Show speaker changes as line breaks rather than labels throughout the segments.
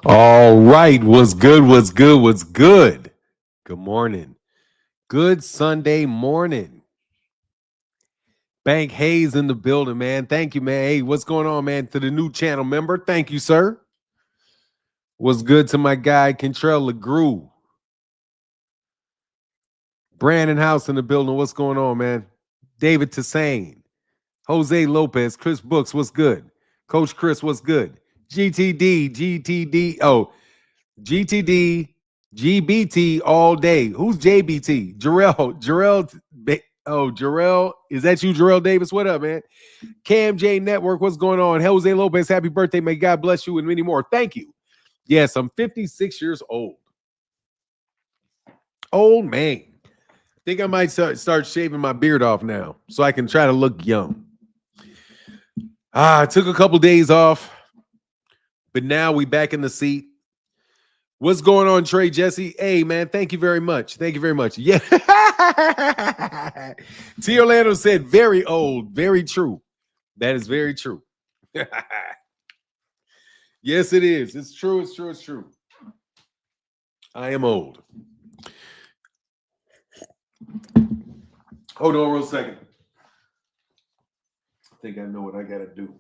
All right. What's good? What's good? What's good? Good morning. Good Sunday morning. Bank Hayes in the building, man. Thank you, man. Hey, what's going on, man? To the new channel member. Thank you, sir. What's good to my guy, Kentrell LeGrew. Brandon House in the building. What's going on, man? David Tassane. Jose Lopez. Chris Brooks. What's good? Coach Chris, what's good? GTD. Oh, GTD, GBT all day. Who's JBT? Jarrell. Is that you, Jarrell Davis? What up, man? Cam J Network, what's going on? Jose Lopez, happy birthday. May God bless you and many more. Thank you. Yes, I'm 56 years old. Old man. Think I might start shaving my beard off now so I can try to look young. I took a couple days off, but now we back in the seat. What's going on, Trey Jesse? Hey, man, thank you very much. Thank you very much. Yeah. T. Orlando said, very old. Very true. That is very true. Yes, it is. It's true. It's true. It's true. I am old. Hold on real second. I think I know what I got to do.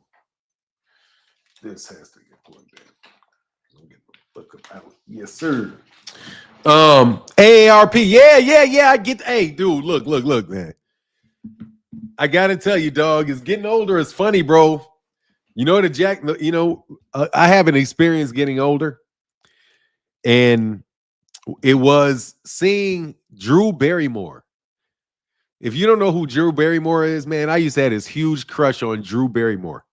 This has to get plugged in. Look about. Yes, sir. AARP. Yeah. I get. Hey, dude, look, man. I gotta tell you, dog, is getting older is funny, bro. You know I have an experience getting older, and it was seeing Drew Barrymore. If you don't know who Drew Barrymore is, man, I used to have this huge crush on Drew Barrymore.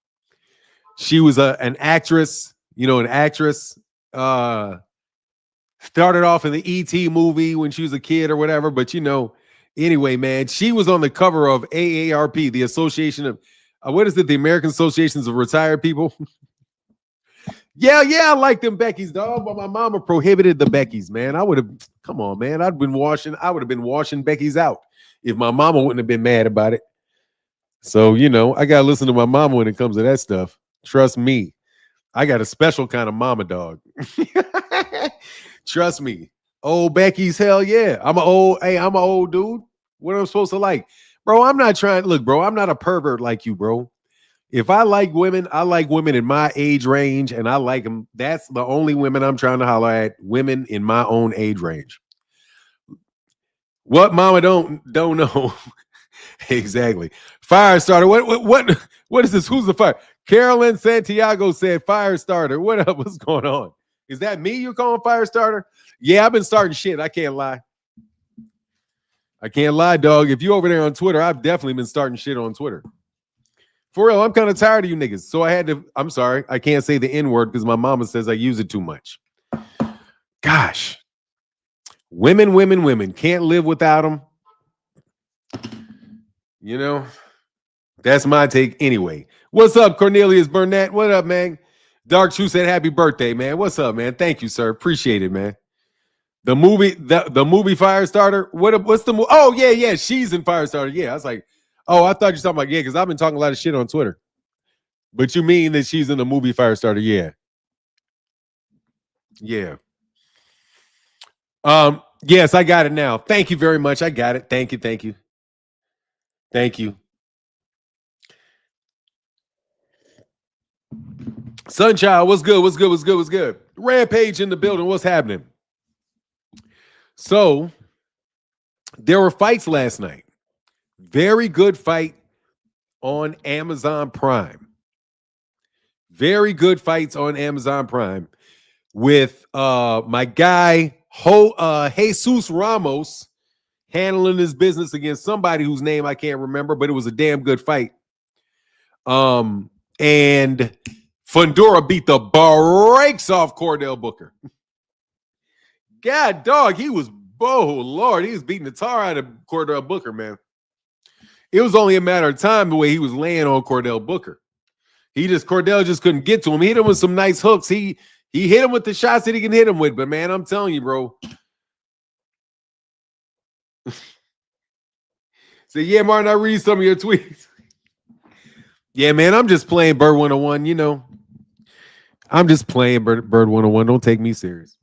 She was an actress, an actress. Started off in the E.T. movie when she was a kid or whatever, but anyway, man, she was on the cover of AARP, the Association of the American Associations of Retired People. yeah, I like them Beckys, dog, but my mama prohibited the Beckys, man. I would have been washing Beckys out if my mama wouldn't have been mad about it. So, I gotta listen to my mama when it comes to that stuff. Trust me. I got a special kind of mama dog. Trust me. Old Becky's, hell yeah. I'm an old dude. What am I supposed to like? Bro, I'm not a pervert like you, bro. If I like women in my age range, and I like them. That's the only women I'm trying to holler at, women in my own age range. What mama don't know. Exactly. Fire starter. What is this? Who's the fire? Carolyn Santiago said fire starter. What up? What's going on? Is that me you're calling fire starter? Yeah, I've been starting shit. I can't lie. Dog. If you over there on Twitter, I've definitely been starting shit on Twitter. For real, I'm kind of tired of you niggas. So I'm sorry. I can't say the N-word because my mama says I use it too much. Gosh. Women. Can't live without them. That's my take anyway. What's up, Cornelius Burnett? What up, man? Dark Shoe said happy birthday, man. What's up, man? Thank you, sir. Appreciate it, man. The movie Firestarter. What's the movie? Oh, yeah. She's in Firestarter. Yeah, I was like, oh, I thought you were talking about, because I've been talking a lot of shit on Twitter. But you mean that she's in the movie Firestarter? Yeah. Yeah. Yes, I got it now. Thank you very much. I got it. Thank you. Sunchild, what's good? Rampage in the building. What's happening? So, there were fights last night. Very good fight on Amazon Prime. Very good fights on Amazon Prime with my guy Jesus Ramos handling his business against somebody whose name I can't remember, but it was a damn good fight. And Fundora beat the brakes off Cordell Booker. God, dog, he was beating the tar out of Cordell Booker, man. It was only a matter of time the way he was laying on Cordell Booker. Cordell just couldn't get to him. He hit him with some nice hooks. He hit him with the shots that he can hit him with. But, man, I'm telling you, bro. Say, yeah, Martin, I read some of your tweets. Yeah, man, I'm just playing Bird 101, I'm just playing Bird 101. Don't take me serious.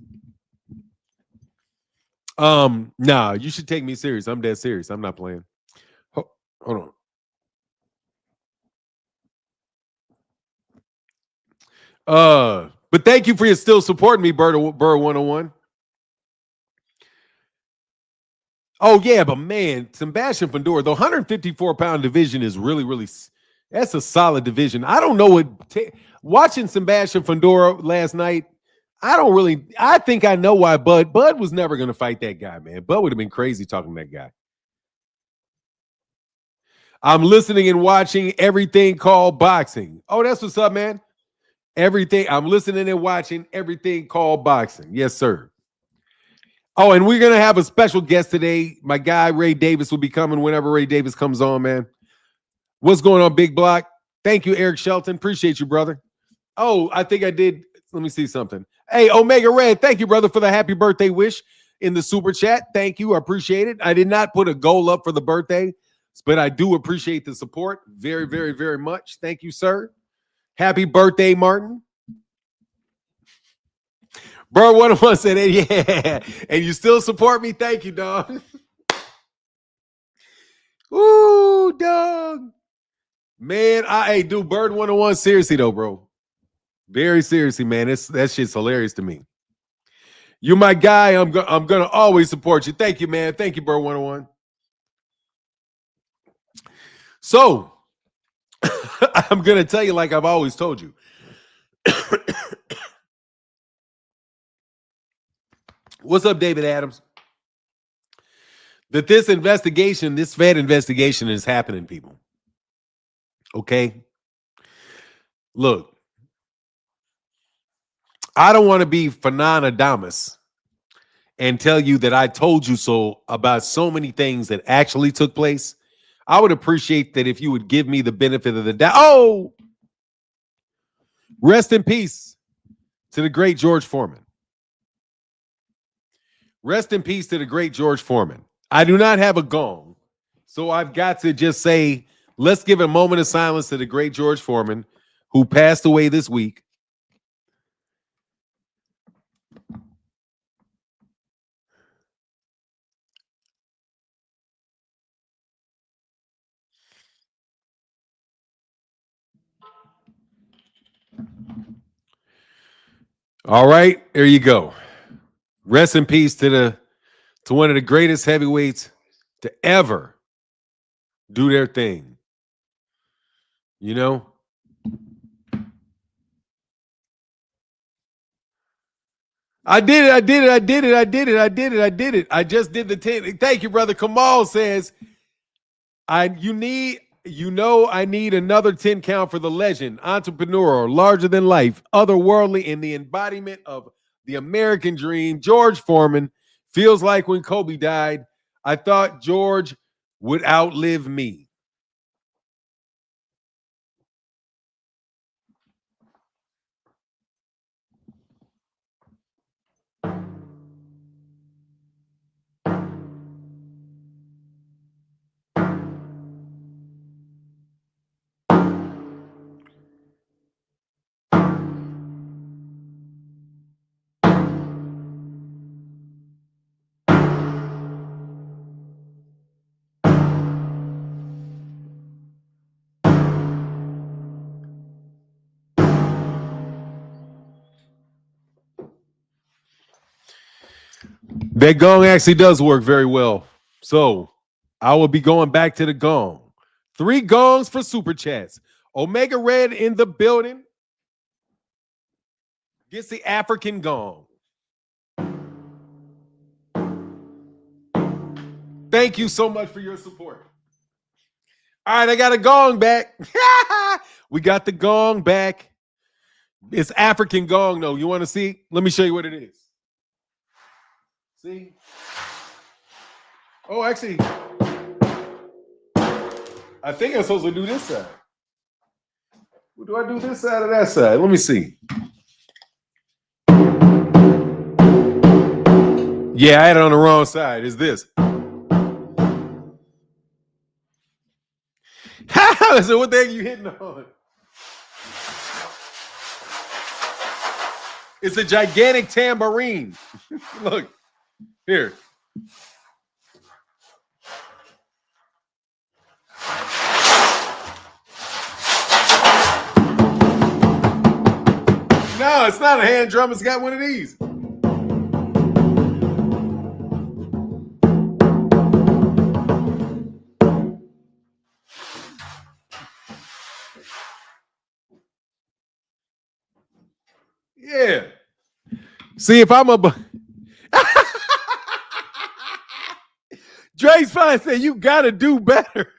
Nah, you should take me serious. I'm dead serious. I'm not playing. Hold on. But thank you for your still supporting me, Bird 101. Oh yeah, but man, Sebastian Fundora, the 154-pound division is really that's a solid division. I don't know what watching Sebastian Fundora last night. I think I know why Bud was never going to fight that guy, man. Bud would have been crazy talking to that guy. I'm listening and watching everything called boxing. Oh, that's what's up, man. Everything. I'm listening and watching everything called boxing. Yes, sir. Oh, and we're going to have a special guest today. My guy, Ray Davis, will be coming whenever Ray Davis comes on, man. What's going on, Big Block? Thank you, Eric Shelton. Appreciate you, brother. Oh, I think I did. Let me see something. Hey, Omega Red, thank you, brother, for the happy birthday wish in the super chat. Thank you. I appreciate it. I did not put a goal up for the birthday, but I do appreciate the support very much. Thank you, sir. Happy birthday, Martin. Bird 101 said, hey, yeah, and you still support me? Thank you, dog. Ooh, dog. Man, hey, dude, Bird 101, seriously, though, bro. Very seriously, man. That shit's hilarious to me. You're my guy. I'm gonna always support you. Thank you, man. Thank you, Bird 101. So, I'm gonna tell you like I've always told you. What's up, David Adams? That this investigation, this Fed investigation is happening, people. Okay? Look, I don't want to be Fananadamus and tell you that I told you so about so many things that actually took place. I would appreciate that if you would give me the benefit of the doubt. Oh, rest in peace to the great George Foreman. Rest in peace to the great George Foreman. I do not have a gong, so I've got to just say, let's give a moment of silence to the great George Foreman, who passed away this week. All right, there you go. Rest in peace to one of the greatest heavyweights to ever do their thing. You know? I did it. I just did the 10. Thank you, brother. Kamal says, I need another 10 count for the legend, entrepreneur, larger than life, otherworldly in the embodiment of the American dream. George Foreman feels like when Kobe died, I thought George would outlive me. That gong actually does work very well. So I will be going back to the gong. 3 gongs for super chats. Omega Red in the building gets the African gong. Thank you so much for your support. All right, I got a gong back. We got the gong back. It's African gong, though. You want to see? Let me show you what it is. See? Oh, actually, I think I'm supposed to do this side. Do I do this side or that side? Let me see. Yeah, I had it on the wrong side. It's this. So what the heck are you hitting on? It's a gigantic tambourine. Look, here. No, it's not a hand drum. It's got one of these. Yeah. See, if I'm a... Dre's fine said, you got to do better.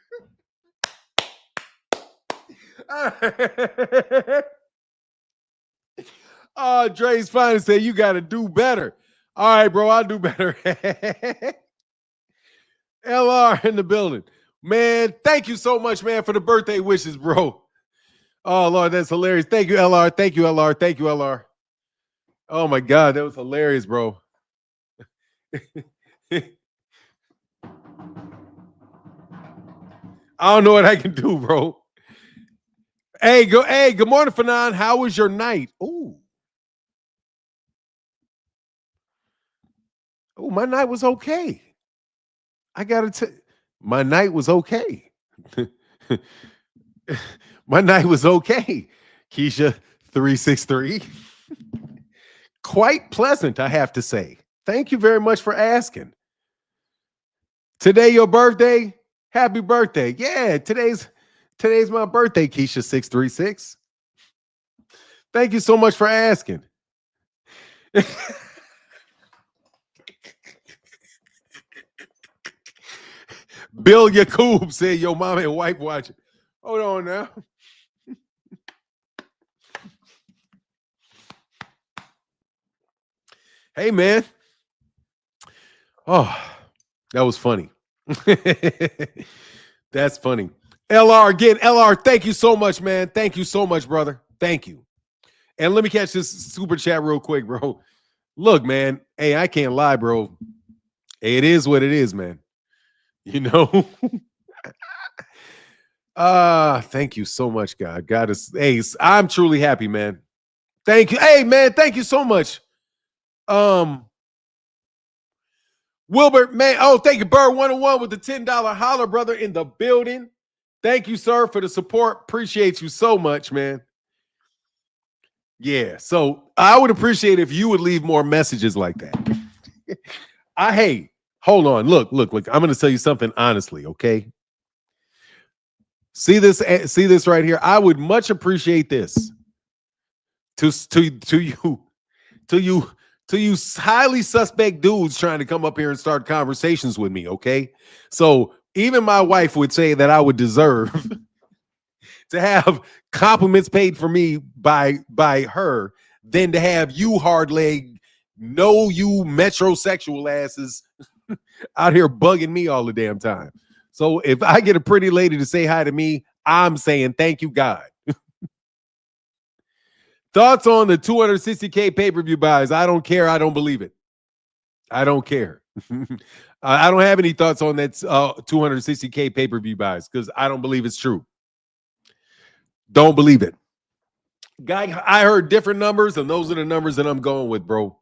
Oh, Dre's fine said, you got to do better. All right, bro, I'll do better. LR in the building. Man, thank you so much, man, for the birthday wishes, bro. Oh, Lord, that's hilarious. Thank you, LR. Thank you, LR. Thank you, LR. Oh, my God, that was hilarious, bro. I don't know what I can do, bro. Hey, good morning, Fanon. How was your night? Ooh. Oh, my night was okay. I gotta tell my night was okay. My night was okay. Keisha 363. Quite pleasant, I have to say. Thank you very much for asking. Today your birthday? Happy birthday. Yeah, today's my birthday, Keisha 636. Thank you so much for asking. Bill Yakub said, yo, mom and wife watching. Hold on now. Hey, man. Oh, that was funny. That's funny. LR again. LR, thank you so much, man. Thank you so much, brother. Thank you. And let me catch this super chat real quick, bro. Look, man. Hey, I can't lie, bro. Hey, it is what it is, man. You know? Thank you so much, God. God is, hey, I'm truly happy, man. Thank you. Hey, man, thank you so much. Wilbert, man. Oh, thank you, Bird 101 with the $10 holler, brother, in the building. Thank you, sir, for the support. Appreciate you so much, man. Yeah, so I would appreciate if you would leave more messages like that. Hey, hold on. Look. I'm going to tell you something honestly, okay? See this right here. I would much appreciate this. To you highly suspect dudes trying to come up here and start conversations with me, okay? So even my wife would say that I would deserve to have compliments paid for me by her than to have you hard leg, you metrosexual asses out here bugging me all the damn time. So if I get a pretty lady to say hi to me, I'm saying thank you, God. Thoughts on the 260K pay-per-view buys? I don't care. I don't believe it. I don't care. I don't have any thoughts on that 260K pay-per-view buys because I don't believe it's true. Don't believe it. Guy, I heard different numbers, and those are the numbers that I'm going with, bro.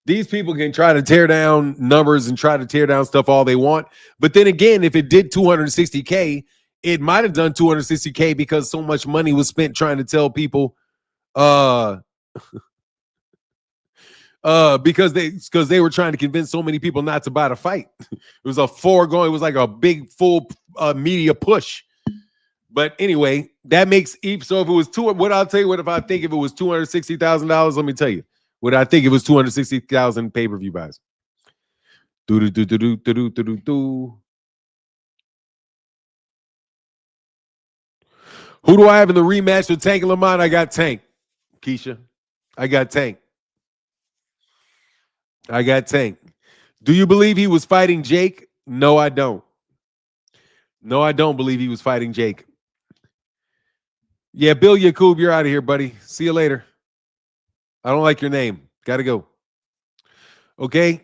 These people can try to tear down numbers and try to tear down stuff all they want. But then again, if it did 260K, it might have done 260K because so much money was spent trying to tell people because they were trying to convince so many people not to buy the fight. It was a foregone, it was like a big full media push. But anyway, that makes so if it was what I'll tell you what if I think if it was $260,000, let me tell you what I think it was 260,000 pay-per-view buys. Who do I have in the rematch with Tank and Lamont? I got Tank. Keisha, I got Tank. Do you believe he was fighting Jake? No, I don't. No, I don't believe he was fighting Jake. Yeah, Bill Yakub, you're out of here, buddy. See you later. I don't like your name. Gotta go. Okay?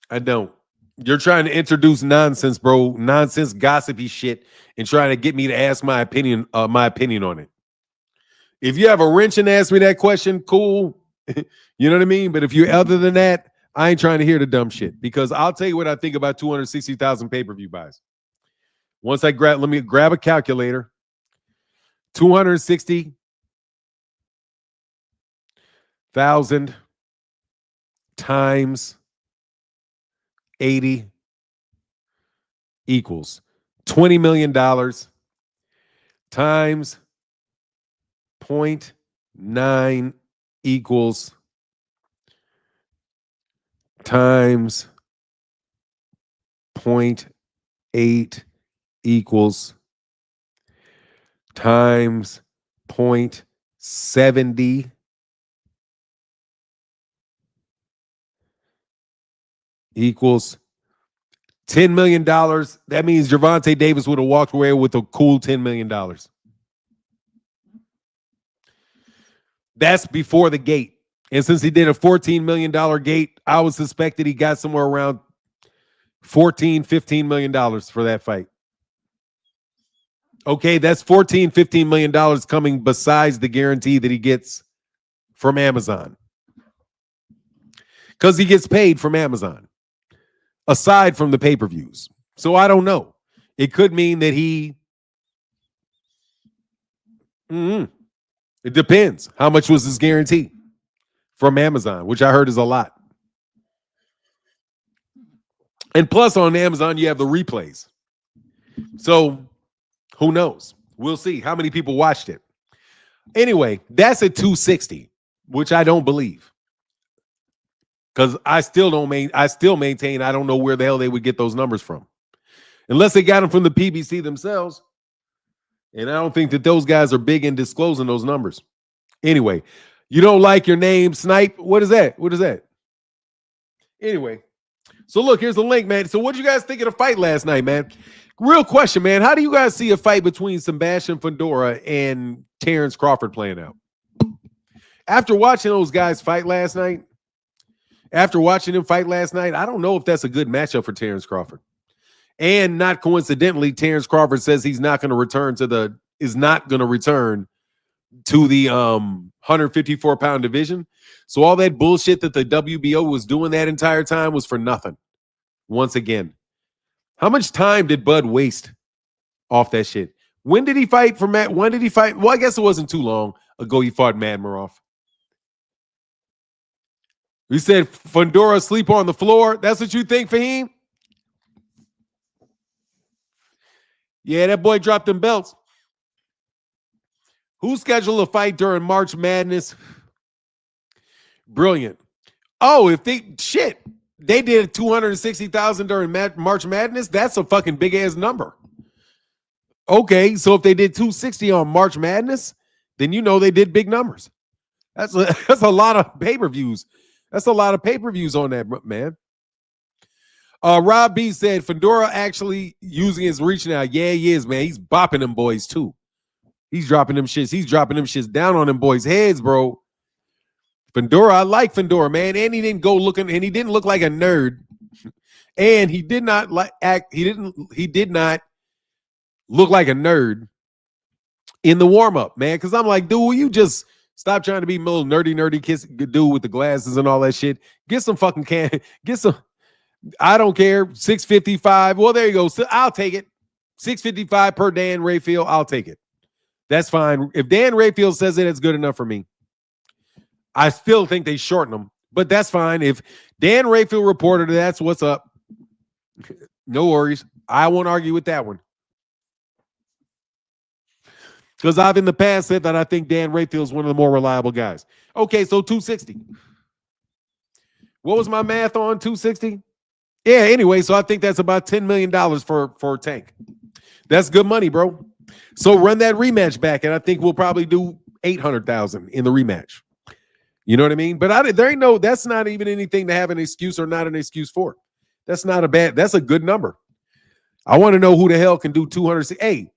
I don't. You're trying to introduce nonsense, bro. Nonsense, gossipy shit, and trying to get me to ask my opinion on it. If you have a wrench and ask me that question, cool. You know what I mean? But if you're other than that, I ain't trying to hear the dumb shit because I'll tell you what I think about 260,000 pay-per-view buys. Once I let me grab a calculator. 260,000 times 80 equals $20 million times 0.9 equals times 0.8 equals times 0.70 equals $10 million. That means Gervonta Davis would have walked away with a cool $10 million. That's before the gate. And since he did a $14 million gate, I would suspect that he got somewhere around $14-15 million for that fight. Okay, that's $14-15 million coming besides the guarantee that he gets from Amazon. Because he gets paid from Amazon, aside from the pay-per-views. So I don't know. It could mean that he... It depends. How much was his guarantee from Amazon, which I heard is a lot. And plus on Amazon, you have the replays. So who knows? We'll see how many people watched it. Anyway, that's at 260, which I don't believe. Because I still maintain I don't know where the hell they would get those numbers from. Unless they got them from the PBC themselves. And I don't think that those guys are big in disclosing those numbers. Anyway, you don't like your name, Snipe? What is that? What is that? Anyway, so look, here's the link, man. So what you guys think of the fight last night, man? Real question, man. How do you guys see a fight between Sebastian Fundora and Terrence Crawford playing out? After watching those guys fight last night, I don't know if that's a good matchup for Terrence Crawford. And not coincidentally, Terrence Crawford says he's not going to return to the 154-pound division. So all that bullshit that the WBO was doing that entire time was for nothing. Once again, how much time did Bud waste off that shit? When did he fight for Matt? When did he fight? Well, I guess it wasn't too long ago he fought Madmaroff. We said Fundora sleep on the floor. That's what you think, Fahim? Yeah, that boy dropped them belts. Who scheduled a fight during March Madness? Brilliant. Oh, if they did 260,000 during March Madness, that's a fucking big ass number. Okay, so if they did 260 on March Madness, then you know they did big numbers. That's a lot of pay-per-views. That's a lot of pay-per-views on that, man. Rob B said Fundora actually using his reach now. Yeah, he is, man. He's bopping them boys too. He's dropping them shits. He's dropping them shits down on them boys' heads, bro. Fundora, I like Fundora, man. And he didn't look like a nerd. And he did not look like a nerd in the warm-up, man. Because I'm like, dude, will you just stop trying to be a little nerdy kiss dude with the glasses and all that shit? Get some fucking I don't care. 655. Well, there you go. So I'll take it. 655 per Dan Rayfield. I'll take it. That's fine. If Dan Rayfield says it, it's good enough for me. I still think they shorten them, but that's fine. If Dan Rayfield reported it, that's what's up. No worries. I won't argue with that one. Because I've in the past said that I think Dan Rayfield is one of the more reliable guys. Okay, so 260. What was my math on 260? Yeah, anyway, so I think that's about $10 million for Tank. That's good money, bro. So run that rematch back, and I think we'll probably do 800,000 in the rematch. You know what I mean? But that's not even anything to have an excuse or not an excuse for. That's a good number. I want to know who the hell can do 200. Hey,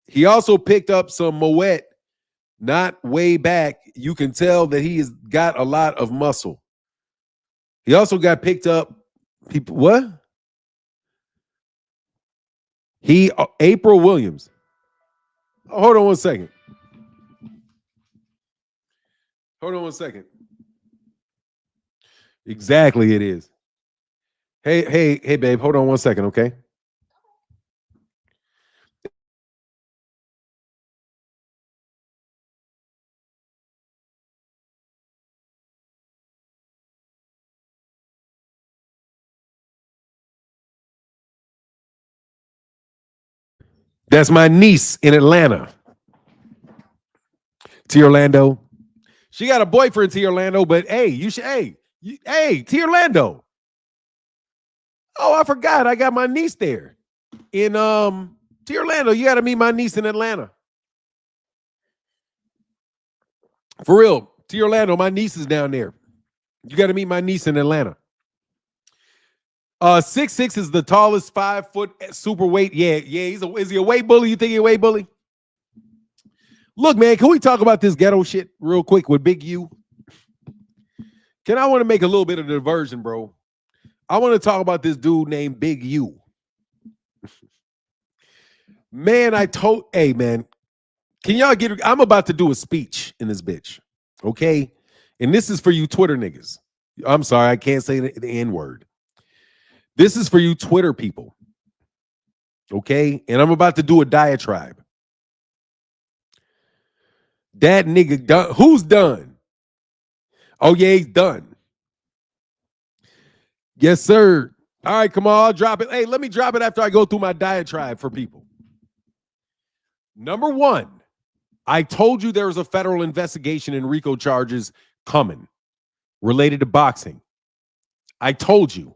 he also picked up some Moet, not way back. You can tell that he has got a lot of muscle. He also got picked up. What? April Williams. Oh, hold on one second. Exactly, it is. Hey, babe, hold on one second, okay? That's my niece in Atlanta. T Orlando. She got a boyfriend, T Orlando, but hey, you should, hey, T Orlando. Oh, I forgot. I got my niece there in T Orlando. You got to meet my niece in Atlanta. For real, T Orlando. My niece is down there. You got to meet my niece in Atlanta. 6'6" is the tallest, 5 foot super weight. Yeah. Is he a weight bully? You think he a weight bully? Look, man, can we talk about this ghetto shit real quick with Big U? I want to make a little bit of diversion, bro. I want to talk about this dude named Big U. Man, hey, man, can y'all I'm about to do a speech in this bitch, okay? And this is for you Twitter niggas. I'm sorry, I can't say the N-word. This is for you Twitter people, okay? And I'm about to do a diatribe. That nigga done. Who's done? Oh, yeah, he's done. Yes, sir. All right, come on, I'll drop it. Hey, let me drop it after I go through my diatribe for people. Number one, I told you there was a federal investigation and RICO charges coming related to boxing. I told you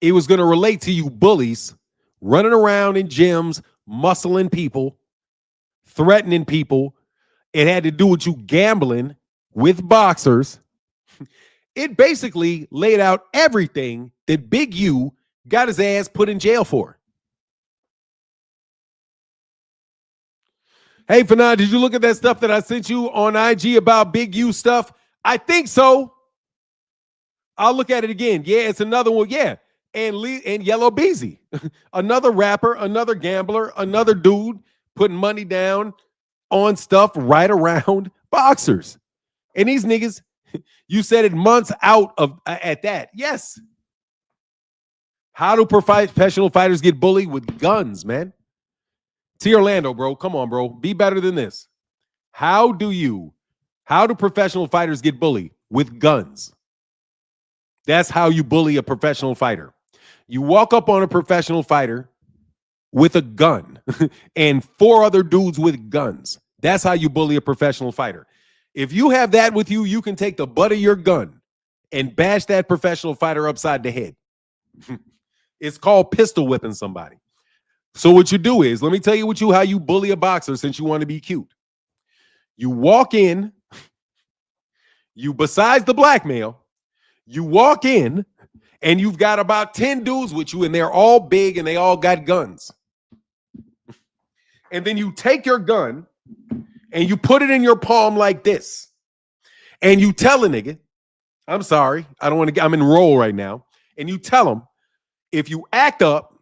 it was going to relate to you bullies running around in gyms, muscling people, threatening people. It had to do with you gambling with boxers. It basically laid out everything that Big U got his ass put in jail for. Hey, Fanan, did you look at that stuff that I sent you on IG about Big U stuff? I think so. I'll look at it again. Yeah, it's another one. Yeah. And Yellow Beezy, another rapper, another gambler, another dude putting money down on stuff right around boxers. And these niggas, you said it months out of at that. Yes. How do professional fighters get bullied with guns, man? T Orlando, bro. Come on, bro. Be better than this. How do professional fighters get bullied with guns? That's how you bully a professional fighter. You walk up on a professional fighter with a gun and 4 other dudes with guns. That's how you bully a professional fighter. If you have that with you, you can take the butt of your gun and bash that professional fighter upside the head. It's called pistol whipping somebody. So what you do is, let me tell you how you bully a boxer since you want to be cute. You walk in, besides the blackmail, you walk in and you've got about 10 dudes with you and they're all big and they all got guns. And then you take your gun and you put it in your palm like this. And you tell a nigga, I'm sorry, I'm in roll right now. And you tell him, if you act up,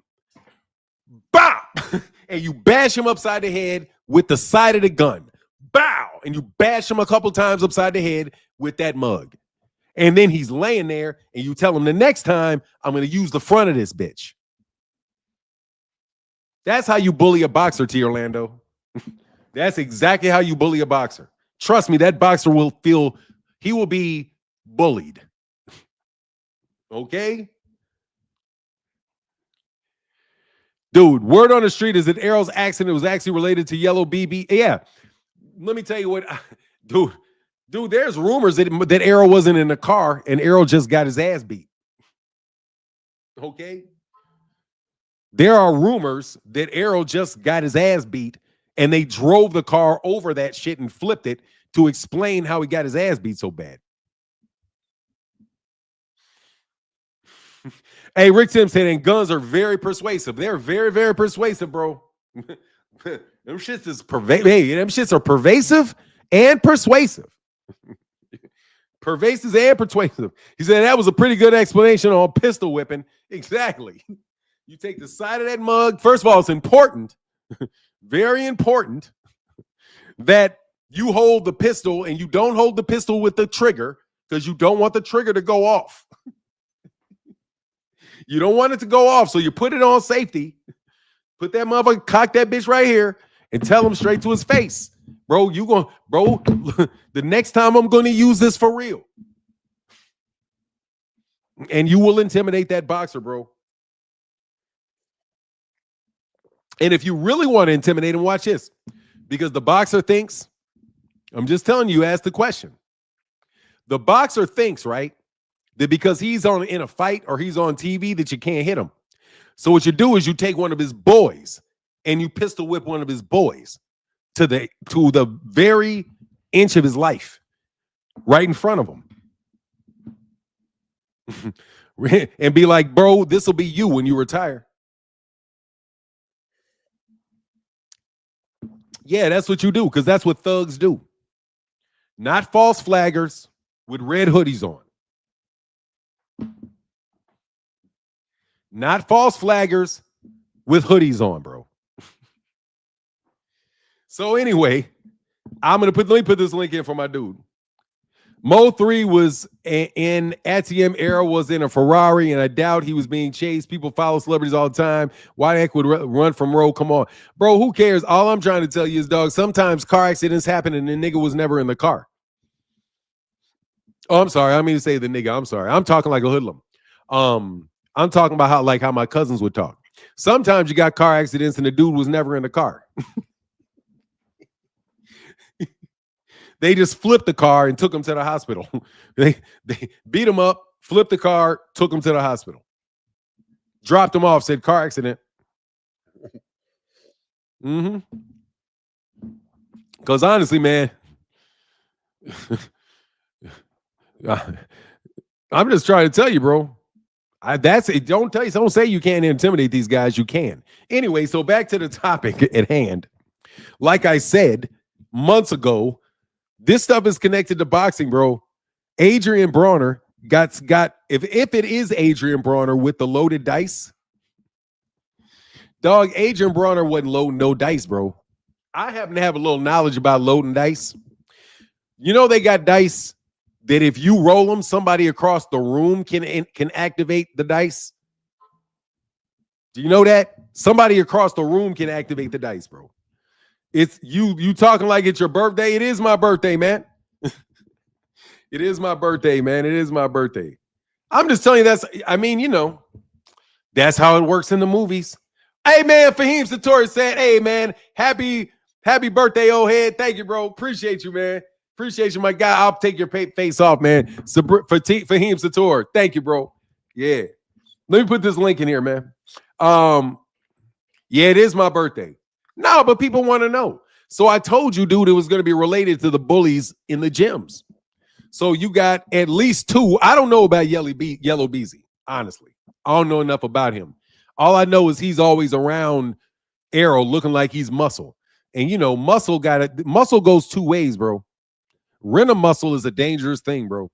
bow, and you bash him upside the head with the side of the gun. Bow, and you bash him a couple times upside the head with that mug. And then he's laying there, and you tell him the next time, I'm going to use the front of this bitch. That's how you bully a boxer, T. Orlando. That's exactly how you bully a boxer. Trust me, that boxer will be bullied. Okay? Dude, word on the street is that Errol's accident was actually related to Yellow BB. Yeah. Let me tell you what, dude, there's rumors that Errol wasn't in the car and Errol just got his ass beat. Okay? There are rumors that Errol just got his ass beat and they drove the car over that shit and flipped it to explain how he got his ass beat so bad. Hey, Rick Tim said, and guns are very persuasive. They're very, very persuasive, bro. Them shits are pervasive and persuasive. Pervasive and persuasive. He said that was a pretty good explanation on pistol whipping. Exactly. You take the side of that mug. First of all, it's important, very important, that You hold the pistol, and you don't hold the pistol with the trigger because you don't want the trigger to go off. You don't want it to go off, so you put it on safety. Put that motherfucker, cock that bitch right here, and tell him straight to his face, bro. The next time I'm gonna use this for real, and you will intimidate that boxer, bro. And if you really want to intimidate him, watch this, because the boxer thinks. I'm just telling you, ask the question. The boxer thinks, right, that because he's in a fight or he's on TV that you can't hit him. So what you do is you take one of his boys and you pistol whip one of his boys to the very inch of his life, right in front of him. And be like, bro, this will be you when you retire. Yeah, that's what you do, because that's what thugs do. Not false flaggers with red hoodies on. Not false flaggers with hoodies on, bro. So anyway, let me put this link in for my dude. Mo 3 was in ATM era, was in a Ferrari, and I doubt he was being chased. People follow celebrities all the time. Why the heck would run from road? Come on, bro. Who cares? All I'm trying to tell you is, dog, sometimes car accidents happen and the nigga was never in the car. Oh, I'm sorry. I mean to say the nigga. I'm sorry. I'm talking like a hoodlum. I'm talking about how my cousins would talk. Sometimes you got car accidents and the dude was never in the car. They just flipped the car and took him to the hospital. They beat him up, flipped the car, took him to the hospital. Dropped him off, said car accident. Because honestly, man, I'm just trying to tell you, bro. That's it. Don't say you can't intimidate these guys. You can. Anyway, so back to the topic at hand. Like I said months ago, this stuff is connected to boxing, bro. Adrian Brawner got if it is Adrian Brawner with the loaded dice, dog, Adrian Brawner wasn't loading no dice, bro. I happen to have a little knowledge about loading dice. You know, they got dice that if you roll them, somebody across the room can activate the dice. Do you know that? Somebody across the room can activate the dice, bro. It's you talking like it's your birthday. It is my birthday, man. It is my birthday, man. It is my birthday. I'm just telling you that's how it works in the movies. Hey, man, Fahim Satori said, hey, man, happy birthday, old head. Thank you, bro. Appreciate you, man. Appreciate you, my guy. I'll take your face off, man. Fahim Satori. Thank you, bro. Yeah. Let me put this link in here, man. Yeah, it is my birthday. No, but people want to know. So I told you, dude, it was going to be related to the bullies in the gyms. So you got at least two. I don't know about Yellow Beezy, honestly. I don't know enough about him. All I know is he's always around Arrow looking like he's muscle. And, muscle goes two ways, bro. Rent a muscle is a dangerous thing, bro.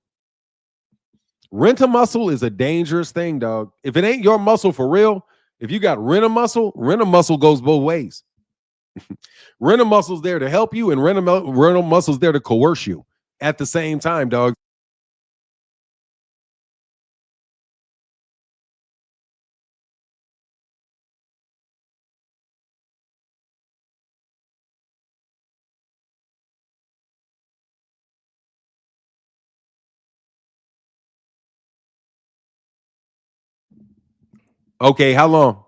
Rent a muscle is a dangerous thing, dog. If it ain't your muscle for real, if you got rent a muscle goes both ways. Rent a muscle's there to help you, and rent a muscle's there to coerce you at the same time, dog. Okay, how long?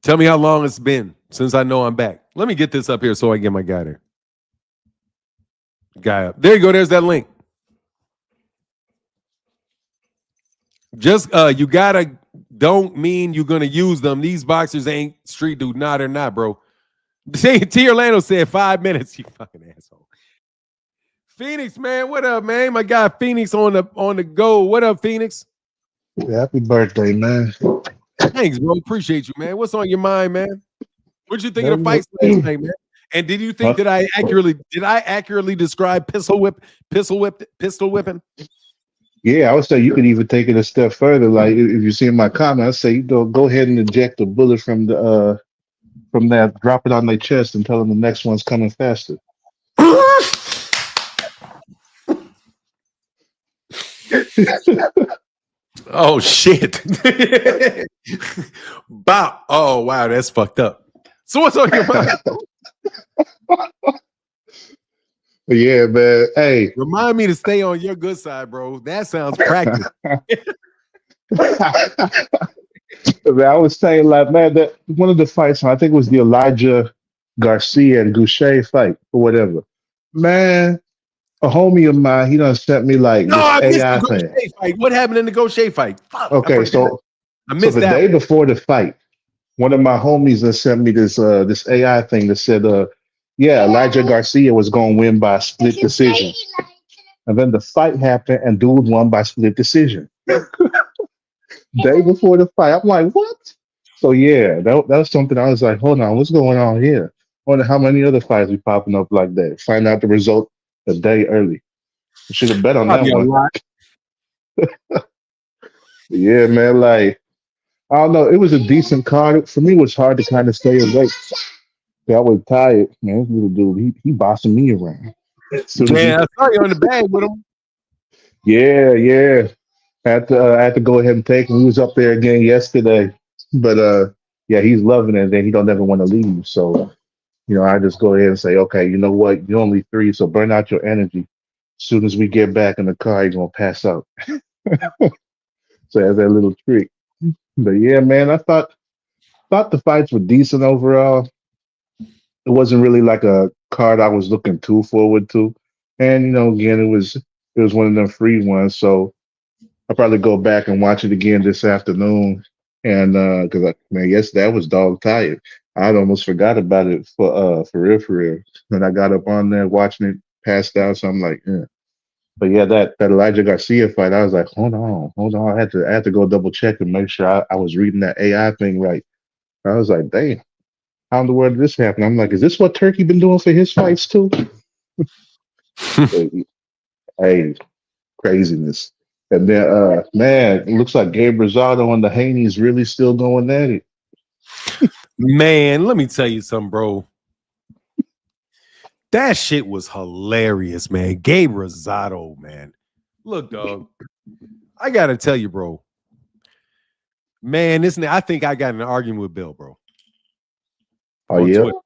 Tell me how long it's been since I know I'm back. Let me get this up here so I get my guy there. Guy up. There you go. There's that link. Just you gotta don't mean you're gonna use them. These boxers ain't street dude. Nah, they're not, bro. T. Orlando said 5 minutes. You fucking asshole. Phoenix, man, what up, man? My guy Phoenix on the go. What up, Phoenix?
Happy birthday, man.
Thanks, bro. Appreciate you, man. What's on your mind, man? What'd you think of the fights last night, man? And did you think that I accurately describe pistol whipping?
Yeah, I would say you could even take it a step further. Like if you see in my comment, I say go ahead and eject a bullet from the from that, drop it on their chest and tell them the next one's coming faster.
Oh shit. Bow. Oh wow, that's fucked up. So what's on your mind?
Yeah, man. Hey.
Remind me to stay on your good side, bro. That sounds practical.
Man, I was saying, like, man, that one of the fights, I think it was the Elijah Garcia and Goucher fight or whatever. Man, a homie of mine, he done sent me like
No,
this
I missed
AI
the
thing.
Gaucher fight. What happened in the Gaucher fight? Fuck.
Okay,
I
so
missed
the
that
day
one.
before the fight, one of my homies that sent me this AI thing that said, yeah, Elijah Garcia was gonna win by split decision. And then the fight happened and dude won by split decision. Day before the fight. I'm like, what? So yeah, that was something I was like, hold on, what's going on here? I wonder how many other fights be popping up like that. Find out the result a day early. Should have bet on that
Probably a
one.
lot.
Yeah, man, like I don't know. It was a decent card. For me, it was hard to kind of stay awake. I was tired, man. This little dude, he bossing me around.
Yeah, I saw you on the bag with him.
Yeah. I had to go ahead and take him. We was up there again yesterday. But yeah, he's loving it, and then he don't ever want to leave. So, I just go ahead and say, okay, you know what? You're only 3, so burn out your energy. As soon as we get back in the car, you're gonna pass out. So that's that little trick. But yeah, man, I thought the fights were decent overall. It wasn't really like a card I was looking too forward to. And again, it was one of them free ones. So I'll probably go back and watch it again this afternoon. And because man, yesterday I was dog tired. I'd almost forgot about it for real, for real. Then I got up on there watching it, passed out. So I'm like, yeah. But yeah, that Elijah Garcia fight, I was like, hold on. I had to go double check and make sure I was reading that AI thing right. I was like, damn, how in the world did this happen? I'm like, is this what Turkey been doing for his fights too? Hey, craziness. And then, man, it looks like Gabe Rosado and the Haney's really still going at it.
Man, let me tell you something, bro. That shit was hilarious, man. Gabe Rosado, man. Look, dog, I gotta tell you, bro. Man, I think I got in an argument with Bill, bro.
Oh,
On
yeah?
Twitter.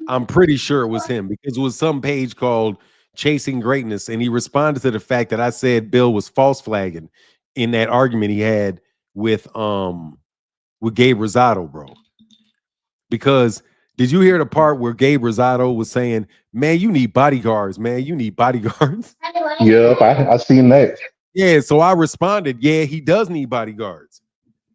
I'm pretty sure it was him because it was some page called Chasing Greatness, and he responded to the fact that I said Bill was false flagging in that argument he had with Gabe Rosado, bro. Because did you hear the part where Gabe Rosado was saying, man, you need bodyguards, man. You need bodyguards.
Yep, I seen that.
Yeah, so I responded, yeah, he does need bodyguards.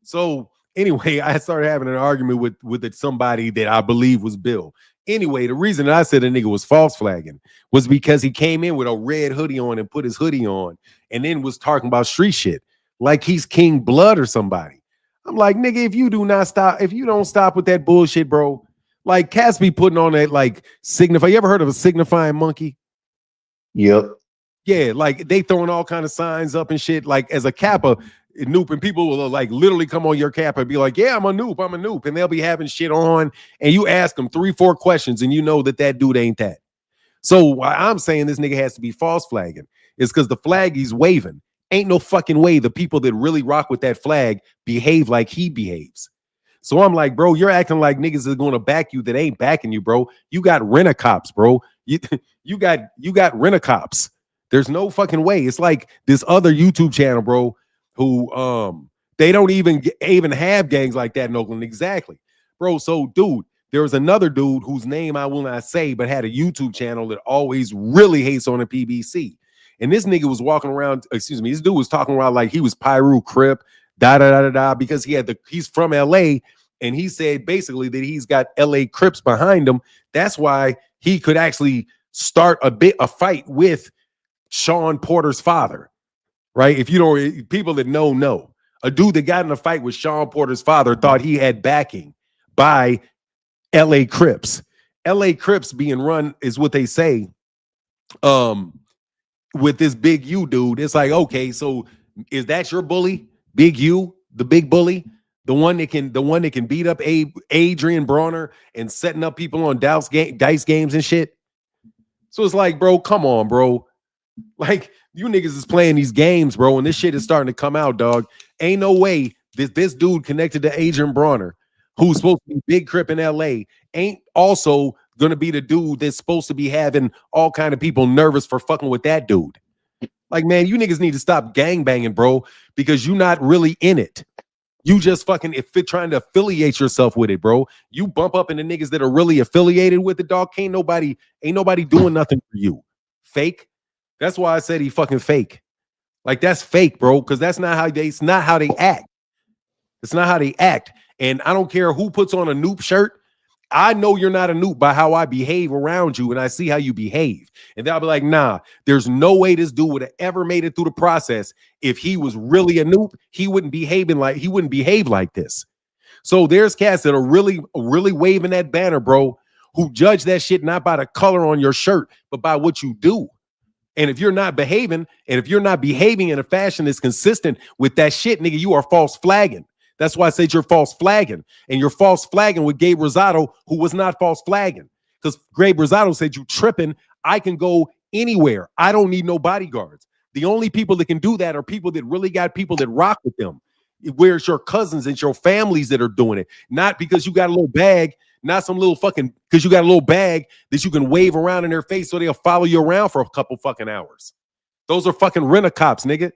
So anyway, I started having an argument with somebody that I believe was Bill. Anyway, the reason I said a nigga was false flagging was because he came in with a red hoodie on and put his hoodie on and then was talking about street shit like he's King Blood or somebody. I'm like, nigga, if you don't stop with that bullshit, bro, like Cass be putting on that like signify. You ever heard of a signifying monkey?
Yep.
Yeah, like they throwing all kind of signs up and shit. Like as a Kappa, Noop, and people will like literally come on your cap and be like, yeah, I'm a Noop, and they'll be having shit on, and you ask them 3-4 questions, and you know that dude ain't that. So why I'm saying this nigga has to be false flagging is because the flag he's waving ain't no fucking way the people that really rock with that flag behave like he behaves. So I'm like, bro, you're acting like niggas are going to back you that ain't backing you, bro. You got rent-a-cops, bro. You got rent-a-cops. There's no fucking way. It's like this other YouTube channel, bro, who they don't even have gangs like that in Oakland. Exactly, bro. So, dude, there was another dude whose name I will not say, but had a YouTube channel that always really hates on the PBC. And this nigga was walking around, this dude was talking around like he was Pyru Crip, because he's from LA, and he said basically that he's got LA Crips behind him. That's why he could actually start a fight with Sean Porter's father. Right? If you don't, people that know. A dude that got in a fight with Sean Porter's father thought he had backing by LA Crips. LA Crips being run is what they say. With this Big U dude, it's like, okay, so is that your bully? Big U, the big bully? The one that can beat up Adrian Bronner and setting up people on dice games and shit. So it's like, bro, come on, bro. Like, you niggas is playing these games, bro, and this shit is starting to come out, dog. Ain't no way this dude connected to Adrian Bronner, who's supposed to be Big Crip in LA, ain't also gonna be the dude that's supposed to be having all kind of people nervous for fucking with that dude. Like, man, you niggas need to stop gangbanging, bro, because you're not really in it. You just fucking trying to affiliate yourself with it, bro. You bump up into niggas that are really affiliated with it, dog. Ain't nobody doing nothing for you. Fake. That's why I said he fucking fake. Like, that's fake, bro, because it's not how they act. It's not how they act. And I don't care who puts on a Noop shirt. I know you're not a Noop by how I behave around you, and I see how you behave. And they'll be like, nah, there's no way this dude would have ever made it through the process. If he was really a Noop, he wouldn't behave like this. So there's cats that are really, really waving that banner, bro, who judge that shit not by the color on your shirt, but by what you do. And if you're not behaving in a fashion that's consistent with that shit, nigga, you are false flagging. That's why I said you're false flagging. And you're false flagging with Gabe Rosado, who was not false flagging. Because Gabe Rosado said, you tripping. I can go anywhere. I don't need no bodyguards. The only people that can do that are people that really got people that rock with them. Where's your cousins and your families that are doing it? Not because you got a little bag, not some little fucking, because you got a little bag that you can wave around in their face so they'll follow you around for a couple fucking hours. Those are fucking rent-a-cops, nigga.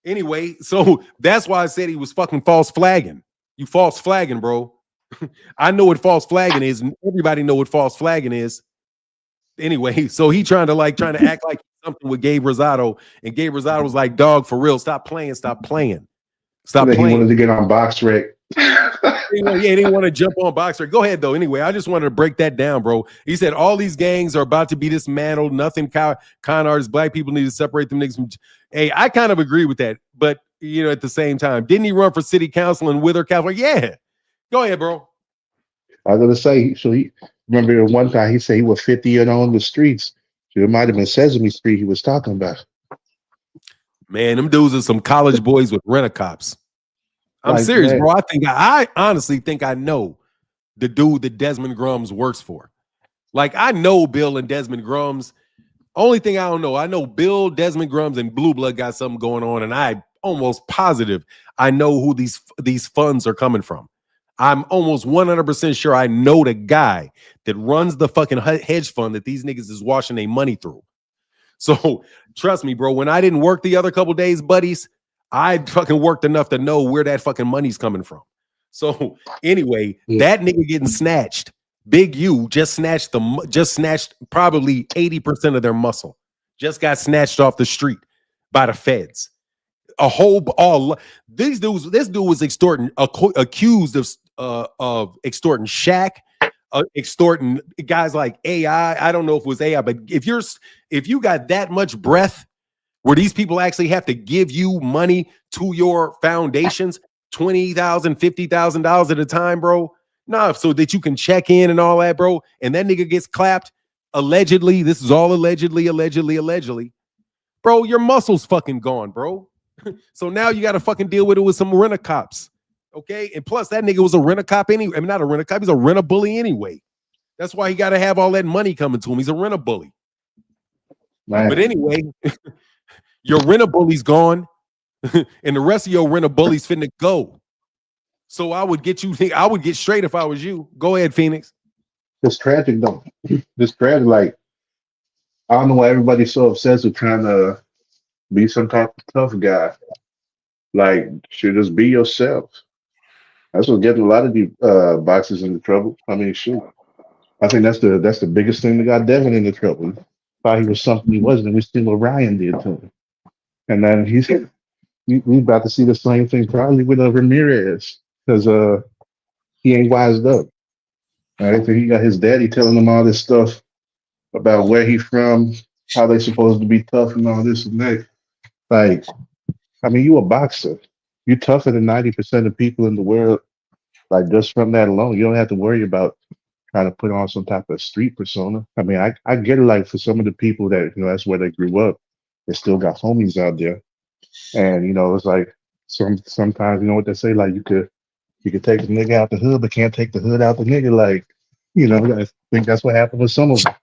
Anyway, so that's why I said he was fucking false flagging. You false flagging, bro. I know what false flagging is. Everybody know what false flagging is. Anyway, so he trying to act like something with Gabe Rosado, and Gabe Rosado was like, dog, for real, stop playing.
He wanted to get on box rec.
He didn't want to jump on Boxer. Go ahead, though. Anyway, I just wanted to break that down, bro. He said all these gangs are about to be dismantled. Nothing con artists. Black people need to separate them niggas from. Hey, I kind of agree with that. But, at the same time, didn't he run for city council in Wither, California? Yeah. Go ahead, bro.
I was going to say, so he remember one time he said he was 50 and on the streets. So it might have been Sesame Street he was talking about.
Man, them dudes are some college boys with rent-a-cops. I'm serious, man. Bro. I honestly think I know the dude that Desmond Grums works for. Like, I know Bill and Desmond Grums. Only thing I don't know, I know Bill, Desmond Grums, and Blue Blood got something going on, and I'm almost positive I know who these funds are coming from. I'm almost 100% sure I know the guy that runs the fucking hedge fund that these niggas is washing their money through. So trust me, bro, when I didn't work the other couple days, buddies, I fucking worked enough to know where that fucking money's coming from. So anyway, that nigga getting snatched, Big U just snatched probably 80% of their muscle. Just got snatched off the street by the feds. This dude was accused of extorting Shaq, extorting guys like AI. I don't know if it was AI, but if you got that much breath where these people actually have to give you money to your foundations, $20,000, $50,000 at a time, bro. Nah, so that you can check in and all that, bro. And that nigga gets clapped. Allegedly, this is all allegedly. Bro, your muscle's fucking gone, bro. So now you got to fucking deal with it with some rent-a-cops. Okay? And plus, that nigga was a rent-a-cop anyway. I mean, not a rent-a-cop. He's a rent-a-bully anyway. That's why he got to have all that money coming to him. He's a rent-a-bully. Right. But anyway, your rent-a-bully's gone, and the rest of your rent-a-bully's finna go. So I would get straight if I was you. Go ahead, Phoenix.
It's tragic, though. It's tragic. Like, I don't know why everybody's so obsessed with trying to be some type of tough guy. Like, should just be yourself. That's what getting a lot of these boxers into trouble. I mean, shoot. I think that's the biggest thing that got Devin into trouble. Thought he was something he wasn't, and we see what Ryan did to him. And then we about to see the same thing probably with Ramirez, because he ain't wised up. I think he got his daddy telling him all this stuff about where he from, how they supposed to be tough and all this and that. Like, I mean, you a boxer. You tougher than 90% of people in the world. Like, just from that alone, you don't have to worry about trying to put on some type of street persona. I mean, I get it. Like, for some of the people that, that's where they grew up, they still got homies out there. And, it's like Sometimes you know what they say, like you could take the nigga out the hood, but can't take the hood out the nigga. Like, I think that's what happened with some of them.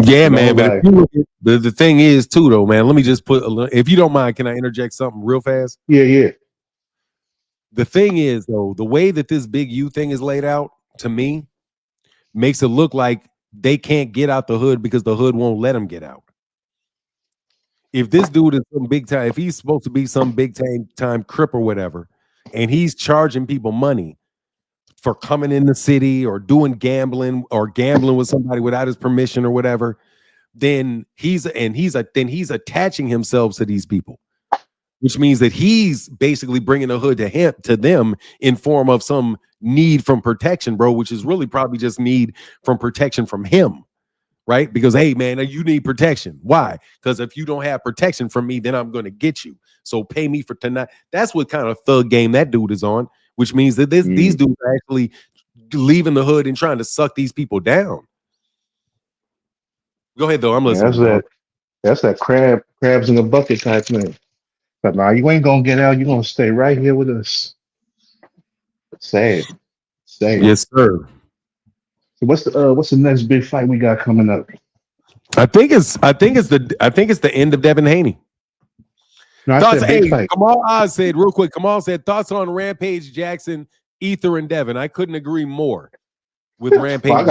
Yeah,
You know,
man. But if
like
you look at, the thing is too, though, man. Let me just put a little. If you don't mind, can I interject something real fast?
yeah.
The thing is, though, the way that this big U thing is laid out to me makes it look like they can't get out the hood because the hood won't let them get out. If this dude is some big time, if he's supposed to be some big time crip or whatever, and he's charging people money for coming in the city or doing gambling or gambling with somebody without his permission or whatever, then he's attaching himself to these people, which means that he's basically bringing the hood to them in form of some need from protection, bro, which is really probably just need from protection from him, right? Because, hey, man, you need protection. Why? Because if you don't have protection from me, then I'm going to get you. So pay me for tonight. That's what kind of thug game that dude is on, which means that these dudes are actually leaving the hood and trying to suck these people down. Go ahead, though. I'm listening.
That's that crabs in the bucket type thing. But now you ain't gonna get out. You're gonna stay right here with us. Sad.
Yes, sir.
So what's the next big fight we got coming up?
I think it's the end of Devin Haney.
No,
Thoughts, hey, Kamal Oz said real quick. Kamal said thoughts on Rampage Jackson, Ether, and Devin. I couldn't agree more with Rampage.
Well,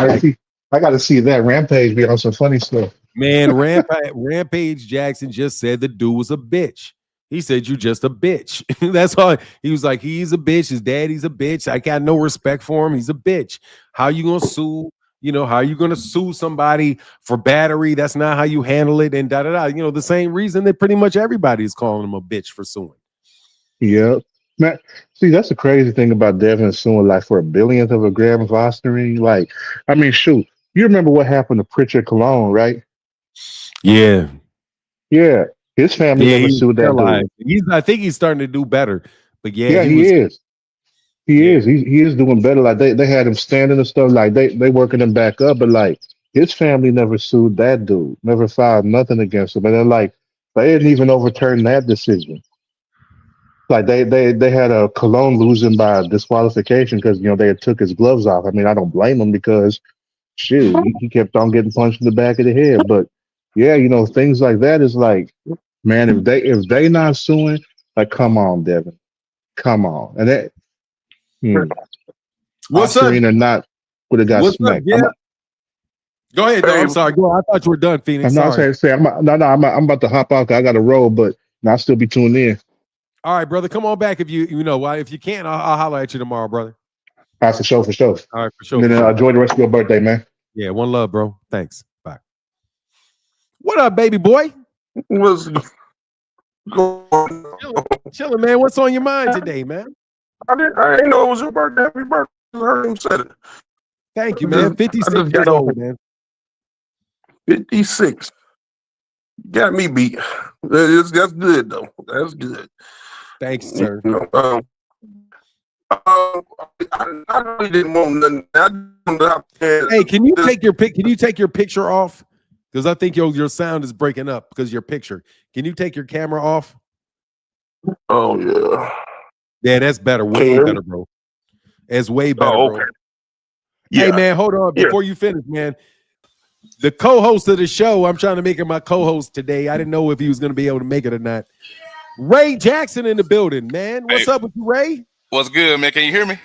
I gotta see that Rampage be on some funny stuff.
Man, Rampage Jackson just said the dude was a bitch. He said you just a bitch. That's all. He was like, he's a bitch. His daddy's a bitch. I got no respect for him. He's a bitch. How you gonna sue? How are you gonna sue somebody for battery? That's not how you handle it. And da da da. The same reason that pretty much everybody is calling him a bitch for suing.
Yeah. Man, see, that's the crazy thing about Devin suing like for a billionth of a gram of arsenic. Like, I mean, shoot, you remember what happened to Pritchard Cologne, right?
Yeah.
Yeah. His family never sued that dude.
I think he's starting to do better. But
yeah, he is. He is doing better. Like they had him standing and stuff. Like they working him back up. But like his family never sued that dude. Never filed nothing against him. And then like they didn't even overturn that decision. Like they had a Cologne losing by disqualification because they had took his gloves off. I mean, I don't blame him because shoot, he kept on getting punched in the back of the head. But yeah, things like that is like, man, if they not suing, like, come on, Devin, come on, and that.
What's up?
Or not would have got smacked.
Yeah. Go ahead, though. I'm sorry. Go. I thought you were done, Phoenix.
I'm about to hop out. I got to roll, but I'll still be tuned in.
All right, brother. Come on back if you if you can't. I'll holler at you tomorrow, brother.
All right, for sure.
All right, for sure.
And then enjoy the rest of your birthday, man.
Yeah, one love, bro. Thanks. Bye. What up, baby boy?
What's going on?
Chilling, man. What's on your mind today, man?
I didn't know it was your birthday. Happy birthday. I heard him say it.
Thank you, man. 56 years old, man.
56. Got me beat. That's good, though. That's good.
Thanks, sir.
I really didn't want nothing.
Hey, can you take your picture off? Because I think your sound is breaking up because your picture. Can you take your camera off?
Oh, yeah.
Yeah, that's better. Way better, bro. It's way better,
okay.
bro.
Yeah.
Hey, man, hold on. Before you finish, man. The co-host of the show, I'm trying to make him my co-host today. I didn't know if he was going to be able to make it or not. Ray Jackson in the building, man. What's up with you, Ray?
What's good, man? Can you hear me?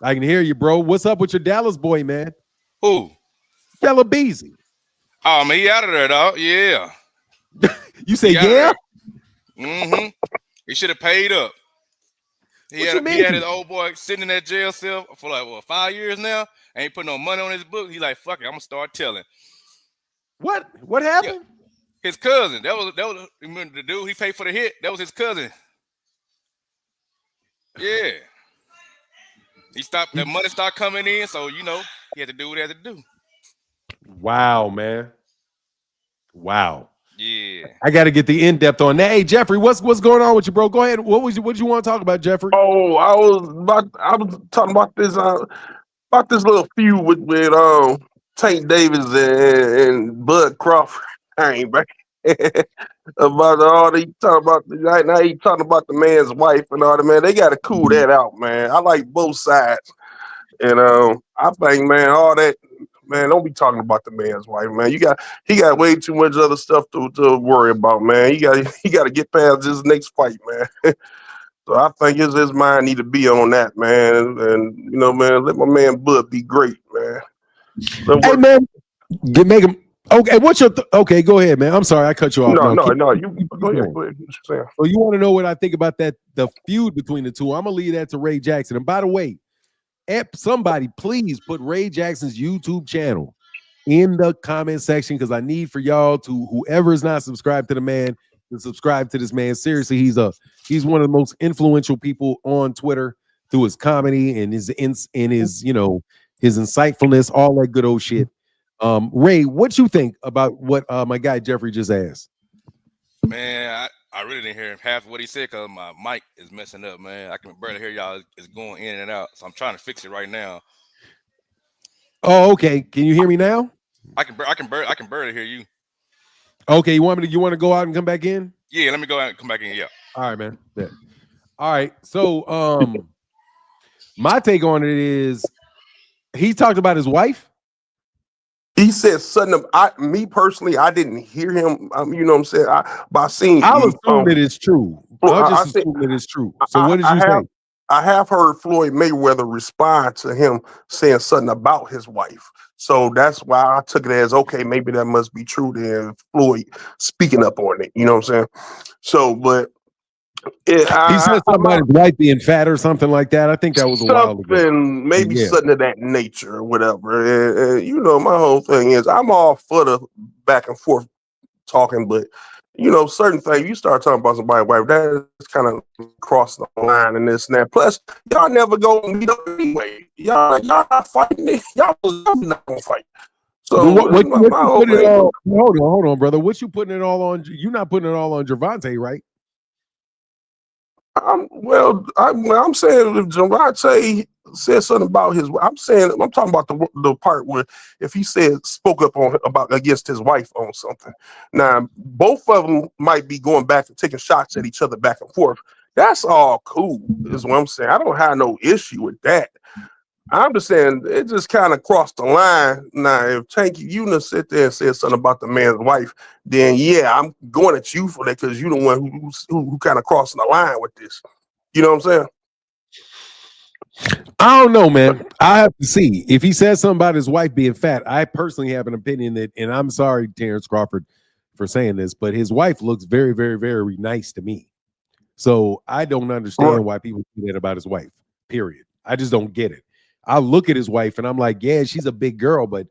I can hear you, bro. What's up with your Dallas boy, man?
Who?
Yellow Beezy.
Oh, man, he out of there, dog. Yeah.
You say yeah?
Mm-hmm. He should have paid up. He had his old boy sitting in that jail cell for like 5 years now. Ain't put no money on his book. He's like, fuck it, I'm gonna start telling.
What happened?
Yeah. His cousin. That was remember the dude he paid for the hit. That was his cousin. Yeah. That money stopped coming in, so he had to do what he had to do.
Wow, man. Wow.
Yeah.
I got to get the in-depth on that. Hey, Jeffrey, what's going on with you, bro? Go ahead. What you want to talk about, Jeffrey?
Oh, I was talking about this little feud with Tank Davis and Bud Crawford. about all the talking about right now. He talking about the man's wife and all that. Man, they got to cool that out, man. I like both sides, and I think, man, all that. Man, don't be talking about the man's wife, man. He got way too much other stuff to worry about, man. He got to get past this next fight, man. So I think his mind need to be on that, man. And you know, man, let my man Bud be great, man.
Hey, man, make him okay. What's your okay? Go ahead, man. I'm sorry, I cut you off.
No. You go ahead. Go ahead.
So you want to know what I think about the feud between the two? I'm gonna leave that to Ray Jackson. And by the way, somebody please put Ray Jackson's YouTube channel in the comment section because I need for y'all to whoever is not subscribed to the man to subscribe to this man. Seriously, he's one of the most influential people on Twitter through his comedy and his his insightfulness, all that good old shit. Ray, what you think about what my guy Jeffrey just asked?
Man, I really didn't hear half of what he said because my mic is messing up, man. I can barely hear y'all. It's going in and out, so I'm trying to fix it right now.
Oh, okay. Can you hear me now?
I can barely hear you.
Okay, you want to go out and come back in?
Yeah, let me go out and come back in. Yeah.
All right, man. Yeah. All right. So, my take on it is he talked about his wife.
He said something. Me personally, I didn't hear him. You know what I'm saying? I'll
assume that it's true. I'll just assume that it's true. So what did you say?
I have heard Floyd Mayweather respond to him saying something about his wife. So that's why I took it as, okay, maybe that must be true then. Floyd speaking up on it. You know what I'm saying? So, but
he said something about his wife being fat or something like that. I think that was a while ago.
Maybe something of that nature or whatever. And, you know, my whole thing is I'm all for the back and forth talking, but you know, certain things you start talking about somebody's wife, that's kind of crossing the line and this and that. Plus, y'all never go meet up anyway. Y'all not fighting. Y'all not gonna fight. So
hold on, brother. What you putting it all on? You're not putting it all on Gervonta, right?
I'm saying if Gervonta said something about I'm talking about the part where if he spoke up about against his wife on something. Now both of them might be going back and taking shots at each other back and forth. That's all cool, is what I'm saying. I don't have no issue with that. I'm just saying it just kind of crossed the line. Now, if Tank Una sit there and said something about the man's wife, then yeah, I'm going at you for that because you're the one who kind of crossing the line with this. You know what I'm saying?
I don't know, man. I have to see. If he says something about his wife being fat, I personally have an opinion that, and I'm sorry, Terrence Crawford, for saying this, but his wife looks very, very, very nice to me. So I don't understand why people do that about his wife, period. I just don't get it. I look at his wife and I'm like, yeah, she's a big girl, but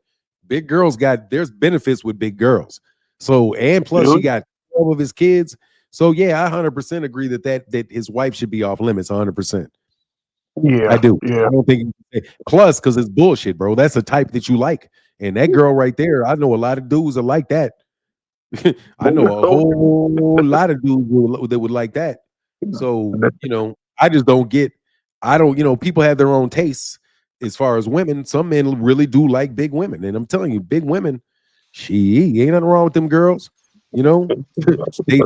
big girls there's benefits with big girls. So, and plus she got 12 of his kids. So yeah, I 100% agree that his wife should be off limits 100%.
Yeah,
I do.
Yeah.
I don't think plus because it's bullshit, bro. That's a type that you like. And that girl right there, I know a lot of dudes are like that. I know a whole lot of dudes that would like that. So, you know, I just don't get, people have their own tastes. As far as women, some men really do like big women. And I'm telling you, big women, ain't nothing wrong with them girls. You know, they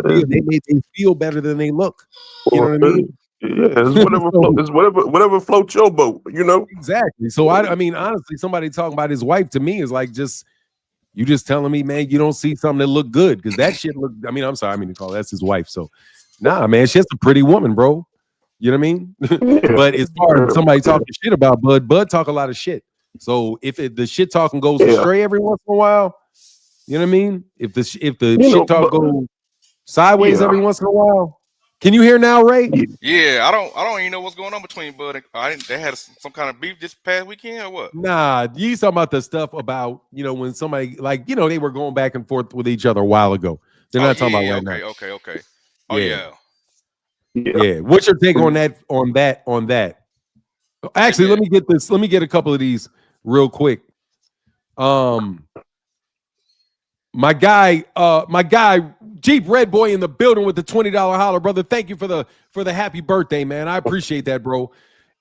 feel better than they look. You know what I mean?
Yeah, it's whatever floats your boat, you know?
Exactly. So I mean, honestly, somebody talking about his wife to me is like you just telling me, man, you don't see something that look good because that shit look. I mean, I'm sorry, I mean to call that's his wife. So nah, man, she's a pretty woman, bro. You know what I mean? But as far as somebody talking shit about Bud talk a lot of shit. So if the shit talking goes astray every once in a while, you know what I mean? If the shit talk goes sideways every once in a while, can you hear now, Ray?
Yeah, I don't even know what's going on between Bud and they had some kind of beef this past weekend or what?
Nah, you talking about the stuff about when somebody they were going back and forth with each other a while ago. They're not talking about right now.
Okay. Oh yeah.
Yeah. What's your take on that? On that? Actually, let me get this. Let me get a couple of these real quick. My guy, Jeep Red Boy in the building with the $20 holler, brother. Thank you for the happy birthday, man. I appreciate that, bro.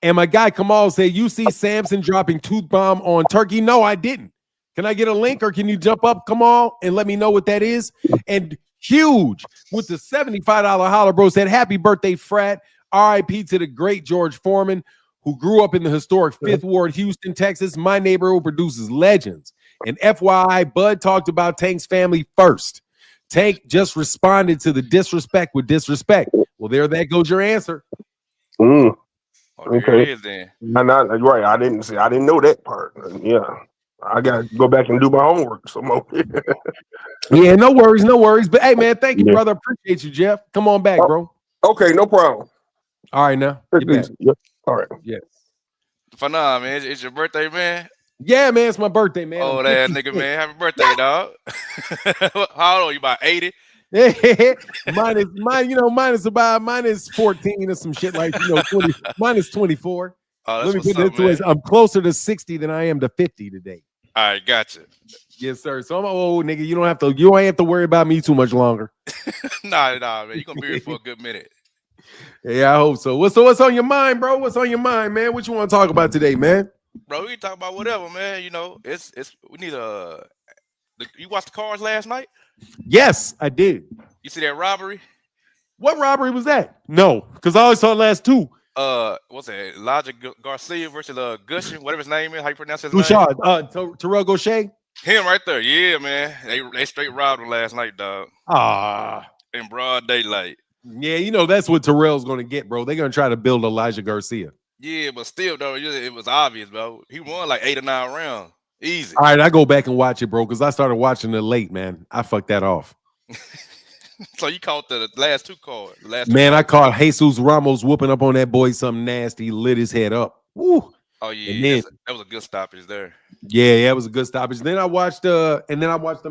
And my guy Kamal said, "You see Samson dropping tooth bomb on Turkey?" No, I didn't. Can I get a link or can you jump up, Kamal, and let me know what that is? And huge with the $75 holler, bro. Said, happy birthday, frat. RIP to the great George Foreman, who grew up in the historic 5th Ward, Houston, Texas. My neighborhood produces legends. And FYI, Bud talked about Tank's family first. Tank just responded to the disrespect with disrespect. Well, there that goes your answer.
Mm.
Oh, okay. It is, then.
Right. I didn't know that part. Yeah. I got to go back and do my homework some more.
Yeah, no worries, no worries. But hey, man, thank you, brother. Appreciate you, Jeff. Come on back, bro.
Okay, no problem.
All right, now. Get back.
Yep. All right.
Yes.
For now, man, it's your birthday, man.
Yeah, man, it's my birthday, man.
Oh, that nigga, man. Happy birthday, dog. How old are you? About 80?
Mine is 14 or some shit like 20. Mine is 24.
Oh,
let me put it this way. I'm closer to 60 than I am to 50 today.
All right, gotcha.
Yes, sir. So I'm an old nigga. You ain't have to worry about me too much longer.
Nah, man. You're gonna be here for a good minute.
Yeah, I hope so. What's on your mind, bro? What's on your mind, man? What you want to talk about today, man?
Bro, we can talk about whatever, man. It's we need you watched the Cars last night?
Yes, I did.
You see that robbery?
What robbery was that? No, because I always saw the last two.
What's that? Elijah Garcia versus Gushin, whatever his name is. How you pronounce his
Bouchard,
name?
Terrell Gaucher.
Him right there. Yeah, man. They straight robbed him last night, dog. In broad daylight.
Yeah, that's what Terrell's gonna get, bro. They're gonna try to build Elijah Garcia.
Yeah, but still, though, it was obvious, bro. He won like 8 or 9 rounds. Easy.
All right, I go back and watch it, bro, because I started watching it late, man. I fucked that off.
So you caught the last two cards.
Man, I caught Jesus Ramos whooping up on that boy something nasty, lit his head up. Woo.
Oh yeah, that was a good stoppage there.
Yeah, it was a good stoppage. Then I watched the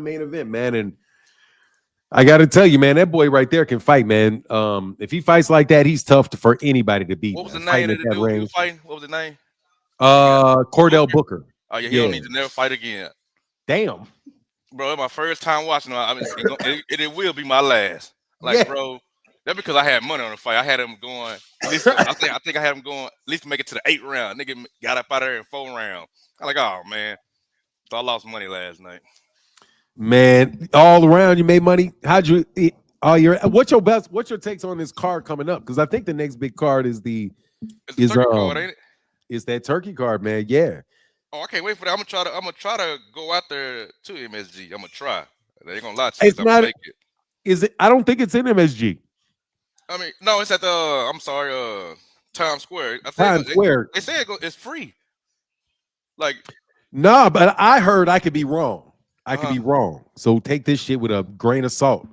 main event, man, and I got to tell you, man, that boy right there can fight, man. If he fights like that, he's tough for anybody to beat.
What was the name of the dude he was fighting? What was the name?
Cordell Booker.
Oh yeah, he don't need to never fight again.
Damn,
bro, my first time watching him. It will be my last. Like, bro, that's because I had money on the fight. I had him going. At least, I think I had him going at least make it to the 8th round. Nigga got up out of there in 4 rounds. I'm like, oh man, so I lost money last night.
Man, all around you made money. How'd you? What's your takes on this card coming up? Because I think the next big card is
the Turkey card, ain't it?
Is that Turkey card, man? Yeah.
Oh, I can't wait for that. I'm gonna try to go out there to MSG. I'm gonna try. They ain't gonna lie to you.
It's not. Is it? I don't think it's in MSG.
I mean, no, it's at the. I'm sorry, Times Square.
Times Square.
They say it's free. Like,
nah, but I heard I could be wrong. I could be wrong. So take this shit with a grain of salt.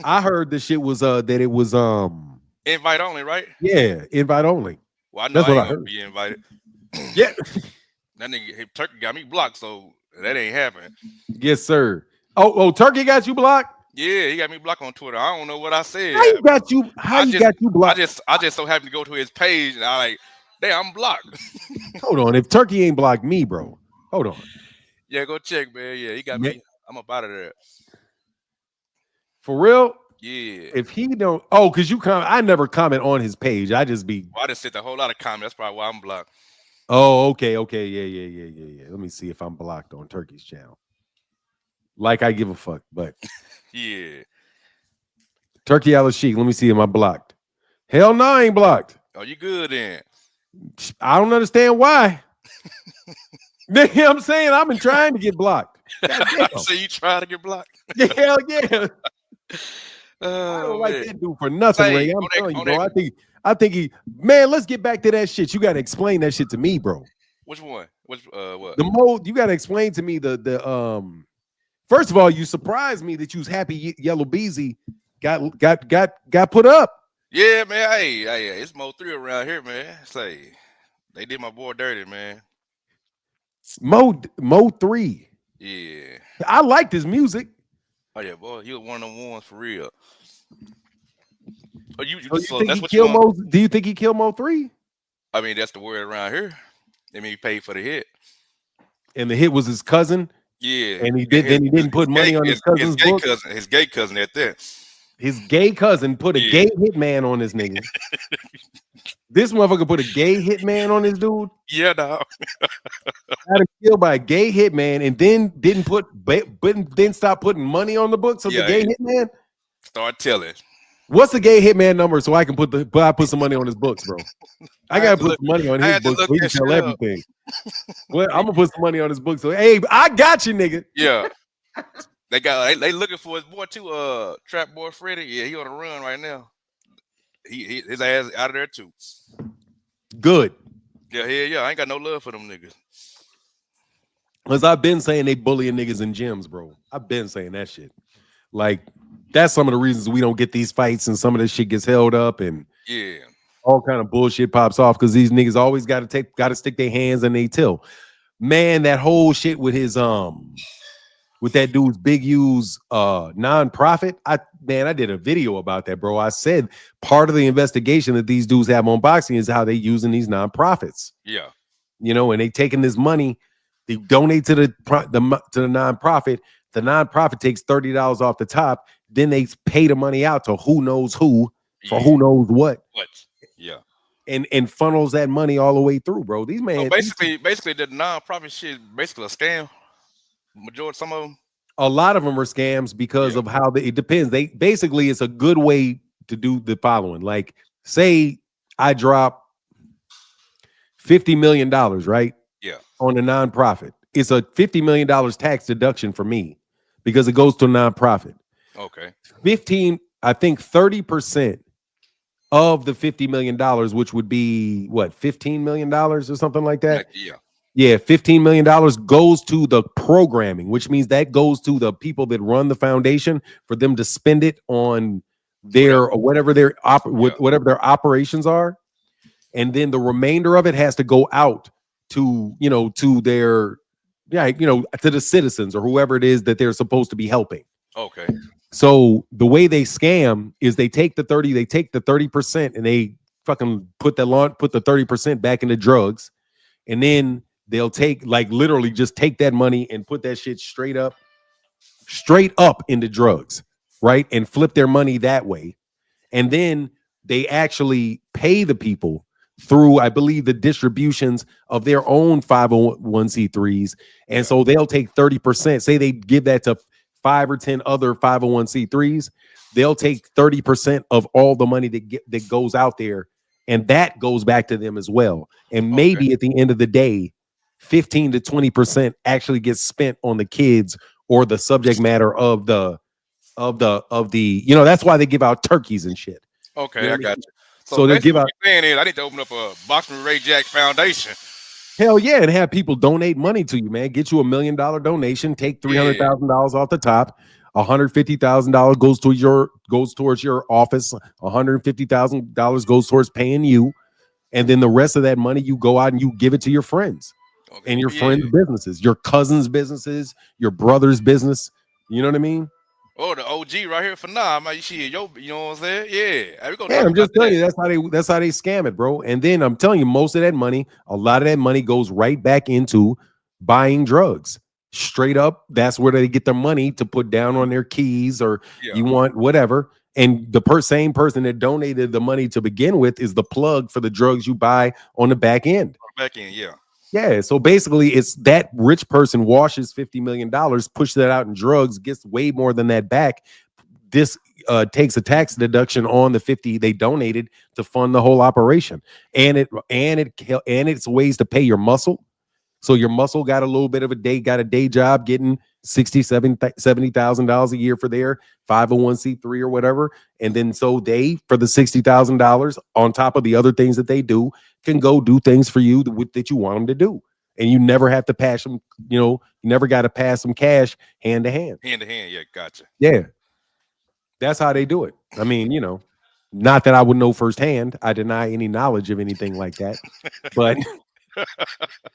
I heard the shit was that it was
invite only, right?
Yeah, invite only.
Well, I know I ain't gonna be invited.
Yeah.
That nigga Turkey got me blocked, so that ain't happening.
Yes, sir. Oh, Turkey got you blocked?
Yeah, he got me blocked on Twitter. I don't know what I said.
How you got you blocked?
I just so happened to go to his page and I like, damn, I'm blocked.
Hold on. If Turkey ain't blocked me, bro. Hold on.
Yeah, go check, man. Yeah, he got me. I'm up out of there.
For real?
Yeah.
If he don't, because you comment, I never comment on his page. I just be.
Well, I just said a whole lot of comments. That's probably why I'm blocked.
Oh, okay. Yeah. Let me see if I'm blocked on Turkey's channel. Like I give a fuck, but
yeah.
Turki Alashikh. Let me see. Am I blocked? Hell no, I ain't blocked.
Oh, you good then?
I don't understand why. You know what I'm saying? I've been trying to get blocked.
So you try to get blocked?
Hell yeah. I don't like that dude for nothing, Ray. I'm telling you, bro. I think he, man, let's get back to that shit. You got to explain that shit to me, bro.
Which one? What?
The mode, you got to explain to me the first of all, you surprised me that you was happy Yellow Beezy got put up.
Yeah, man. Hey, it's Mo 3 around here, man. Say they did my boy dirty, man.
Mo 3.
Yeah.
I liked his music.
Oh yeah, boy, he was one of them ones for real. Oh,
Do you think he killed Mo 3?
I mean, that's the word around here. I mean, he paid for the hit,
and the hit was his cousin.
Yeah,
and he didn't put money on his cousin's book.
His gay cousin at that.
His gay cousin put a gay hitman on his nigga. This motherfucker put a gay hitman on his dude.
Yeah, dog.
Got him killed by a gay hitman, and then didn't stop putting money on the books of the gay hitman.
Start telling.
What's the gay hitman number so I can put some money on his books, bro? I gotta put some money on
I
his
had to
books
look
so he can
that shit
tell
up.
everything. Well, I'm gonna put some money on his books. So hey, I got you, nigga.
Yeah. They looking for his boy too, Trap Boy Freddy. Yeah, he on the run right now. His ass out of there too.
Good.
Yeah. I ain't got no love for them niggas.
Cause I've been saying they bullying niggas in gyms, bro. I've been saying that shit. Like, that's some of the reasons we don't get these fights and some of this shit gets held up and
Yeah.
all kind of bullshit pops off because these niggas always gotta stick their hands in they till. Man, that whole shit with his with that dude's Big U's nonprofit. I did a video about that, bro. I said part of the investigation that these dudes have on boxing is how they using these nonprofits.
Yeah.
You know, and they taking this money, they donate to the nonprofit. The nonprofit takes $30 off the top. Then they pay the money out to who knows who for who knows what.
What? Yeah.
And funnels that money all the way through, bro. These man.
So basically, the nonprofit shit basically a scam. Majority, some of them.
A lot of them are scams because of how it depends. They basically, it's a good way to do the following. Like, say I drop $50 million, right?
Yeah.
On a nonprofit. It's a $50 million tax deduction for me because it goes to a nonprofit.
Okay.
30% of the $50 million, which would be what, $15 million or something like that?
Yeah.
Yeah, $15 million goes to the programming, which means that goes to the people that run the foundation for them to spend it on their whatever their operations are. And then the remainder of it has to go out to, to their, to the citizens or whoever it is that they're supposed to be helping.
Okay.
So the way they scam is they take the 30% and they fucking put the 30% back into drugs. And then they'll literally just take that money and put that shit straight up into drugs, right? And flip their money that way. And then they actually pay the people through, I believe, the distributions of their own 501c3s. And so they'll take 30%. Say they give that to 5 or 10 other 501c3s. They'll take 30% of all the money that goes out there. And that goes back to them as well. And maybe at the end of the day, 15 to 20% actually gets spent on the kids or the subject matter of the, that's why they give out turkeys and shit.
Okay, I got you.
So they give out.
What you're saying is I need to open up a Boxing with Ray Jack Foundation.
Hell yeah, and have people donate money to you, man. Get you $1 million donation. Take $300,000 off the top. $150,000 goes towards your office. $150,000 goes towards paying you, and then the rest of that money you go out and you give it to your friends and your friends' businesses, your cousins' businesses, your brother's business. You know what I mean?
Oh, the OG right here for now. You know what I'm saying? Yeah.
I'm just telling you, that's how they scam it, bro. And then I'm telling you, most of that money, a lot of that money goes right back into buying drugs. Straight up, that's where they get their money to put down on their keys or you want whatever. And the same person that donated the money to begin with is the plug for the drugs you buy on the back end. Yeah, so basically it's that rich person washes $50 million, pushes that out in drugs, gets way more than that back. This takes a tax deduction on the 50 they donated to fund the whole operation. And it's ways to pay your muscle. So your muscle got a day job getting $70,000 a year for their 501c3 or whatever. And then so they, for the $60,000 on top of the other things that they do, can go do things for you that you want them to do. And you never have to pass them, you never got to pass them cash hand to hand.
Hand to hand, yeah, gotcha.
Yeah. That's how they do it. I mean, not that I would know firsthand. I deny any knowledge of anything like that. But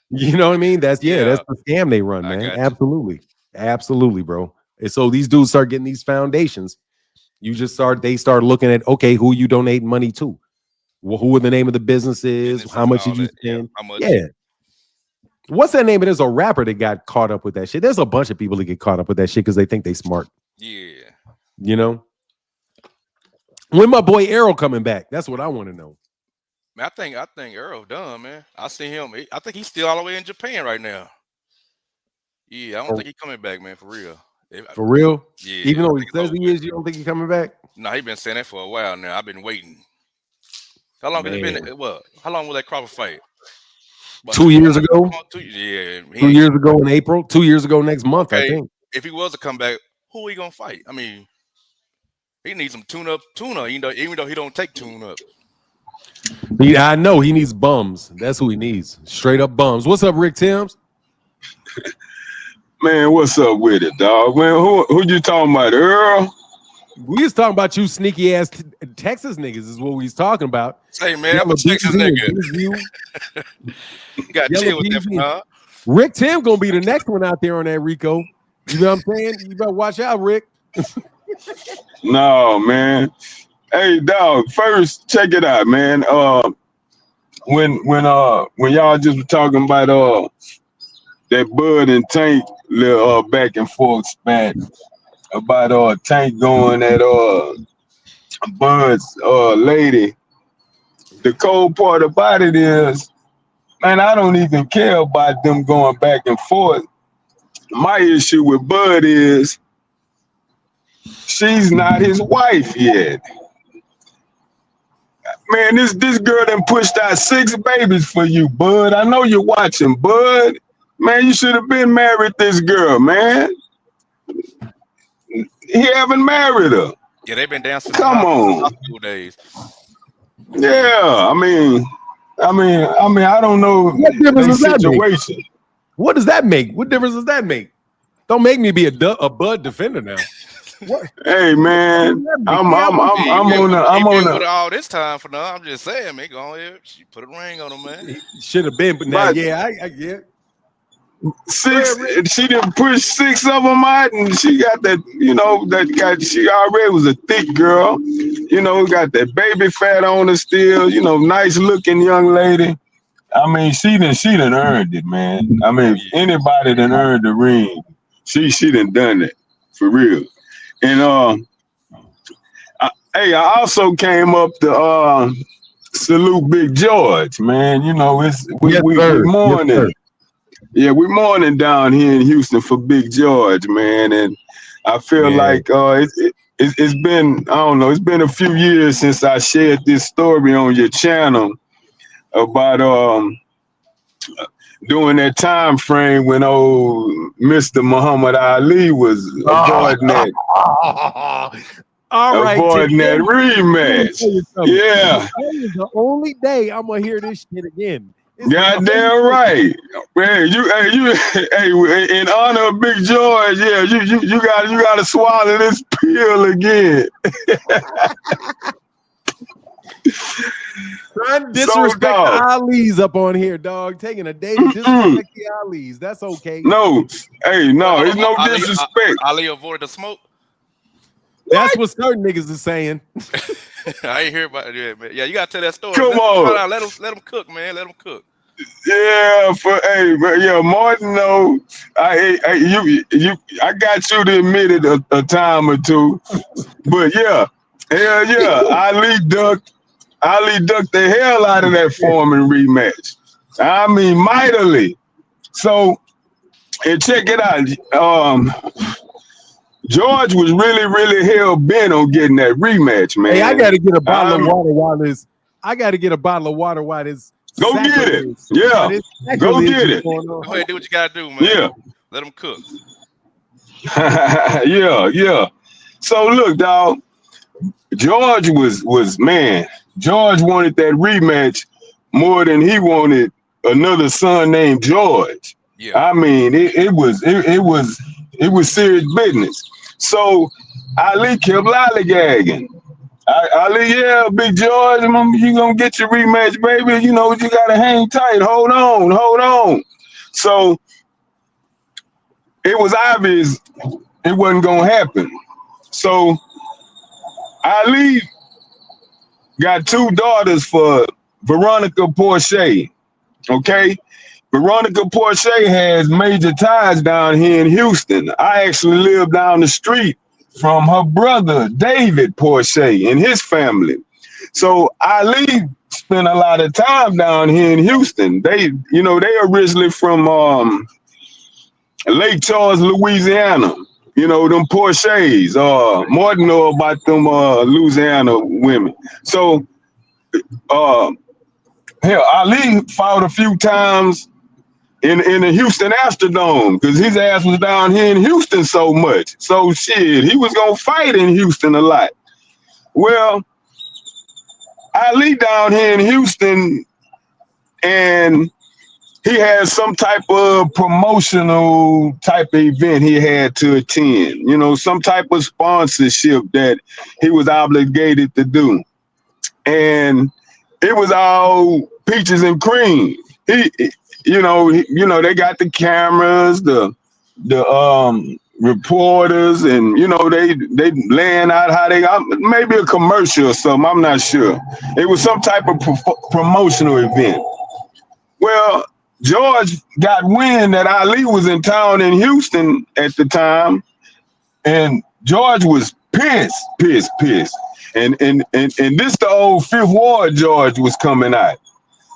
you know what I mean? That's the scam they run, man. Absolutely, bro. And so these dudes start getting these foundations. They start looking at, okay, who you donating money to? Well, who are the name of the businesses? How much did you spend? Yeah. What's that name? There's a rapper that got caught up with that shit. There's a bunch of people that get caught up with that shit because they think they smart.
Yeah.
When my boy Arrow coming back? That's what I want to know.
Man, I think Earl done, man. I see him. I think he's still all the way in Japan right now. Yeah, I don't think he's coming back, man, for real.
For real?
Yeah.
Even though
I
he
think it's
says
over
he
with.
is, you don't think he's coming back?
No, he been saying that for a while now. I've been waiting. How long has it
Man.
been? What? How long will that Crawford fight? About
2 years ago?
2 yeah.
2 years ago in April? 2 years ago next month, I
Okay.
think.
If he was to come back, who he gonna fight? I mean, he needs some tuna, even though he don't take tune up.
I know he needs bums. That's who he needs. Straight up bums. What's up, Rick Timms?
Man, what's up with it, dog? Man, who you talking about, Earl?
We was talking about you sneaky ass Texas niggas is what we was talking about.
Say, man, I'm a Texas nigga. You got to chill with that for now.
Rick Tim gonna be the next one out there on that RICO. You know what I'm saying? You better watch out, Rick.
No, man. Hey, dog. First, check it out, man. When y'all just were talking about that Bud and Tank little back and forth spat about Tank going at Bud's lady. The cold part about it is, man, I don't even care about them going back and forth. My issue with Bud is she's not his wife yet. Man, this girl done pushed out 6 babies for you, Bud. I know you're watching, Bud. Man, you should have been married this girl, man. He haven't married her.
Yeah, they've been down since
Come on.
hospital days.
Yeah, I mean, I don't know the situation.
What does that make? What difference does that make? Don't make me be a Bud defender now. What?
Hey man, I'm on
all this time for now. I'm just saying, man, go ahead. She put a ring on him, man.
Should have been, but now, yeah, I get.
6. She didn't push 6 of them out, and she got that. She already was a thick girl. Got that baby fat on her still. Nice looking young lady. I mean, she done earned it, man. I mean, if anybody done earned the ring, she done it for real. And I also came up to salute Big George, man. We mourning. Yes, yeah, we mourning down here in Houston for Big George, man. And I feel like it's been, I don't know, it's been a few years since I shared this story on your channel about during that time frame when old Mr. Muhammad Ali was avoiding that.
All right,
avoiding that rematch. Yeah.
That is the only day I'm gonna hear this shit again.
Goddamn right, man. Hey, in honor of Big George, yeah, you gotta swallow this pill again.
Trying to disrespect the Ali's up on here, dog. Taking a day to disrespect the Ali's. That's okay.
No, hey, no, it's no disrespect.
Ali avoided the smoke.
That's what certain niggas is saying.
I ain't hear about it, man. Yeah, you gotta tell that story.
Come on,
let them cook, man. Let them cook.
Yeah, Martin. No, I got you to admit it a time or two, but yeah, hell yeah, Ali ducked the hell out of that Foreman rematch. I mean, mightily. So, and check it out. George was really hell bent on getting that rematch, man.
Hey, I gotta get a bottle of water while this.
Go get it. Yeah. Go get it.
Go ahead, do what you gotta do, man.
Yeah.
Let them cook.
Yeah. So look, dog. George was man. George wanted that rematch more than he wanted another son named George.
Yeah.
I mean, it was serious business. So Ali kept lollygagging. Ali, yeah, Big George, you gonna get your rematch, baby. You gotta hang tight. Hold on. So it was obvious it wasn't gonna happen. So Ali got 2 daughters for Veronica Porsche. Okay? Veronica Porsche has major ties down here in Houston. I actually live down the street from her brother, David Porsche, and his family. So Ali spent a lot of time down here in Houston. They originally from Lake Charles, Louisiana. You know, them Porsches. More than know about them Louisiana women. So hell, Ali fought a few times in the Houston Astrodome because his ass was down here in Houston so much. So shit, he was gonna fight in Houston a lot. Well, Ali down here in Houston, and he had some type of promotional type of event he had to attend. You know, some type of sponsorship that he was obligated to do, and it was all peaches and cream. You know, they got the cameras, the reporters, and you know they laying out how they maybe a commercial or something. I'm not sure. It was some type of promotional event. Well, George got wind that Ali was in town in Houston at the time, and George was pissed. And this the old Fifth Ward George was coming out.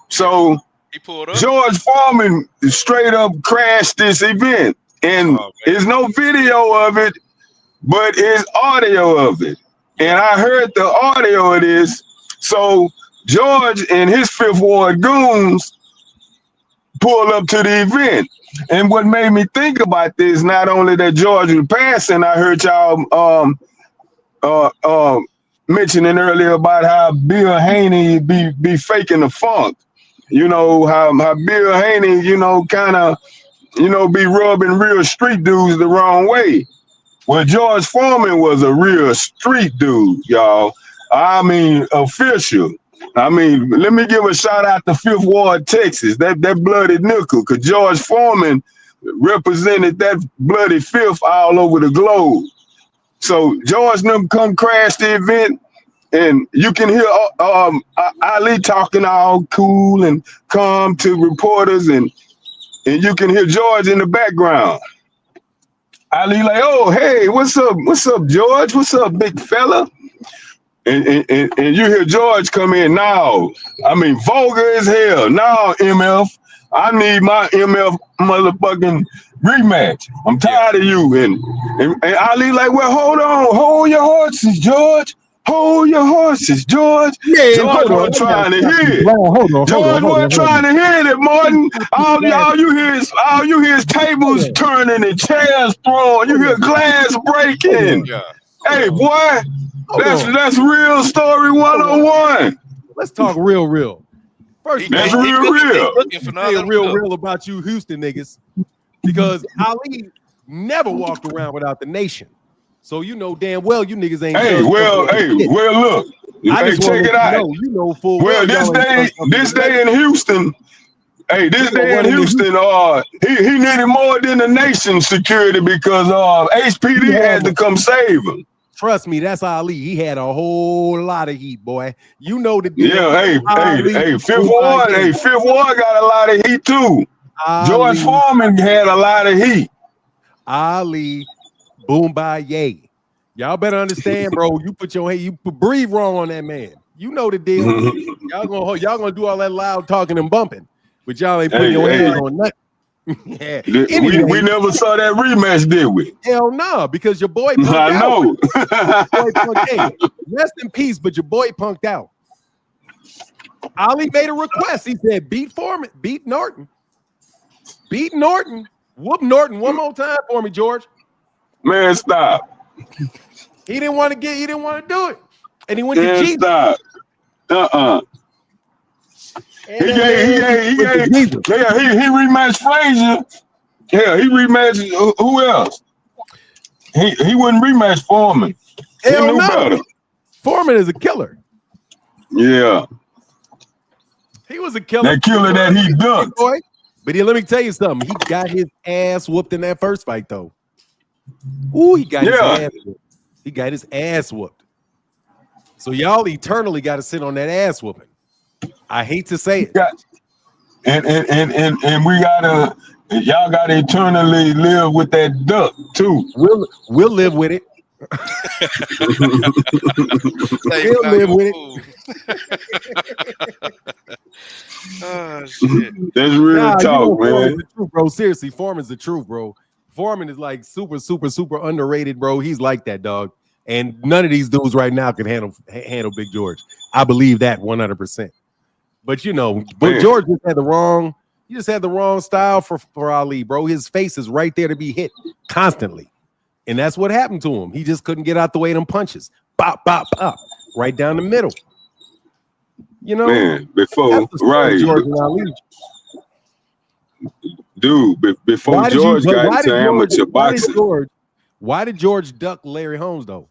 So
He pulled up.
George Foreman straight up crashed this event. And there's no video of it, but it's audio of it. And I heard the audio of this. So George and his Fifth Ward goons pulled up to the event. And what made me think about this, not only that George was passing, I heard y'all mentioning earlier about how Bill Haney be faking the funk. You know, how Bill Haney, you know, kind of, you know, be rubbing real street dudes the wrong way. Well, George Foreman was a real street dude, y'all. I mean, official. I mean, let me give a shout out to Fifth Ward, Texas, that bloody nickel, because George Foreman represented that bloody fifth all over the globe. So George them come crash the event, and you can hear Ali talking all cool and calm to reporters, and you can hear George in the background. Ali like, oh, hey, what's up, George? What's up, big fella? And you hear George come in now. I mean, vulgar as hell. Now, MF, I need my MF motherfucking rematch. I'm tired of you. And Ali like, well, hold your horses, George. Hold your horses, George.
Yeah,
George wasn't trying to hear it. George wasn't trying to hear it, Martin. All you hear is tables turning and chairs thrown. You hear glass breaking.
Yeah.
Hey, boy, that's real story 101.
Let's talk real. First,
That's
He
real.
looking for nothing.
real about you Houston niggas, because Ali never walked around without the nation. So you know damn well you niggas ain't.
Hey, look. Hey, check it out.
You know full
well, this day in Houston, he needed more than the nation's security because HPD had to come save him.
Trust me, that's Ali. He had a whole lot of heat, boy. You know the deal.
Yeah, hey, Fifth Ward got a lot of heat too. George Foreman had a lot of heat.
Ali, boom by yay. Y'all better understand, bro. You breathe wrong on that man. You know the deal. y'all gonna do all that loud talking and bumping, but y'all ain't putting your hands on nothing. Yeah.
Anyway, we never saw that rematch, did we?
Hell no, because your boy punked
I know.
Hey, rest in peace, but your boy punked out. Ali made a request. He said, beat Foreman, beat Norton. Beat Norton. Whoop Norton one more time for me, George.
Man, stop.
He didn't want to do it. And he went to G.
Stop. He rematched Frazier. Yeah, he rematched who else? He wouldn't rematch Foreman.
Hell
he knew better.
Foreman is a killer.
Yeah.
He was a killer.
That killer that he ducked.
But let me tell you something. He got his ass whooped in that first fight, though. Ooh, he got his ass whooped. He got his ass whooped. So y'all eternally got to sit on that ass whooping. I hate to say it.
And we gotta, y'all gotta eternally live with that duck too.
We'll live with it. We'll live with it.
Oh shit.
That's real talk, man.
The truth, bro. Seriously, Foreman's the truth, bro. Foreman is like super, super, super underrated, bro. He's like that, dog. And none of these dudes right now can handle Big George. I believe that 100%. But but George just had the wrong. He just had the wrong style for Ali, bro. His face is right there to be hit constantly, and that's what happened to him. He just couldn't get out the way of them punches. Bop, bop, bop, right down the middle.
Man, before right,
George and Ali.
Dude, before George got into amateur boxing.
Why did George duck Larry Holmes though?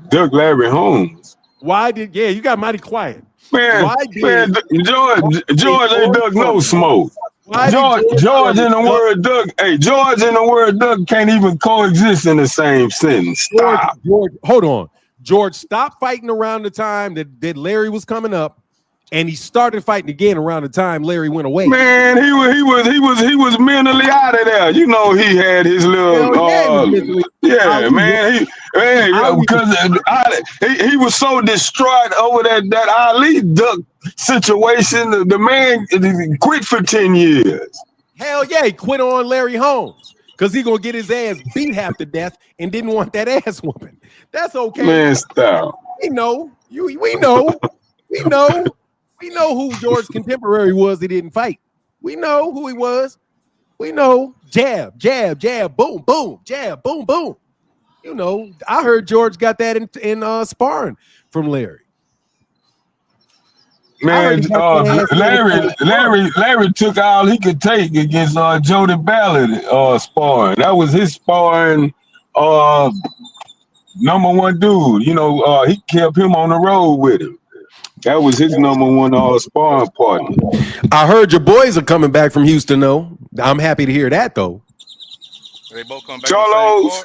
Duck Larry Holmes.
Why did you got mighty quiet?
Man, George ain't duck no smoke. George and the word duck. Hey, George and the word duck can't even coexist in the same sentence. Stop.
George, hold on. George stopped fighting around the time that Larry was coming up, and he started fighting again around the time Larry went away.
Man, he was mentally out of there. He had his little man. Because he was so distraught over that Ali duck situation. The man quit for 10 years.
Hell yeah, he quit on Larry Holmes because he gonna get his ass beat half to death and didn't want that ass whooping. That's okay.
Man, stop.
We know who George's contemporary was. He didn't fight. We know who he was. We know jab, jab, jab, boom, boom, jab, boom, boom. I heard George got that in sparring from Larry.
Man, Larry took all he could take against Jody Ballard sparring. That was his sparring number one dude. He kept him on the road with him. That was his number one sparring partner.
I heard your boys are coming back from Houston, though. I'm happy to hear that, though.
They both come back. Charlos.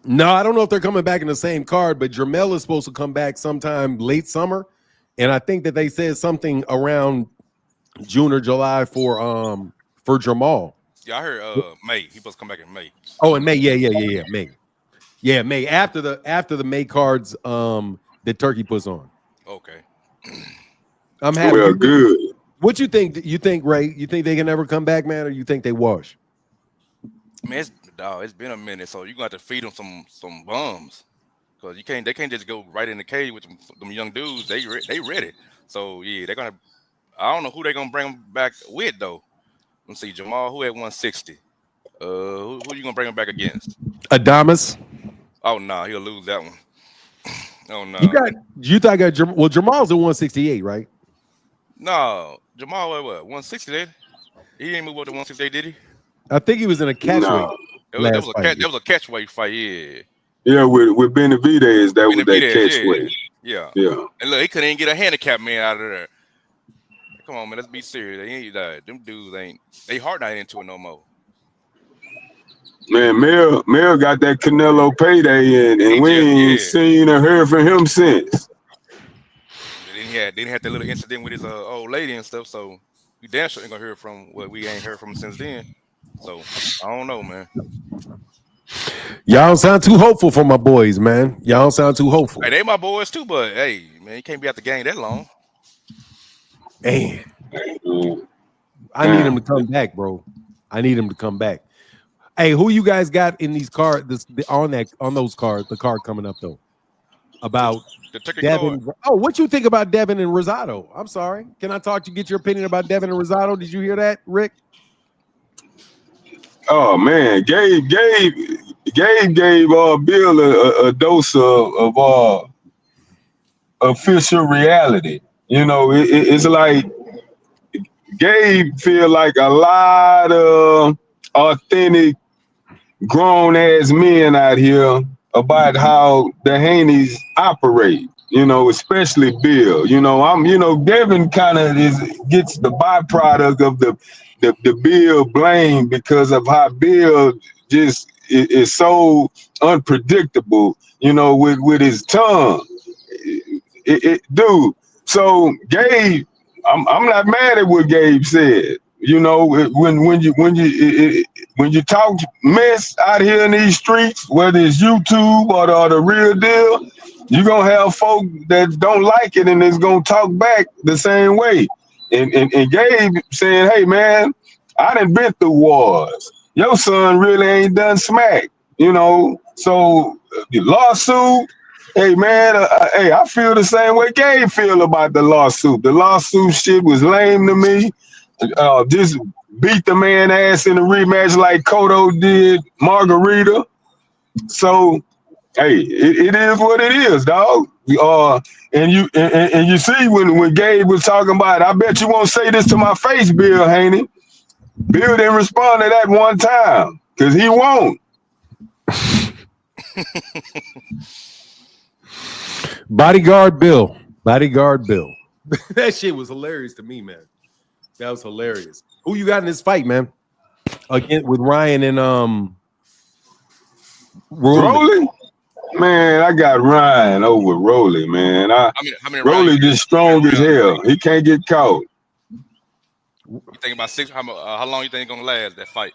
No, I don't know if they're coming back in the same card, but Jermel is supposed to come back sometime late summer, and I think that they said something around June or July for Jamal.
Yeah, I heard May. He supposed to come back in May.
Oh, in May, yeah, May. Yeah, May after the May cards that Turkey puts on.
Okay.
I'm happy.
Well, good.
What you think? You think, Ray? You think they can ever come back, man, or you think they wash?
Man, it's been a minute, so you're gonna have to feed them some bums, because they can't just go right in the cage with them young dudes. They ready. So yeah, they're gonna. I don't know who they're gonna bring them back with though. Let's see, Jamal, who at 160? Who you gonna bring him back against?
Adamas.
Oh no, he'll lose that one. Oh no.
Jamal's at 168, right?
No, Jamal at what? 160? He didn't move up to 168, did he?
I think he was in a catchweight.
That was a catchweight fight, yeah.
Yeah, with Benavidez, that was that catchweight.
Yeah.
And
look, he couldn't even get a handicap man out of there. Come on, man, let's be serious. Them dudes they heart not into it no more.
Man, Mel got that Canelo payday and we ain't seen or heard from him since.
Then he had that little incident with his old lady and stuff, so we damn sure ain't gonna hear from what we ain't heard from since then. So I don't know, man.
Y'all don't sound too hopeful for my boys, man. Y'all don't sound too hopeful.
Hey, they my boys too, but hey, man, you can't be out the game that long.
Man, I need him to come back, bro. I need him to come back. Hey, who you guys got in these cards? On those cards, the card coming up though. About
the Turkey
Devin.
card.
Oh, what you think about Devin and Rosado? I'm sorry. Can I talk to you? Get your opinion about Devin and Rosado? Did you hear that, Rick?
Oh man, Gabe gave Bill a dose of official reality. It's like Gabe feel like a lot of authentic grown ass men out here about how the Haneys operate, especially Bill. Devin kind of gets the byproduct of the Bill blame because of how Bill just is so unpredictable, with his tongue. Dude. So Gabe, I'm not mad at what Gabe said. When you talk mess out here in these streets, whether it's YouTube or the real deal, you're gonna have folk that don't like it and is gonna talk back the same way. and Gabe saying, "Hey man, I done been through wars. Your son really ain't done smack, you know." So the lawsuit, hey man, hey, I feel the same way Gabe feel about the lawsuit. The lawsuit shit was lame to me. Just beat the man ass in the rematch like Cotto did Margarita. So hey, it is what it is, dog. And you see when Gabe was talking about it, I bet you won't say this to my face, Bill Haney. Bill didn't respond to that one time because he won't.
Bodyguard Bill. That shit was hilarious to me, man. That was hilarious. Who you got in this fight, man? Again with Ryan and
Rolly? Man, I got Ryan over Rolly, man.
How many
Rolly
rounds
just strong as hell. He can't get caught.
You think about six? How long you think it's gonna last that fight,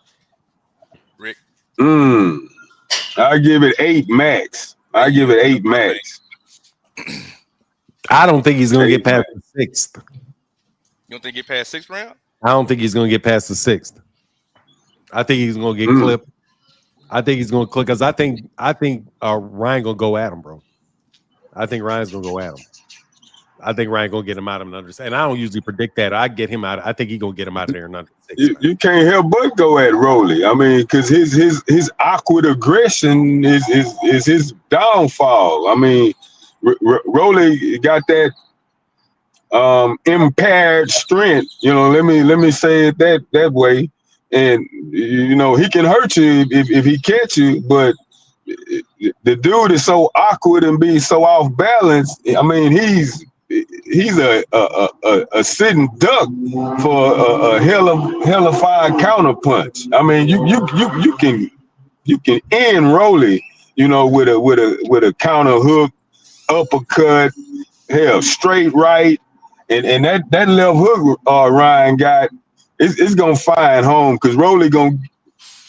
Rick?
I give it 8 max. I give it 8 max.
I don't think he's gonna get past the 6th.
You don't think he get past 6th round?
I don't think he's gonna get past the 6th. I think he's gonna get clipped. I think he's gonna click because I think Ryan gonna go at him, bro. I think Ryan's gonna go at him. I think Ryan gonna get him out of under. And I don't usually predict that. I get him out. I think he's gonna get him out of there in under 6.
You can't help but go at Rolly. I mean, because his awkward aggression is his downfall. I mean, Rolly got that impaired strength. You know, let me say it that way. And you know, he can hurt you if he catch you, but the dude is so awkward and be so off balance. I mean, he's a sitting duck for a hellified counter punch. I mean, you can end Rolly, you know, with a counter hook, uppercut, hell, straight right, and that left hook Ryan got. It's gonna find home because Rolly gonna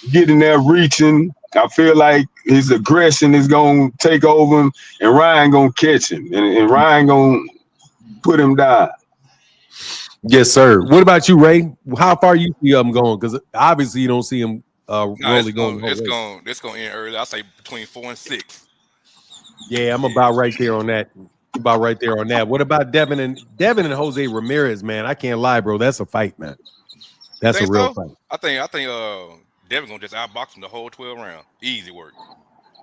get in there reaching. I feel like his aggression is gonna take over him, and Ryan gonna catch him, and Ryan gonna put him down.
Yes, sir. What about you, Ray? How far you see him going? Because obviously you don't see him Rolly going.
It's gonna end early. I'll say between 4 and 6.
Yeah, I'm about right there on that. What about Devin and Jose Ramirez, man? I can't lie, bro. That's a fight, man. That's a real fight.
I think Devin gonna just outbox him the whole 12 round. Easy work.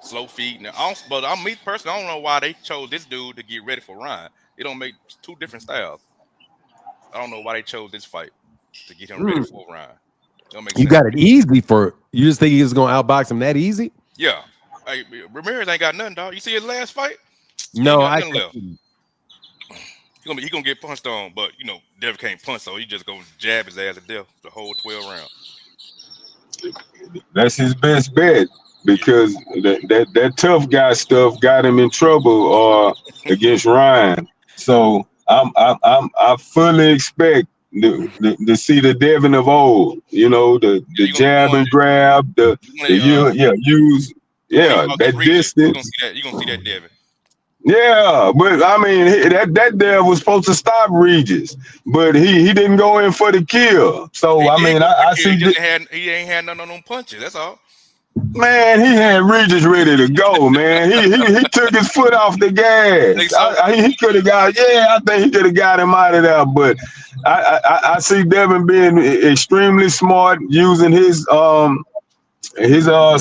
Slow feet. Now, but me personally, I don't know why they chose this dude to get ready for Ryan. It don't make two different styles. I don't know why they chose this fight to get him ready for Ryan. Don't make sense.
You got it easy for you. Just think he's gonna outbox him that easy?
Yeah. Hey, Ramirez ain't got nothing, dog. You see his last fight?
No,
He gonna get punched on, but you know, Devin can't punch, so he just gonna jab his ass to death the whole 12 rounds.
That's his best bet because that tough guy stuff got him in trouble against Ryan. So I fully expect to see the Devin of old. You know, the jab and grab, that distance.
You gonna see that Devin.
Yeah, but I mean that Dev was supposed to stop Regis, but he didn't go in for the kill. So I mean I see
he ain't had none of them punches. That's all.
Man, he had Regis ready to go. Man, he took his foot off the gas. He could have got. Yeah, I think he could have got him out of there. But I see Devin being extremely smart, using his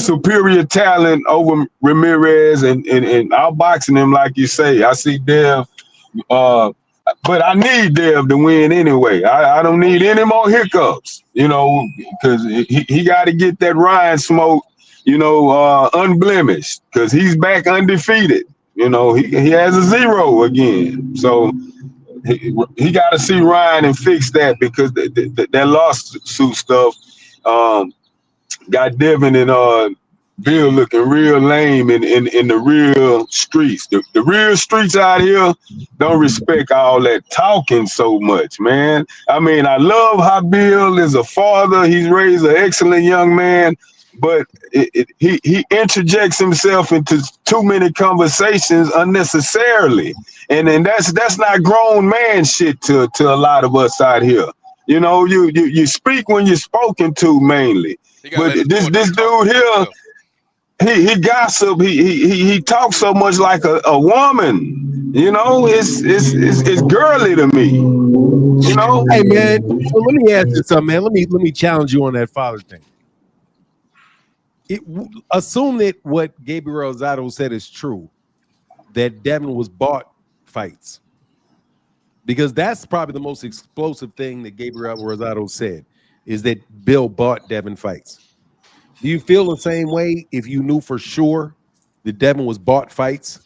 superior talent over Ramirez and outboxing him like you say. I see Dev, but I need Dev to win anyway. I don't need any more hiccups, you know, because he got to get that Ryan smoke, you know, unblemished, because he's back undefeated. You know, he has a 0 again. So he got to see Ryan and fix that, because that lawsuit stuff got Devin and Bill looking real lame in the real streets. The real streets out here don't respect all that talking so much, man. I mean, I love how Bill is a father. He's raised an excellent young man, but he interjects himself into too many conversations unnecessarily, and that's not grown man shit to a lot of us out here. You know, you speak when you're spoken to mainly, but this dude here, he gossip, he talks so much like a woman. You know, it's girly to me. You know,
hey man, so let me ask you something, man. Let me challenge you on that father thing. Assume that what Gabriel Rosado said is true, that Devin was bought fights, because that's probably the most explosive thing that Gabriel Rosado said, is that Bill bought Devin fights. Do you feel the same way if you knew for sure that Devin was bought fights,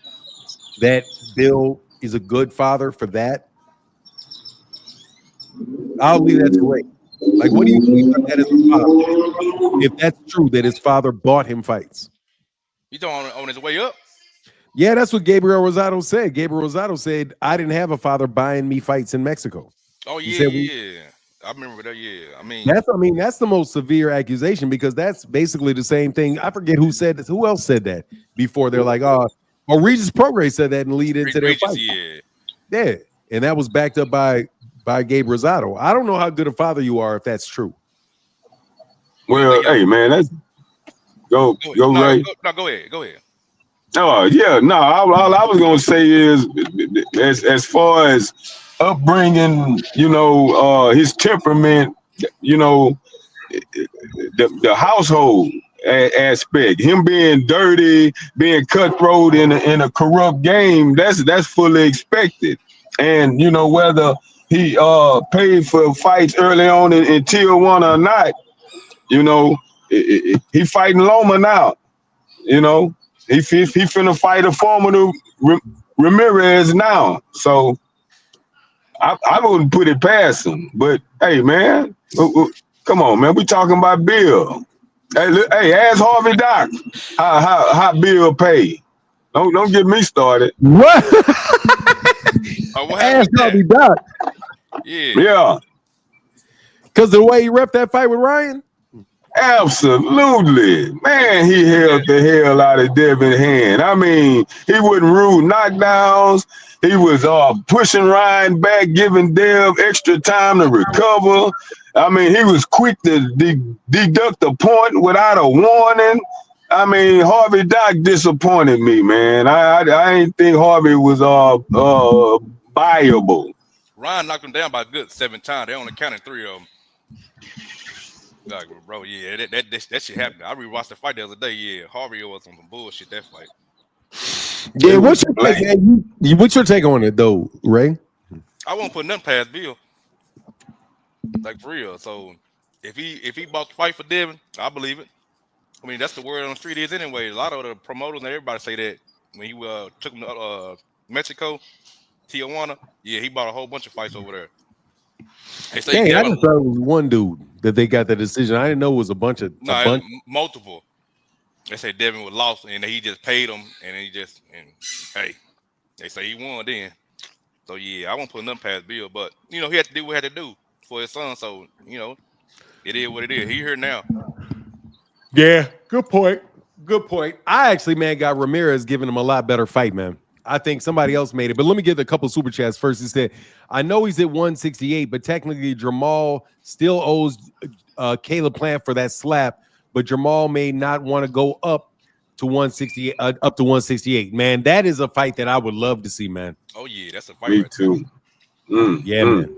that Bill is a good father for that? I'll leave that to Ray. Like, what do you think about that as a father? If that's true, that his father bought him fights.
You talking on his way up?
Yeah, that's what Gabriel Rosado said. Gabriel Rosado said, I didn't have a father buying me fights in Mexico.
Oh, yeah. I remember that, yeah. I mean,
that's the most severe accusation, because that's basically the same thing. I forget who said this. Who else said that before? They're like, or Regis Prograis said that and lead into their fight. Yeah. And that was backed up by Gabe Rosado. I don't know how good a father you are if that's true.
Well, hey man, that's go right.
Go ahead.
Oh yeah, no. All I was gonna say is, as far as upbringing, you know, his temperament, you know, the household aspect, him being dirty, being cutthroat in a corrupt game, that's fully expected. And you know, whether he paid for fights early on in Tijuana or not, you know, he fighting Loma now. You know, he finna fight a Foreman Ramirez now. So I wouldn't put it past him. But hey, man, come on, man. We talking about Bill. Hey, ask Harvey Doc how Bill paid. Don't get me started.
What?
What happened with
Harvey Doc?
Yeah.
Because the way he repped that fight with Ryan?
Absolutely. Man, he held the hell out of Devin Haney. I mean, he wouldn't rule knockdowns. He was pushing Ryan back, giving Dev extra time to recover. I mean, he was quick to deduct a point without a warning. I mean, Harvey Doc disappointed me, man. I didn't think Harvey was viable.
Ryan knocked him down by a good 7 times. They only counted 3 of them. Like, bro, yeah, that shit happened. I rewatched the fight the other day. Yeah, Harvey was on some bullshit that fight.
Yeah, what's your take on it though, Ray?
I won't put nothing past Bill. Like, for real. So if he bought the fight for Devin, I believe it. I mean, that's the word on the street is anyway. A lot of the promoters and everybody say that when he took him to Mexico, Tijuana, yeah, he bought a whole bunch of fights over there.
I just thought it was one dude that they got the decision. I didn't know it was a bunch.
Multiple. They say Devin was lost and he just paid him, and hey, they say he won then. So yeah, I won't put nothing past Bill, but you know, he had to do what he had to do for his son. So you know, it is what it is. He here now.
Yeah, good point. I actually, man, got Ramirez giving him a lot better fight, man. I think somebody else made it, but let me get a couple super chats first. He said, I know he's at 168, but technically Jamal still owes Caleb Plant for that slap, but Jamal may not want to go up to 168. Man, that is a fight that I would love to see, man.
Oh yeah, that's a fight.
Me too.
Man.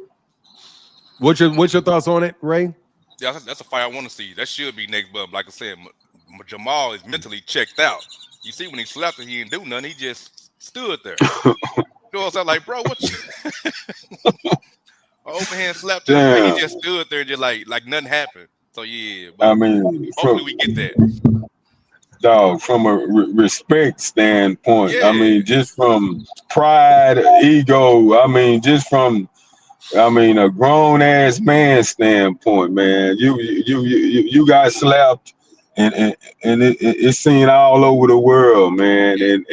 What's your thoughts on it, Ray?
Yeah, that's a fight I want to see. That should be next, but like I said, Jamal is mentally checked out. You see, when he slapped him, he didn't do nothing. He just stood there. You know what I'm like, bro, what you overhand slap to the face, he just stood there just like nothing happened. So yeah, but
I mean,
hopefully we get that.
Dog, from a respect standpoint,
Yeah.
I mean, just from pride, ego, I mean, just from a grown ass man standpoint, man, you got slapped, and it's seen all over the world, man, and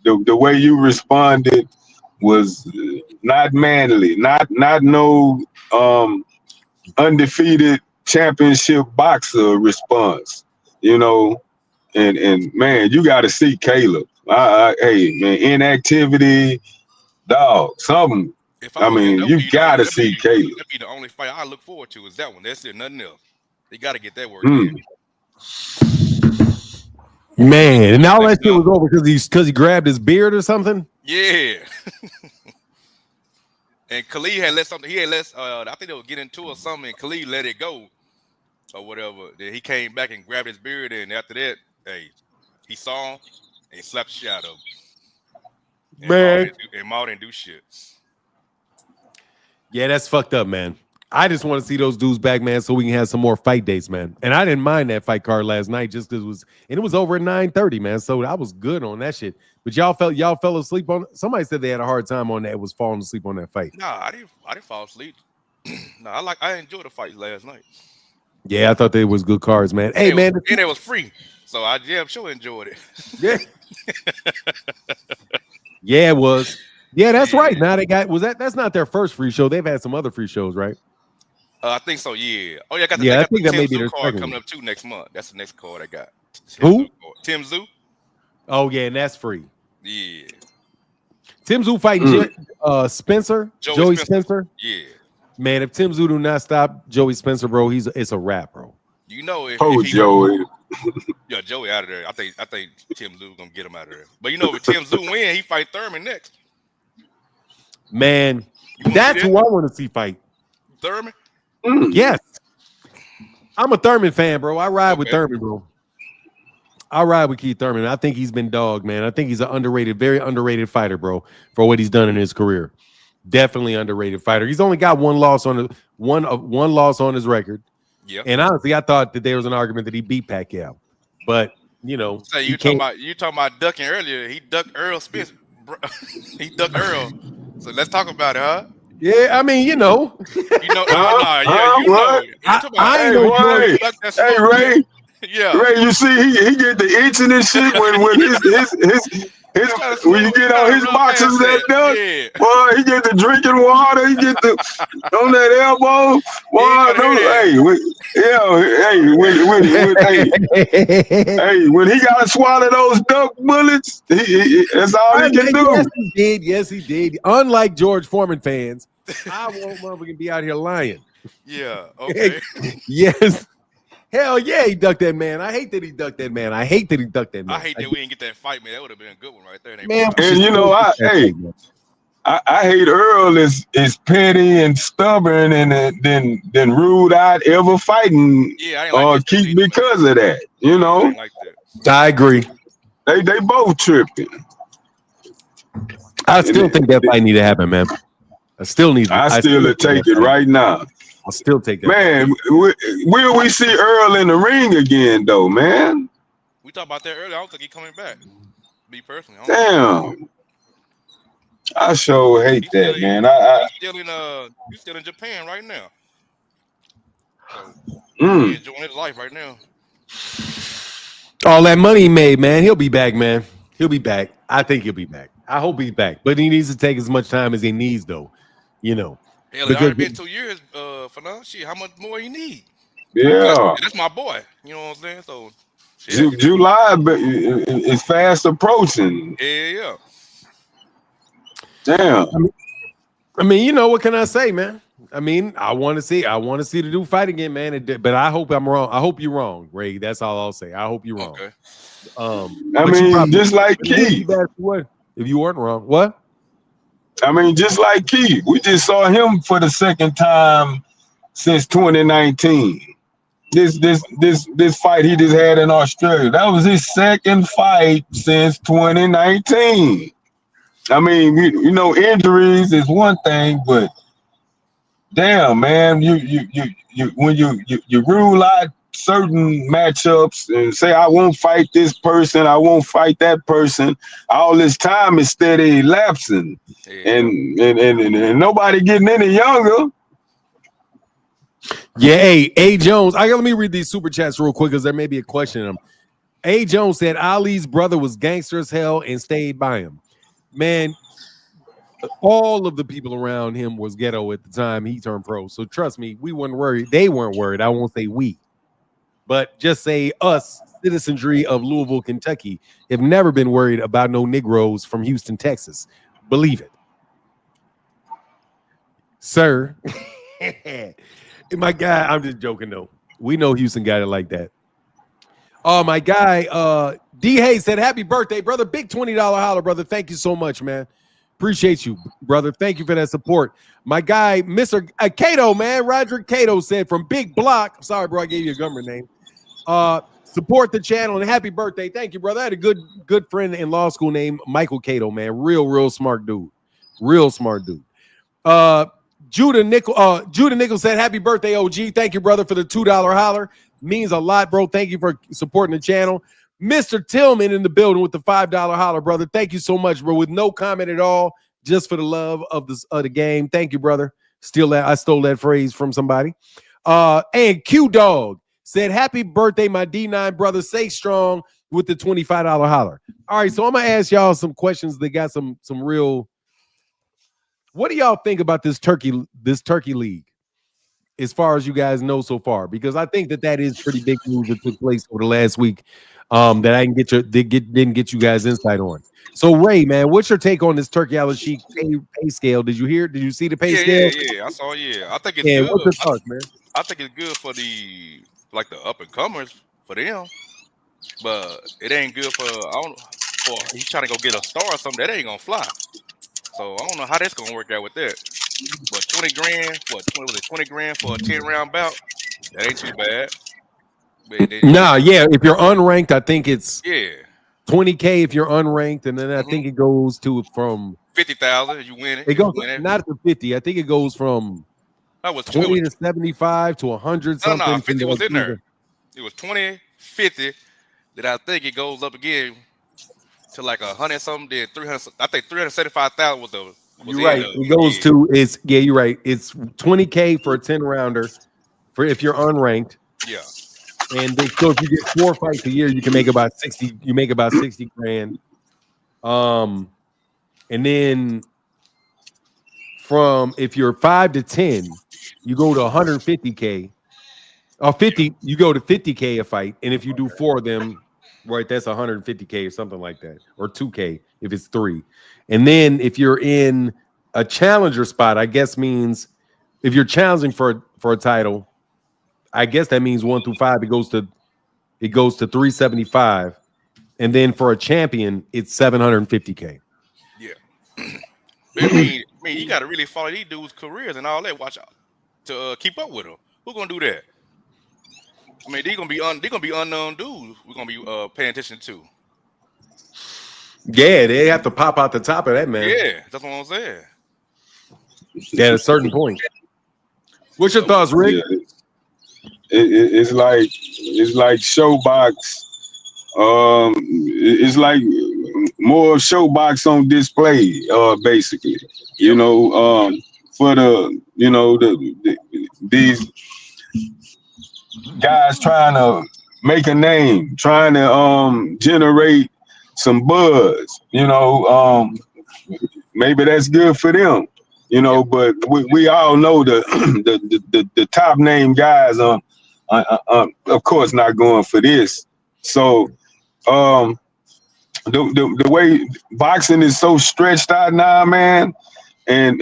the way you responded was not manly, not no undefeated championship boxer response, you know. And man, you got to see Caleb. Hey man, inactivity, dog, something.
If I
I
was in
mean, you
W,
got to see Caleb.
that'd be the only fight I look forward to is that one. That's it, nothing else. They got to get that work
Mm.
in.
Man, and all that shit was over because he grabbed his beard or something.
Yeah. And Khalid had let something. He had let. I think they would get into or something. And Khalid let it go, or whatever. Then he came back and grabbed his beard, and after that, hey, he saw him and he slapped the shit out of him. And
Man,
Maul didn't do shit.
Yeah, that's fucked up, man. I just want to see those dudes back, man, so we can have some more fight dates, man. And I didn't mind that fight card last night just because it was over at 9:30, man. So I was good on that shit. But y'all fell asleep on. Somebody said they had a hard time on that. Was falling asleep on that fight.
Nah, I didn't fall asleep. No, I enjoyed the fight last night.
Yeah, I thought they was good cards, man. Hey, man,
and it was free, so I damn sure enjoyed it.
Yeah, yeah, it was. Yeah, that's right. Now they got that's not their first free show. They've had some other free shows, right?
I think so. Yeah. Oh yeah,
I think that may be
their
their
card
second
coming
one.
up too next month. That's the next card I got.
Who?
Tim Zoo.
Oh yeah, and that's free.
Yeah.
Tim Zoo fighting Spencer, Joey Spencer.
Yeah.
Man, if Tim Zoo do not stop Joey Spencer, bro, it's a wrap, bro.
You know if
Joey.
Yeah, Joey out of there. I think Tim Zoo gonna get him out of there. But you know if Tim Zoo win, he fight Thurman next.
Man, that's who I want to see fight.
Thurman?
Yes. I'm a Thurman fan, bro. I ride with Thurman, bro. I ride with Keith Thurman. I think he's been dogged, man. I think he's an underrated, very underrated fighter, bro, for what he's done in his career. Definitely underrated fighter. He's only got one loss on his record.
Yeah.
And honestly, I thought that there was an argument that he beat Pacquiao. But, you know.
So you talking about ducking earlier. He ducked Earl Spence. He ducked Earl. So let's talk about it, huh?
Yeah, I mean, you know.
Hey, Ray.
Yeah.
Ray, you see, he get the itching and shit when when you get on his boxes that dunk, boy, he get the drinking water, he get the on that elbow, when he gotta swallow those duck bullets, that's all he can do.
Yes, he did. Unlike George Foreman fans, I won't motherfucking be out here lying.
Yeah, okay.
Yes. Hell yeah, he ducked that man. I hate that he ducked that man. I hate that we
didn't get that fight, man. That would have been a good one right there.
Man,
and you know, I hate Earl is petty and stubborn and then rude out ever fighting Keith because of that. You know,
I agree.
They both tripping.
I still think that fight need to happen, man. I still take
it right now.
I'll still take that.
Man, will we see Earl in the ring again, though, man?
We talked about that earlier. I don't think he's coming back. Me personally.
Damn. I sure hate that, man.
He's still in Japan right now. So, he's enjoying his life right now.
All that money he made, man. He'll be back, man. He'll be back. I think he'll be back. I hope he's back. But he needs to take as much time as he needs, though. You know.
Hell, it's already been 2 years for now. Shit, how much more you need?
Yeah.
That's my boy. You know what I'm saying? So
July is fast approaching.
Yeah.
Damn.
I mean, you know, what can I say, man? I mean, I want to see the dude fight again, man. But I hope I'm wrong. I hope you're wrong, Ray. That's all I'll say. I hope you're wrong.
Okay.
I mean, just like Keith.
If you weren't wrong, what?
I mean, just like Keith, we just saw him for the second time since 2019. This fight he just had in Australia, that was his second fight since 2019. I mean, you know, injuries is one thing, but damn, man, you when you rule out certain matchups and say I won't fight this person, I won't fight that person, all this time is steady elapsing, and nobody getting any younger.
Yeah, hey, A. Jones. Let me read these super chats real quick because there may be a question in them. A. Jones said Ali's brother was gangster as hell and stayed by him. Man, all of the people around him was ghetto at the time he turned pro. So trust me, we weren't worried. They weren't worried. I won't say we, but just say us, citizenry of Louisville, Kentucky, have never been worried about no Negroes from Houston, Texas. Believe it, sir. My guy, I'm just joking though. We know Houston got it like that. Oh, my guy, D. Hayes said, "Happy birthday, brother! Big $20 holler, brother. Thank you so much, man. Appreciate you, brother. Thank you for that support." My guy, Mr. Cato, man, Roderick Cato said from Big Block. Sorry, bro, I gave you a government name. Support the channel and happy birthday. Thank you, brother. I had a good friend in law school named Michael Cato, man. Real smart dude. Real smart dude. Judah Nickel said, "Happy birthday, OG. Thank you, brother, for the $2 holler. Means a lot, bro. Thank you for supporting the channel." Mr. Tillman in the building with the $5 holler, brother. Thank you so much, bro. With no comment at all, just for the love of the game. Thank you, brother. I stole that phrase from somebody. And Q Dog said, "Happy birthday, my D9 brother. Stay strong," with the $25 holler. All right, so I'm gonna ask y'all some questions that got some real. What do y'all think about this Turkey league, as far as you guys know so far? Because I think that is pretty big news that took place over the last week, that I didn't get you guys insight on. So Ray, man, what's your take on this Turki Alashikh pay scale? Did you see the pay scale?
Yeah. I saw. Yeah, I think it's
Yeah,
good.
what's your thoughts, man?
I think it's good for the up and comers for them, but it ain't good for he's trying to go get a star or something that ain't gonna fly. So I don't know how that's gonna work out with that. But 20 grand, was it 20 grand for a 10-round bout? That ain't too bad.
Nah, yeah. If you're unranked, I think it's
yeah
$20K if you're unranked, and then I think it goes to from
50,000. You win it.
It goes not to 50. I think it goes from
that was
20 to 75 to 100 something.
No, 50 was in there. It was 20, 50. Then I think it goes up again to like 100 something. Then 300. I think 375,000 was the.
You're right. It goes to you're right. It's $20K for a 10-rounder for if you're unranked.
Yeah.
And so if you get 4 fights a year, you can make about 60. You make about 60 grand. And then from if you're 5 to 10, you go to 150K. Or 50, you go to 50K a fight. And if you do 4 of them, right, that's 150K or something like that, or 2K if it's 3. And then if you're in a challenger spot, I guess means if you're challenging for a title, I guess that means 1 through 5. It goes to 375, and then for a champion, it's 750K.
Yeah, I mean, you got to really follow these dudes' careers and all that. Watch out to keep up with them. Who's gonna do that? I mean, they're gonna be unknown dudes. We're gonna be paying attention to.
Yeah, they have to pop out the top of that, man.
Yeah, that's what I'm saying.
Yeah, at a certain point. What's your thoughts, Rick?
Yeah, it's like Showbox. It's like more Showbox on display, basically. You know, for these guys trying to make a name, trying to generate some buzz. You know, maybe that's good for them. You know, but we all know the top name guys of course not going for this. So the way boxing is so stretched out now, man, and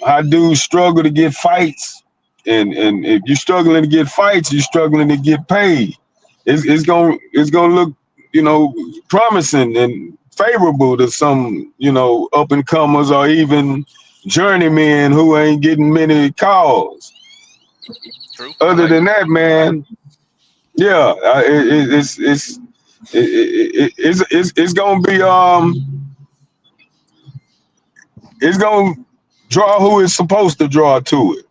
how dudes struggle to get fights, and if you're struggling to get fights, you're struggling to get paid. It's gonna look, you know, promising and favorable to some, you know, up and comers or even journeymen who ain't getting many calls.
True.
Other than that, man, yeah, it's gonna be it's gonna draw who it's supposed to draw to it.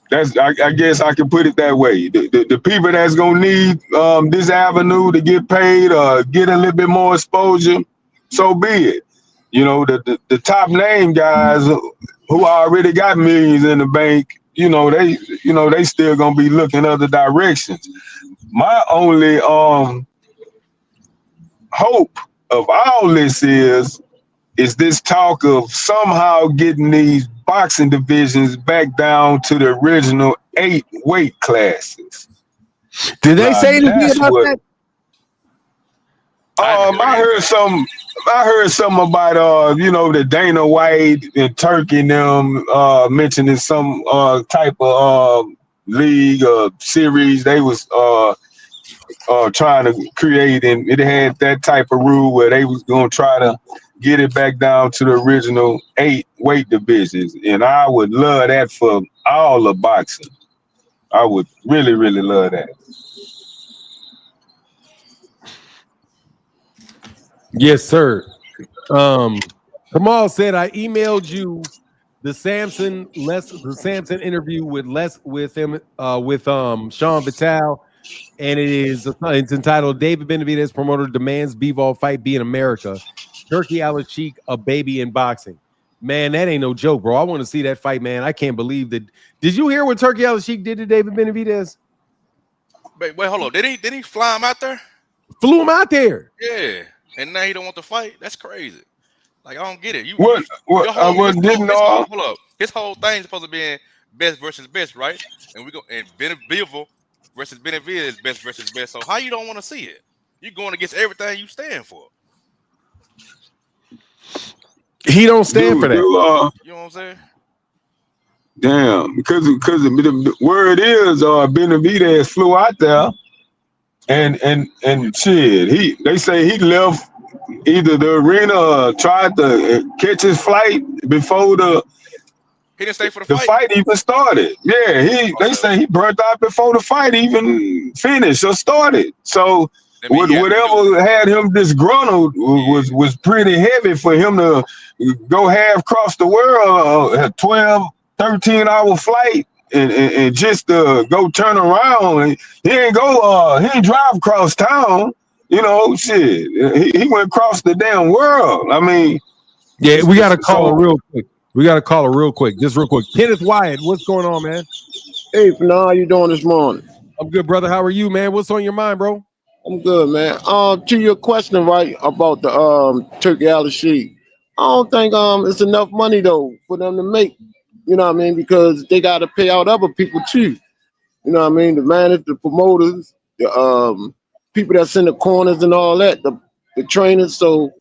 That's I guess I can put it that way. The people that's gonna need this avenue to get paid or get a little bit more exposure, so be it. You know, the top name guys who already got millions in the bank, they still gonna be looking other directions. My only hope of all this is is this talk of somehow getting these boxing divisions back down to the original 8 weight classes.
Did they
Now,
say anything
that's
about
what
that?
I heard something about the Dana White and Turkey and them mentioning some type of league or series they was trying to create, and it had that type of rule where they was gonna try to get it back down to the original 8 weight divisions. And I would love that for all of boxing. I would really, really love that.
Yes, sir. Kamal said I emailed you the Samson interview with Sean Vitale, and it's entitled David Benavidez promoter demands Bivol fight be in America. Turki Alashikh, a baby in boxing. Man, that ain't no joke, bro. I want to see that fight, man. I can't believe that. Did you hear what Turki Alashikh did to David Benavidez?
Wait, hold on. Did he fly him out there?
Flew him out there.
Yeah. And now he don't want to fight. That's crazy. Like, I don't get it.
Hold up.
His whole thing is supposed to be best versus best, right? And Bivol versus Benavidez is best versus best. So how you don't want to see it? You're going against everything you stand for.
He don't stand for that.
You know what I'm saying?
Damn, because the word is Benavidez flew out there and shit. They say he left either the arena or tried to catch his flight before
he didn't stay for
the fight even started. Yeah, they say he burnt out before the fight even finished or started. So whatever had him disgruntled was pretty heavy for him to go half across the world, a 12, 13-hour flight, and just go turn around. He ain't drive across town. Shit. He went across the damn world. I mean,
yeah, we got to call her real quick. Just real quick. Kenneth Wyatt, what's going on, man?
Hey, Fernand, how you doing this morning?
I'm good, brother. How are you, man? What's on your mind, bro?
I'm good, man. To your question, right, about the Turki Alashikh, I don't think it's enough money though for them to make. You know what I mean? Because they got to pay out other people too. You know what I mean? The managers, the promoters, the people that's in the corners and all that, the trainers. So,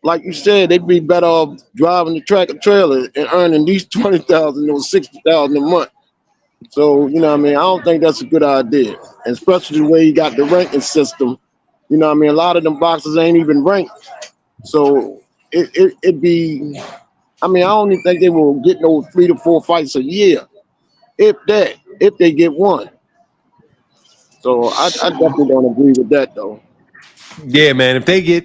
like you said, they'd be better off driving the tractor trailer and earning these $20,000 or $60,000 a month. So, you know what I mean? I don't think that's a good idea. And especially the way you got the ranking system. You know what I mean? A lot of them boxers ain't even ranked. So it'd be, I mean, I don't even think they will get no 3 to 4 fights a year. If they get one. So I definitely don't agree with that though.
Yeah, man. If they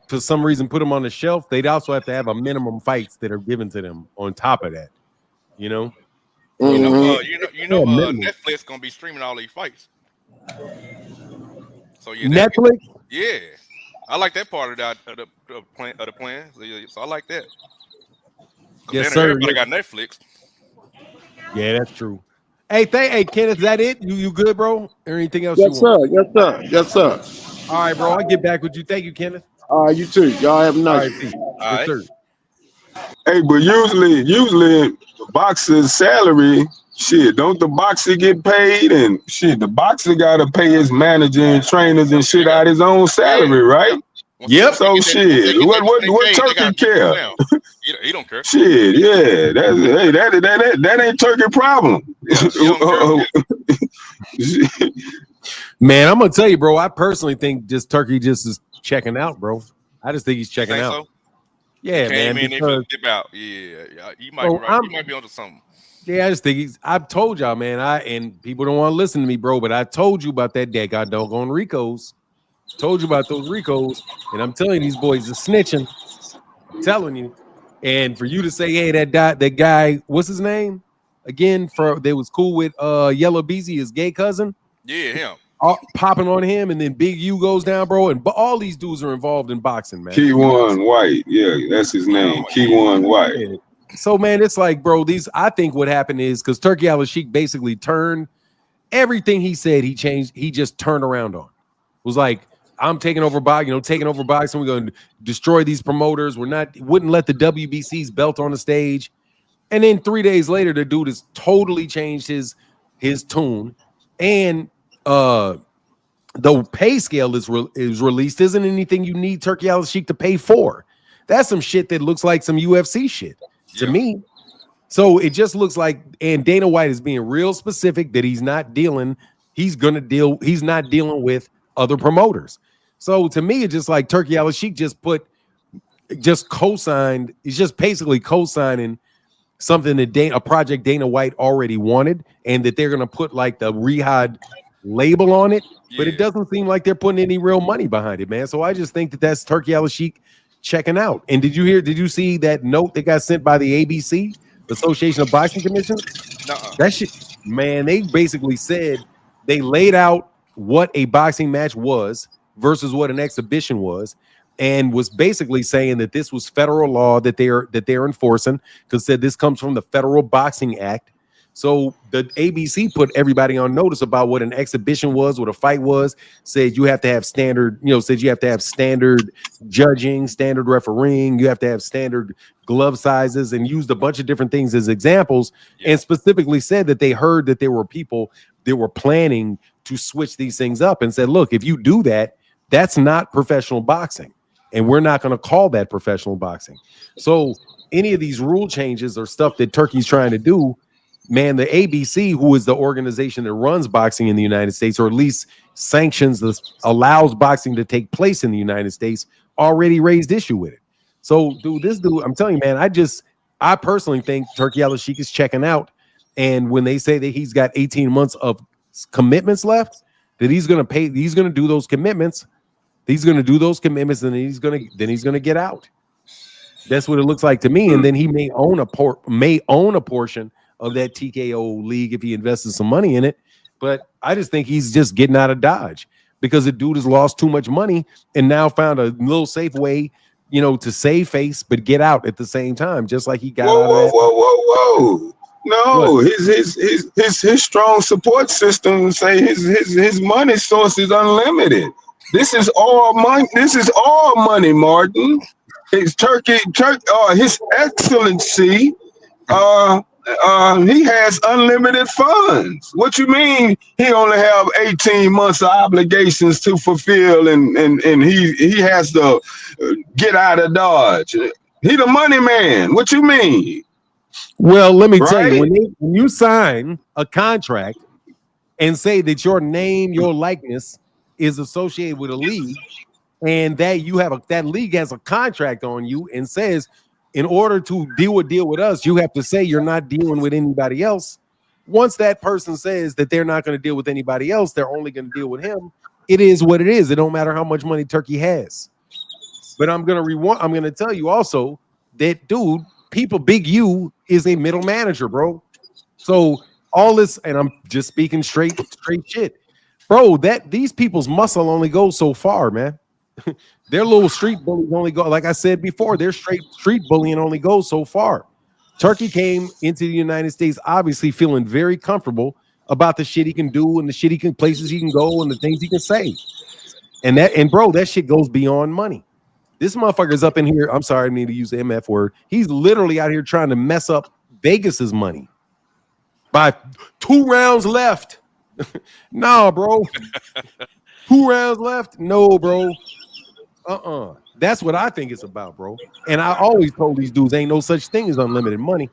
for some reason put them on the shelf, they'd also have to have a minimum fights that are given to them on top of that. You know?
Netflix gonna be streaming all these fights. So
Netflix?
Yeah, I like that part of the plan. So I like that.
Yes, sir.
Everybody got Netflix.
Yeah, that's true. Hey, Kenneth, is that it? You good, bro? Or anything else?
Yes, sir. Yes, sir.
All right, bro. I'll get back with you. Thank you, Kenneth.
You too. Y'all have a nice
day. Yes, sir.
Hey, but usually boxer's salary, shit, don't the boxer get paid? And shit, the boxer gotta pay his manager and trainers and shit out his own salary, right?
Yep.
So shit, what Turkey care?
He don't care.
Shit, yeah, that ain't Turkey problem.
Man, I'm gonna tell you, bro. I personally think Turkey is checking out, bro. I just think he's checking out. So? Yeah, man. Because,
you might be right. You might be onto something.
Yeah, I just think I've told y'all, man. And people don't want to listen to me, bro. But I told you about that doggone RICOs. Told you about those RICOs, and I'm telling you, these boys are snitching. I'm telling you. And for you to say, hey, that guy, what's his name? Again, they was cool with Yellow Beezy, his gay cousin.
Yeah, him.
Popping on him, and then Big U goes down, bro. And all these dudes are involved in boxing, man.
Keywan White, yeah, that's his name. Keywan White.
Yeah. So, man, it's like, bro, I think what happened is because Turki Alashikh basically turned everything he said, he changed, he just turned around on. It was like, I'm taking over taking over boxing. We're going to destroy these promoters. Wouldn't let the WBC's belt on the stage. And then 3 days later, the dude has totally changed his tune. And the pay scale is released. Isn't anything you need Turki Alashikh to pay for. That's some shit that looks like some UFC shit to me. So it just looks like, and Dana White is being real specific that he's not dealing with other promoters. So to me, it's just like Turki Alashikh just co-signed. He's just basically co-signing something that a project Dana White already wanted, and that they're going to put like the Rehab label on it. But it doesn't seem like they're putting any real money behind it, man. So I just think that's Turki Alashikh checking out. And did you see that note that got sent by the ABC, the Association of Boxing Commissions? That shit, man, they basically said they laid out what a boxing match was versus what an exhibition was, and was basically saying that this was federal law that they're enforcing, because said this comes from the Federal Boxing Act. So the ABC put everybody on notice about what an exhibition was, what a fight was, said you have to have standard judging, standard refereeing, you have to have standard glove sizes, and used a bunch of different things as examples, and specifically said that they heard that there were people that were planning to switch these things up, and said, look, if you do that, that's not professional boxing, and we're not going to call that professional boxing. So any of these rule changes or stuff that Turkey's trying to do, man, the ABC, who is the organization that runs boxing in the United States, or at least sanctions allows boxing to take place in the United States, already raised issue with it. So, this dude, I'm telling you, man, I personally think Turki Alashikh is checking out. And when they say that he's got 18 months of commitments left, that he's going to do those commitments. He's going to do those commitments, and then he's going to get out. That's what it looks like to me. And then he may own a portion of that TKO league if he invested some money in it. But I just think he's just getting out of Dodge, because the dude has lost too much money and now found a little safe way, to save face but get out at the same time, just like he got out of that.
Whoa. No, his strong support system say his money source is unlimited. This is all money. This is all money, Martin. It's His Excellency, he has unlimited funds. What you mean he only have 18 months of obligations to fulfill, and he has to get out of Dodge? He the money man. What you mean?
Well, let me tell you, when you sign a contract and say that your name, your likeness is associated with a league, and that that league has a contract on you and says, in order to deal with us, you have to say you're not dealing with anybody else. Once that person says that they're not going to deal with anybody else, they're only going to deal with him. It is what it is. It don't matter how much money Turkey has. But I'm going to tell you also that, dude, Big U is a middle manager, bro. So all this, and I'm just speaking straight shit, bro. That these people's muscle only goes so far, man. Their little street bullies only go, like I said before, their street bullying only goes so far. Turkey came into the United States obviously feeling very comfortable about the shit he can do and the places he can go and the things he can say. And bro, that shit goes beyond money. This motherfucker's up in here. I'm sorry, I need to use the MF word. He's literally out here trying to mess up Vegas's money by 2 rounds left. Nah, bro. 2 rounds left? No, bro. That's what I think it's about, bro. And I always told these dudes, ain't no such thing as unlimited money.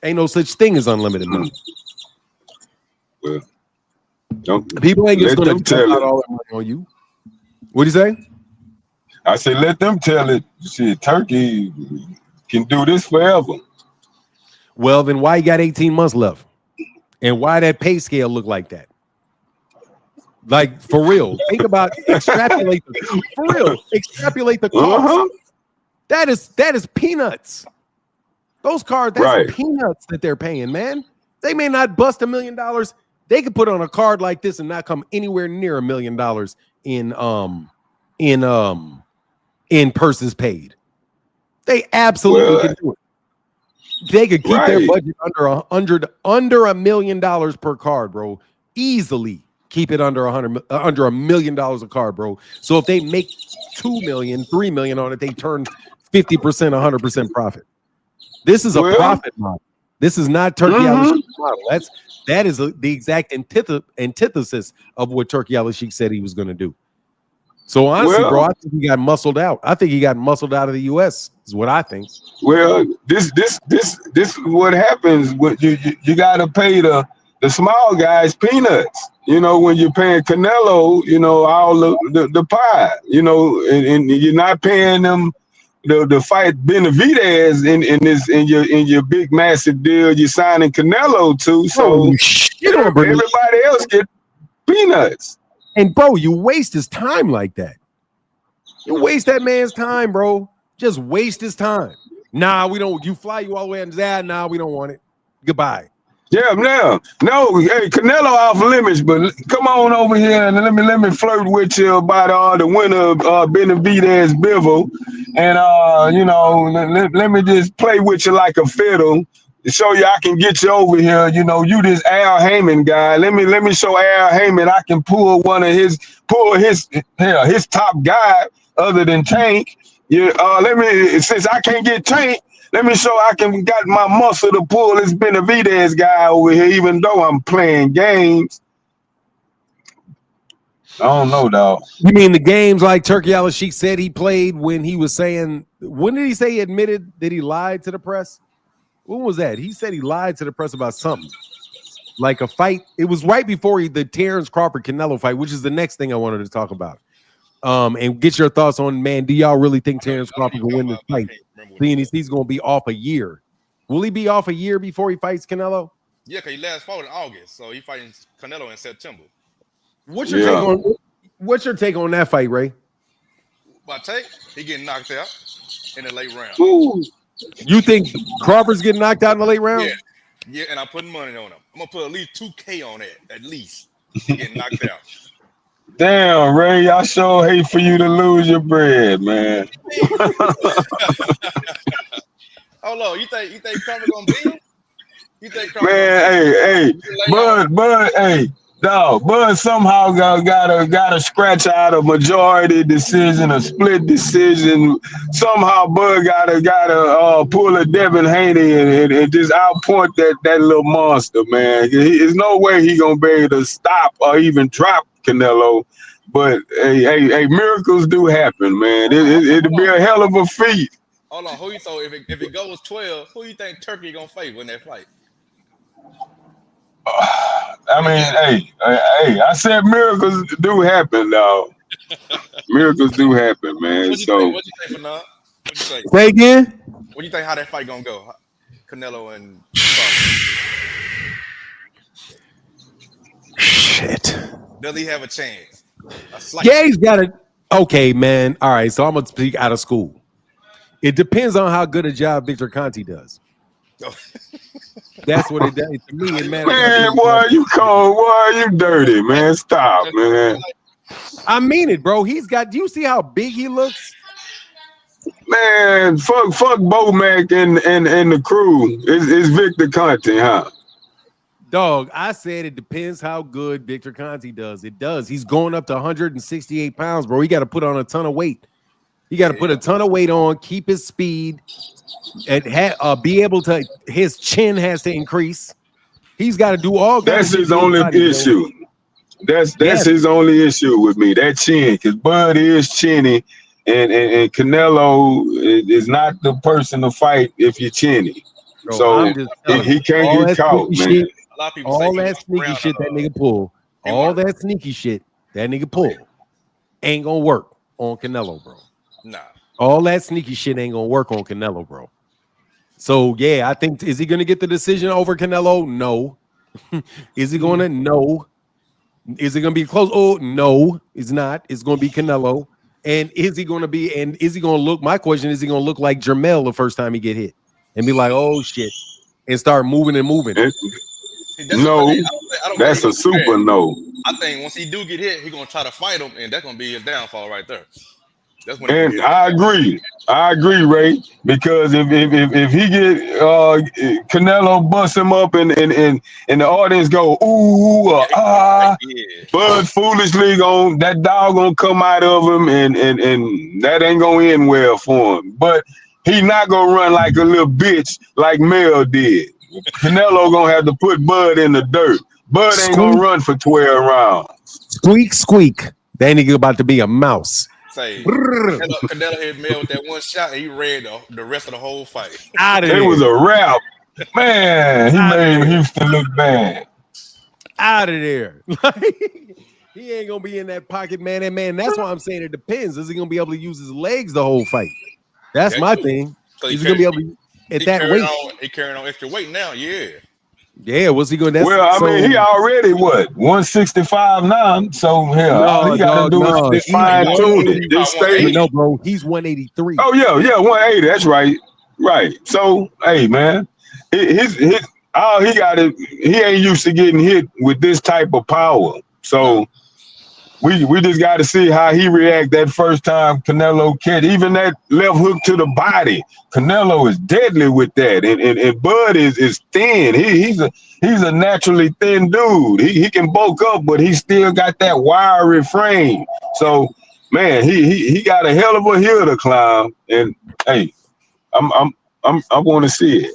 Ain't no such thing as unlimited money.
Well,
people ain't just gonna tell out all that money on you. What do you say?
I say let them tell it. Shit, Turkey can do this forever.
Well, then why you got 18 months left? And why that pay scale look like that? Like, for real, think about extrapolate the cost. That is peanuts. Those cards, that's peanuts that they're paying, man. They may not bust $1 million. They could put on a card like this and not come anywhere near $1 million in purses paid. They absolutely can do it. They could keep their budget under $1 million per card, bro. Easily keep it under $1 million a card, bro. So if they make 2 million, 3 million on it, they turn 50%, 100% profit. This is a profit model. This is not Turki Alashikh model. That is the exact antithesis of what Turki Alashikh said he was going to do. So honestly, bro, I think he got muscled out. I think he got muscled out of the U.S. is what I think.
Well, this is what happens. You got to pay the small guys peanuts. You know, when you're paying Canelo, you know, all the pie. You know, and you're not paying them the fight Benavidez in your big massive deal you're signing Canelo to. So everybody else get peanuts.
And bro, you waste his time like that. You waste that man's time, bro. Just waste his time. Nah, we don't. You fly you all the way and say, nah, we don't want it. Goodbye.
Yeah, no. Hey, Canelo off limits, but come on over here and let me flirt with you about the winner of Benavidez Bivol, and you know, let me just play with you like a fiddle to show you I can get you over here. You know, you this Al Heyman guy. Let me show Al Heyman I can pull his top guy other than Tank. Since I can't get Tank. Let me show I can got my muscle to pull this Benavidez guy over here, even though I'm playing games. I don't know, dog.
You mean the games like Turki Alashikh said he played when he was saying, when did he say he admitted that he lied to the press? When was that? He said he lied to the press about something. Like a fight. It was right before the Terrence Crawford-Canelo fight, which is the next thing I wanted to talk about. And get your thoughts on, man, do y'all really think Terrence Crawford will win this fight? Seeing he's going to be off a year. Will he be off a year before he fights Canelo?
Yeah, because he last fought in August, so he fighting Canelo in September.
What's your take on that fight, Ray?
My take, he getting knocked out in the late round.
Ooh. You think Crawford's getting knocked out in the late round?
Yeah, and I'm putting money on him. I'm going to put at least $2K on that, at least. He getting knocked out.
Damn, Ray, I sure hate for you to lose your bread, man.
Hold on, you think Crawford gonna beat him? You think Crawford?
Man, Bud somehow got a scratch out a majority decision, a split decision. Somehow Bud gotta pull a Devin Haney and just outpoint that little monster, man. There's no way he gonna be able to stop or even drop Canelo. But hey, miracles do happen, man. It'll be a hell of a feat.
Hold on, so if it goes 12, who you think Turki gonna fight in that fight?
I mean, hey, I said miracles do happen, dog. Miracles do happen, man.
What you think, Fernand? What you think?
Say again?
What do you think how that fight gonna go? Canelo and
Shit.
Does he have a chance?
Yeah, he's got it. Okay, man. All right, so I'm gonna speak out of school. It depends on how good a job Victor Conte does. That's what it does to me. It matters.
Man, boy, you cold, boy, you dirty, man. Stop, man.
I mean it, bro. He's got. Do you see how big he looks?
Man, fuck Bomac and the crew. It's Victor Conte, huh?
Dog, I said it depends how good Victor Conte does. It does. He's going up to 168 pounds, bro. He got to put on a ton of weight. He got to put a ton of weight on, keep his speed, and be able to. His chin has to increase. He's got to do all.
That's his only issue. That's his only issue with me. That chin, because Bud is chinny, and Canelo is not the person to fight if you're chinny.
Bro,
so he can't get caught, man.
Shit, all that sneaky shit that nigga pull, all that sneaky shit that nigga pull, ain't gonna work on Canelo, bro.
Nah.
All that sneaky shit ain't gonna work on Canelo, bro. So yeah, I think, is he gonna get the decision over Canelo? No. Is he gonna? No. Is it gonna be close? Oh, no, it's not. It's gonna be Canelo. And is he gonna be? And is he gonna look? My question is, he gonna look like Jermell the first time he get hit and be like, oh shit, and start moving and moving?
No, that's a super no.
I think once he do get hit, he gonna try to fight him, and that's gonna be his downfall right there. That's when
And I agree, Ray. Because if he get Canelo bust him up and the audience go
yeah.
Bud foolishly that dog gonna come out of him and that ain't gonna end well for him. But he not gonna run like a little bitch like Mel did. Canelo gonna have to put Bud in the dirt. Bud ain't gonna run for 12 rounds.
Squeak, squeak. That nigga about to be a mouse.
Say Canelo hit Mel with that one shot and he ran the rest of the whole fight.
Out of
It
there.
was a wrap. Man, he made Houston look bad.
Out of there. He ain't gonna be in that pocket, man. And man, that's why I'm saying it depends. Is he gonna be able to use his legs the whole fight? That's my thing.
So
He's gonna be able to at that weight.
He carrying on extra weight now, yeah.
Yeah, what's he going?
Well, I mean, he already 165 now, so all he got to do is fine tune it. Just stay.
No, bro, he's 183.
Oh yeah, 180. That's right. So, hey, man, his all he got is he ain't used to getting hit with this type of power. So we just got to see how he react that first time Canelo catch. Even that left hook to the body, Canelo is deadly with that. And Bud is thin. He's a naturally thin dude. He can bulk up, but he still got that wiry frame. So man, he got a hell of a hill to climb. And hey, I want to see it.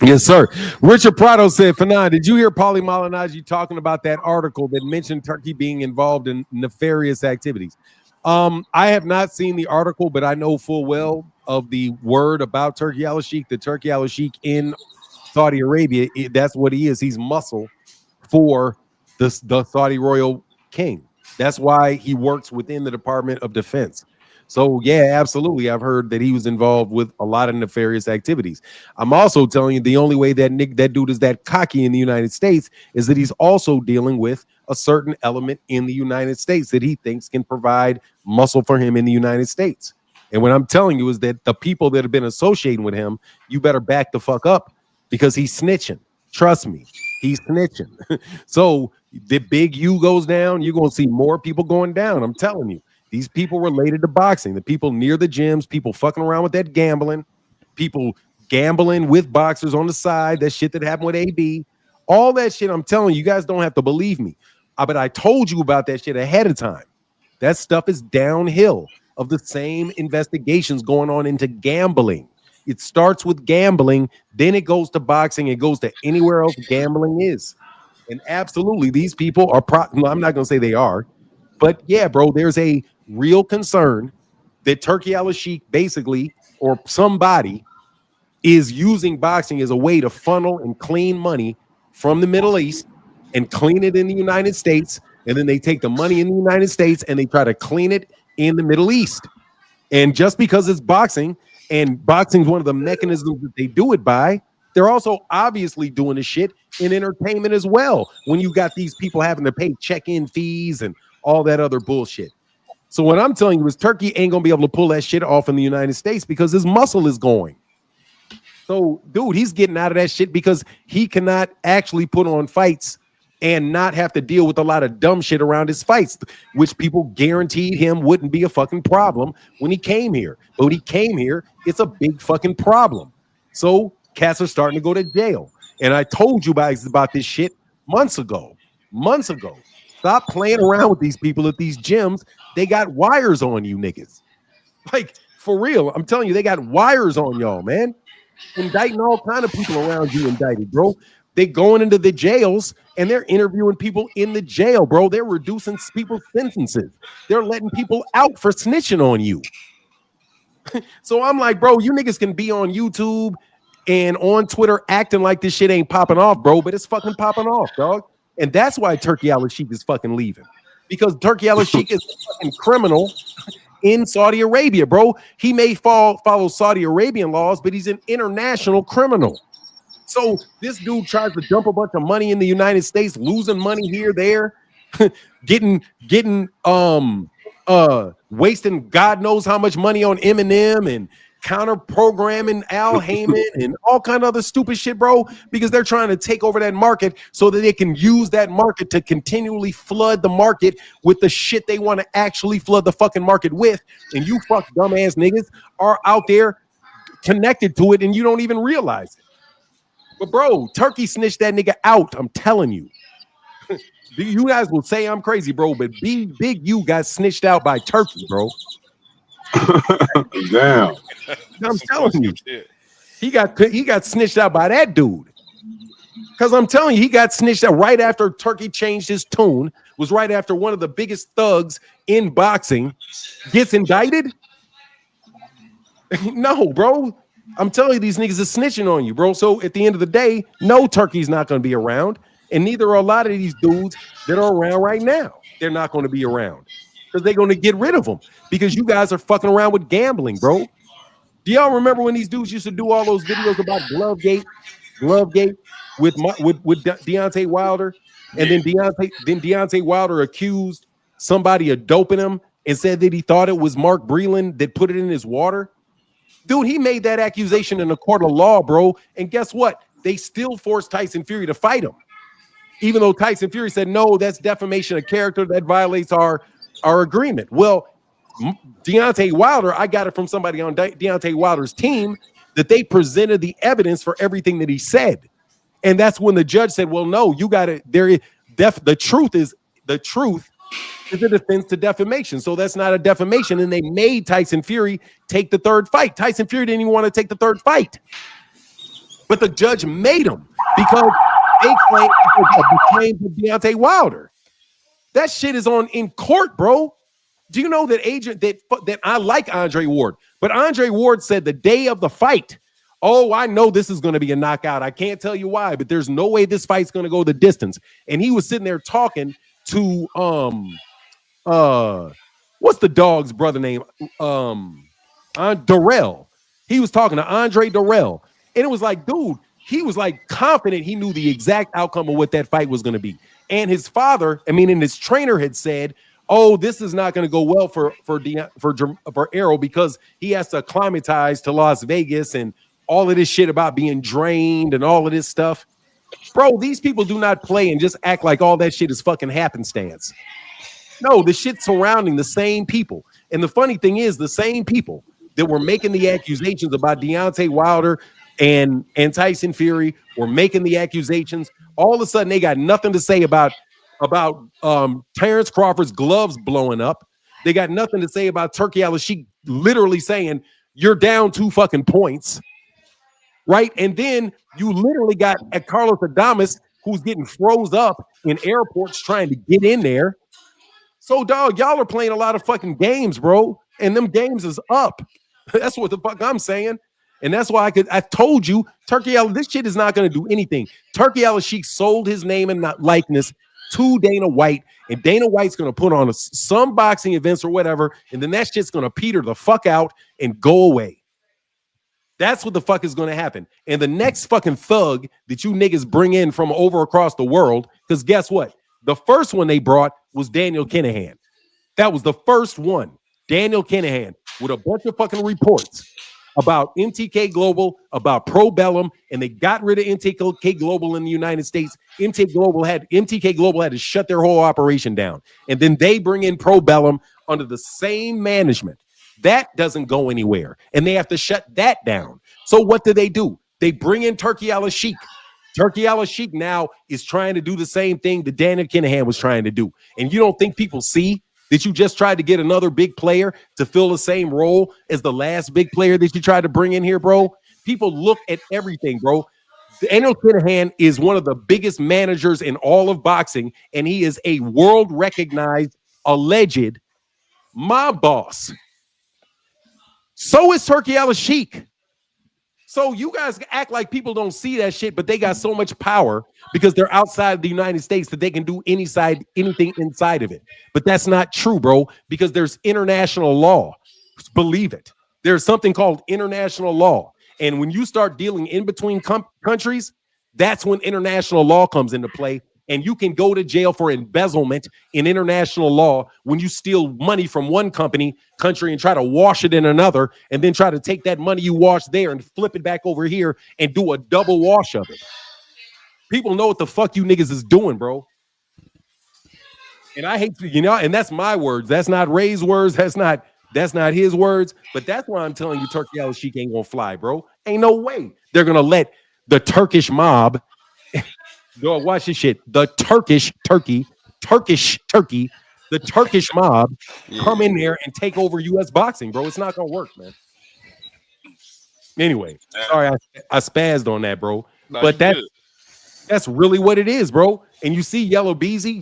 Yes, sir. Richard Prado said, Fanan, did you hear Paulie Malignaggi talking about that article that mentioned Turkey being involved in nefarious activities? I have not seen the article, but I know full well of the word about Turki Alashikh. The Turki Alashikh in Saudi Arabia, that's what he is. He's muscle for the Saudi royal king. That's why he works within the Department of Defense. So, yeah, absolutely. I've heard that he was involved with a lot of nefarious activities. I'm also telling you the only way that dude is that cocky in the United States is that he's also dealing with a certain element in the United States that he thinks can provide muscle for him in the United States. And what I'm telling you is that the people that have been associating with him, you better back the fuck up because he's snitching. Trust me, he's snitching. So the big U goes down, you're going to see more people going down. I'm telling you. These people related to boxing, the people near the gyms, people fucking around with that gambling, people gambling with boxers on the side, that shit that happened with AB, all that shit. I'm telling you, you guys don't have to believe me. But I told you about that shit ahead of time. That stuff is downhill of the same investigations going on into gambling. It starts with gambling, then it goes to boxing, it goes to anywhere else gambling is. And absolutely, these people are, I'm not going to say they are, but yeah, bro, there's a real concern that Turki Alashikh basically, or somebody, is using boxing as a way to funnel and clean money from the Middle East and clean it in the United States. And then they take the money in the United States and they try to clean it in the Middle East. And just because it's boxing, and boxing is one of the mechanisms that they do it by, they're also obviously doing the shit in entertainment as well. When you got these people having to pay check-in fees and all that other bullshit. So what I'm telling you is Turkey ain't gonna be able to pull that shit off in the United States because his muscle is going. So, dude, he's getting out of that shit because he cannot actually put on fights and not have to deal with a lot of dumb shit around his fights, which people guaranteed him wouldn't be a fucking problem when he came here. But when he came here, it's a big fucking problem. So cats are starting to go to jail. And I told you guys about this shit months ago. Stop playing around with these people at these gyms. They got wires on you niggas. Like, for real, I'm telling you, they got wires on y'all, man. Indicting all kind of people around you indicted, bro. They going into the jails and they're interviewing people in the jail, bro. They're reducing people's sentences. They're letting people out for snitching on you. So I'm like, bro, you niggas can be on YouTube and on Twitter acting like this shit ain't popping off, bro, but it's fucking popping off, dog. And that's why Turki Alashikh is fucking leaving. Because Turki Alashikh is a fucking criminal in Saudi Arabia, bro. He may follow Saudi Arabian laws, but he's an international criminal. So this dude tries to dump a bunch of money in the United States, losing money here, there, getting wasting God knows how much money on Eminem and counter programming Al Heyman and all kind of other stupid shit, bro, because they're trying to take over that market so that they can use that market to continually flood the market with the shit they want to actually flood the fucking market with. And you fuck dumbass niggas are out there connected to it and you don't even realize it. But bro, Turkey snitched that nigga out. I'm telling you. You guys will say I'm crazy, bro, but Big U got snitched out by Turkey, bro.
Damn.
I'm telling you, he got snitched out by that dude. Because I'm telling you, he got snitched out right after Turkey changed his tune. Was right after one of the biggest thugs in boxing gets indicted. No, bro. I'm telling you, these niggas are snitching on you, bro. So at the end of the day, no, Turkey's not going to be around. And neither are a lot of these dudes that are around right now. They're not going to be around because they're going to get rid of them because you guys are fucking around with gambling, bro. Do y'all remember when these dudes used to do all those videos about Glovegate with Deontay Wilder? And then Deontay Wilder accused somebody of doping him and said that he thought it was Mark Breland that put it in his water. Dude, he made that accusation in a court of law, bro. And guess what? They still forced Tyson Fury to fight him. Even though Tyson Fury said, no, that's defamation of character. That violates our agreement. Well, Deontay Wilder, I got it from somebody on Deontay Wilder's team that they presented the evidence for everything that he said. And that's when the judge said, well, no, you got it. The truth is a defense to defamation. So that's not a defamation. And they made Tyson Fury take the third fight. Tyson Fury didn't even want to take the third fight. But the judge made him because they claimed Deontay Wilder. That shit is in court, bro. Do you know that I like Andre Ward? But Andre Ward said the day of the fight, oh, I know this is going to be a knockout. I can't tell you why, but there's no way this fight's going to go the distance. And he was sitting there talking to what's the dog's brother name? Darrell. He was talking to Andre Darrell. And it was like, dude, he was like confident he knew the exact outcome of what that fight was going to be. And his father, and his trainer had said, oh, this is not going to go well for Errol because he has to acclimatize to Las Vegas and all of this shit about being drained and all of this stuff. Bro, these people do not play and just act like all that shit is fucking happenstance. No, the shit surrounding the same people. And the funny thing is, the same people that were making the accusations about Deontay Wilder and Tyson Fury were making the accusations. All of a sudden, they got nothing to say about Terrence Crawford's gloves blowing up. They got nothing to say about Turki Alashikh literally saying, you're down 2 fucking points. Right? And then you literally got Carlos Adames, who's getting froze up in airports trying to get in there. So, dog, y'all are playing a lot of fucking games, bro. And them games is up. That's what the fuck I'm saying. And that's why I told you, this shit is not going to do anything. Turki Alashikh sold his name and not likeness to Dana White, and Dana White's going to put on some boxing events or whatever, and then that shit's going to peter the fuck out and go away. That's what the fuck is going to happen. And the next fucking thug that you niggas bring in from over across the world, because guess what? The first one they brought was Daniel Kinahan. That was the first one. Daniel Kinahan with a bunch of fucking reports about MTK Global, about Pro Bellum, and they got rid of MTK Global in the United States. MTK Global had to shut their whole operation down. And then they bring in Pro Bellum under the same management. That doesn't go anywhere. And they have to shut that down. So what do? They bring in Turki Alashikh. Turki Alashikh now is trying to do the same thing that Daniel Kinahan was trying to do. And you don't think people see that you just tried to get another big player to fill the same role as the last big player that you tried to bring in here, bro? People look at everything, bro. Daniel Kinahan is one of the biggest managers in all of boxing, and he is a world-recognized, alleged mob boss. So is Turki Alashikh. So you guys act like people don't see that shit, but they got so much power because they're outside the United States that they can do anything inside of it. But that's not true, bro, because there's international law. Believe it. There's something called international law. And when you start dealing in between countries, that's when international law comes into play. and you can go to jail for embezzlement in international law when you steal money from one country and try to wash it in another, and then try to take that money you washed there and flip it back over here and do a double wash of it. People know what the fuck you niggas is doing, bro. And I hate to, and that's my words. That's not Ray's words. That's not his words. But that's why I'm telling you, Turki Alashikh ain't gonna fly, bro. Ain't no way they're gonna let the Turkish mob go watch this shit. The Turkish mob come in there and take over U.S. boxing, bro. It's not gonna work, man. Anyway, sorry I spazzed on that, bro.
No,
but that's really what it is, bro. And you see Yellow Beezy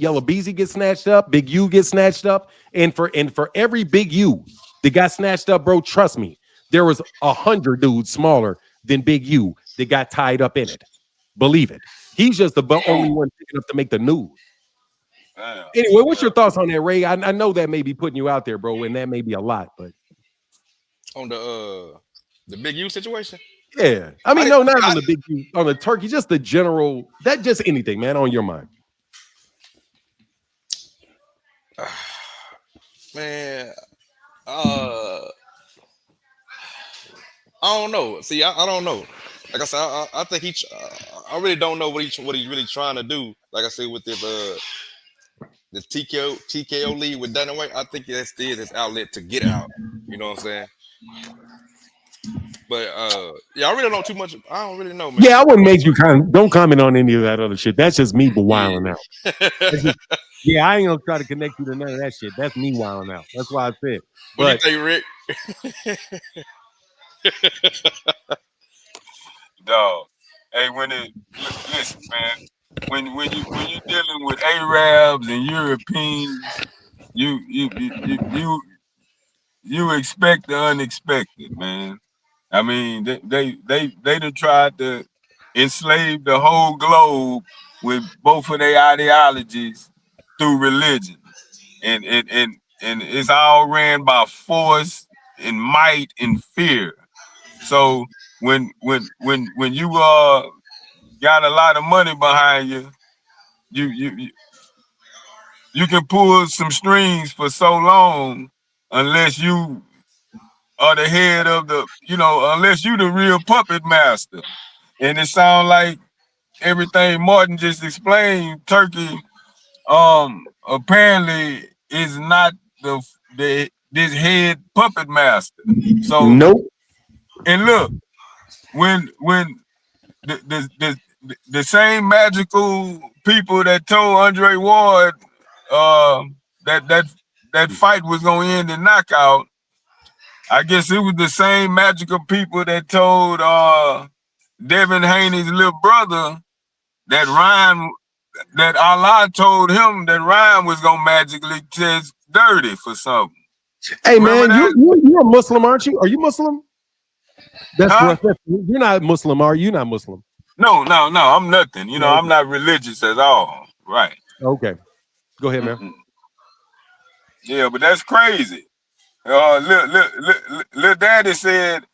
gets snatched up, Big U gets snatched up, and for every Big U that got snatched up, bro, trust me, there was 100 dudes smaller than Big U that got tied up in it. Believe it. He's just the only one picking up to make the news. Anyway, what's your thoughts on that, Ray? I know that may be putting you out there, bro, and that may be a lot, but
on the Big U situation.
Yeah, I mean, not on the Big U, on the Turkey, just the general. That just anything, man, on your mind.
Man, I don't know. See, I don't know. Like I said, I think I really don't know what he's really trying to do. Like I said, with this the TKO league with Dana White, I think that's still his outlet to get out. You know what I'm saying? But yeah, I really don't know too much. I don't really know, man.
Yeah, I wouldn't make you don't comment on any of that other shit. That's just me wilding out. Yeah, I ain't gonna try to connect you to none of that shit. That's me wilding out. That's why I said.
What do you think,
Rick? Dog. Hey, listen, man. When you're dealing with Arabs and Europeans, you expect the unexpected, man. I mean, they done tried to enslave the whole globe with both of their ideologies through religion, and it's all ran by force and might and fear. So when you got a lot of money behind you, you can pull some strings for so long, unless you are the head of unless you the real puppet master. And it sounds like everything Martin just explained, Turkey apparently is not this head puppet master. So
nope.
And look, when the same magical people that told Andre Ward that fight was gonna end in knockout, I guess it was the same magical people that told Devin Haney's little brother that Allah told him that Ryan was gonna magically test dirty for something.
Hey, remember, man, you're a Muslim, aren't you? Are you Muslim? That's you're not Muslim, are you? Not Muslim?
No, I'm nothing. You know, I'm not religious at all. Right.
Okay. Go ahead, man.
Yeah, but that's crazy. Little Daddy said,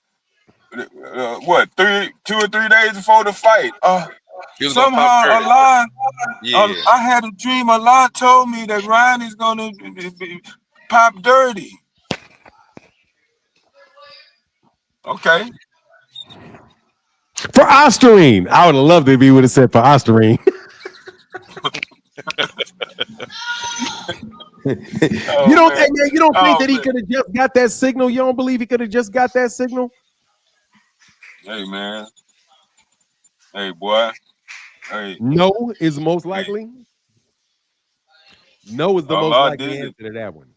what, 2 or 3 days before the fight? Somehow Allah, I had a dream. Allah told me that Ryan is gonna pop dirty. Okay.
For Osterine. I would have loved it if he would have said for Osterine. You don't think that he could have just got that signal? You don't believe he could have just got that signal?
Hey, man. Hey, boy. Hey.
No is most likely. No is the most likely answer to that one.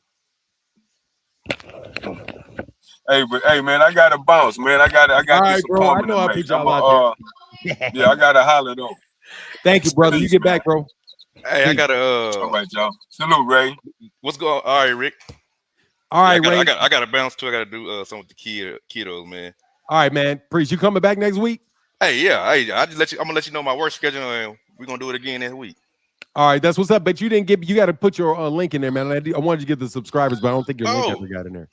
Hey, but hey, man, I gotta bounce, man. I got this appointment.
I know I put y'all out
there. Yeah, I gotta holler though.
Thank you, brother. You get back, bro.
Hey, I gotta.
All right, y'all. Salute, Ray.
What's going on? All right, Rick.
All right, Ray.
I gotta bounce too. I gotta do something with the kiddos, man.
All right, man. Priest, you coming back next week?
Hey, yeah. Hey, I'm gonna let you know my work schedule, and we're gonna do it again next week.
All right, that's what's up. But you got to put your link in there, man. I wanted you to get the subscribers, but I don't think your link ever got in there.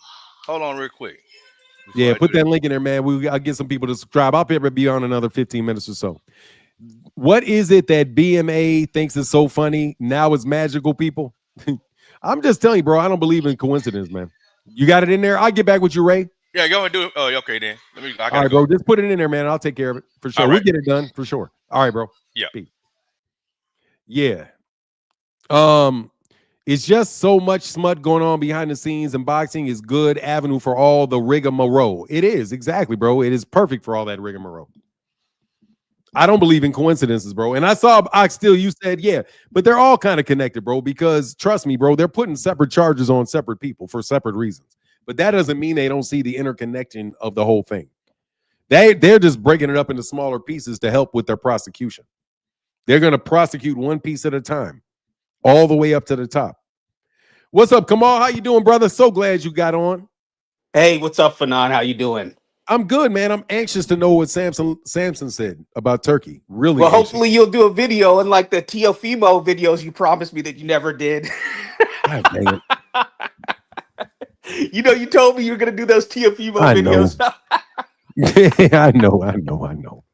Hold on, real quick.
Yeah, put that link in there, man. I'll get some people to subscribe. I'll be on another 15 minutes or so. What is it that BMA thinks is so funny? Now it's magical, people. I'm just telling you, bro. I don't believe in coincidence, man. You got it in there. I'll get back with you, Ray.
Yeah, go and do it. Oh, okay then. I
All
gotta
right,
go.
bro. Just put it in there, man. I'll take care of it for sure.
All
We'll
right.
get it done for sure. All right, bro.
Yeah.
Peace. Yeah. It's just so much smut going on behind the scenes, and boxing is good avenue for all the rigmarole. It is, exactly, bro. It is perfect for all that rigmarole. I don't believe in coincidences, bro. And I saw Ox Steel, you said, yeah, but they're all kind of connected, bro, because trust me, bro, they're putting separate charges on separate people for separate reasons. But that doesn't mean they don't see the interconnection of the whole thing. They're just breaking it up into smaller pieces to help with their prosecution. They're going to prosecute one piece at a time, all the way up to the top. What's up, Kamal? How you doing, brother? So glad you got on.
Hey, what's up, Fanon? How you doing?
I'm good, man. I'm anxious to know what Samson said about Turkey. Really
Well,
anxious.
hopefully you'll do a video unlike the Teofimo videos you promised me that you never did.
God dang it.
You know, you told me you were going to do those Teofimo
I
videos.
I know.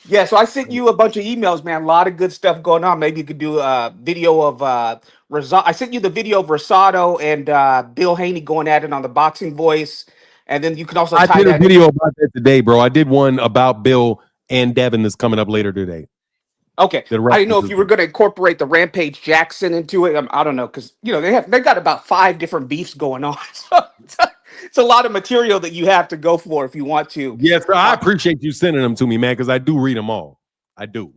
Yeah, so I sent you a bunch of emails, man. A lot of good stuff going on. Maybe you could do a video of I sent you the video of Rosado and Bill Haney going at it on the Boxing Voice. And then you can also
I
tie
did a
that
video about that today, bro. I did one about Bill and Devin that's coming up later today.
Okay,
The
I didn't know if
references.
you were going to incorporate the Rampage Jackson into it. I don't know, because you know they got about 5 different beefs going on. So it's a lot of material that you have to go for if you want to.
Yes, sir. I appreciate you sending them to me, man, because I do read them all. I do.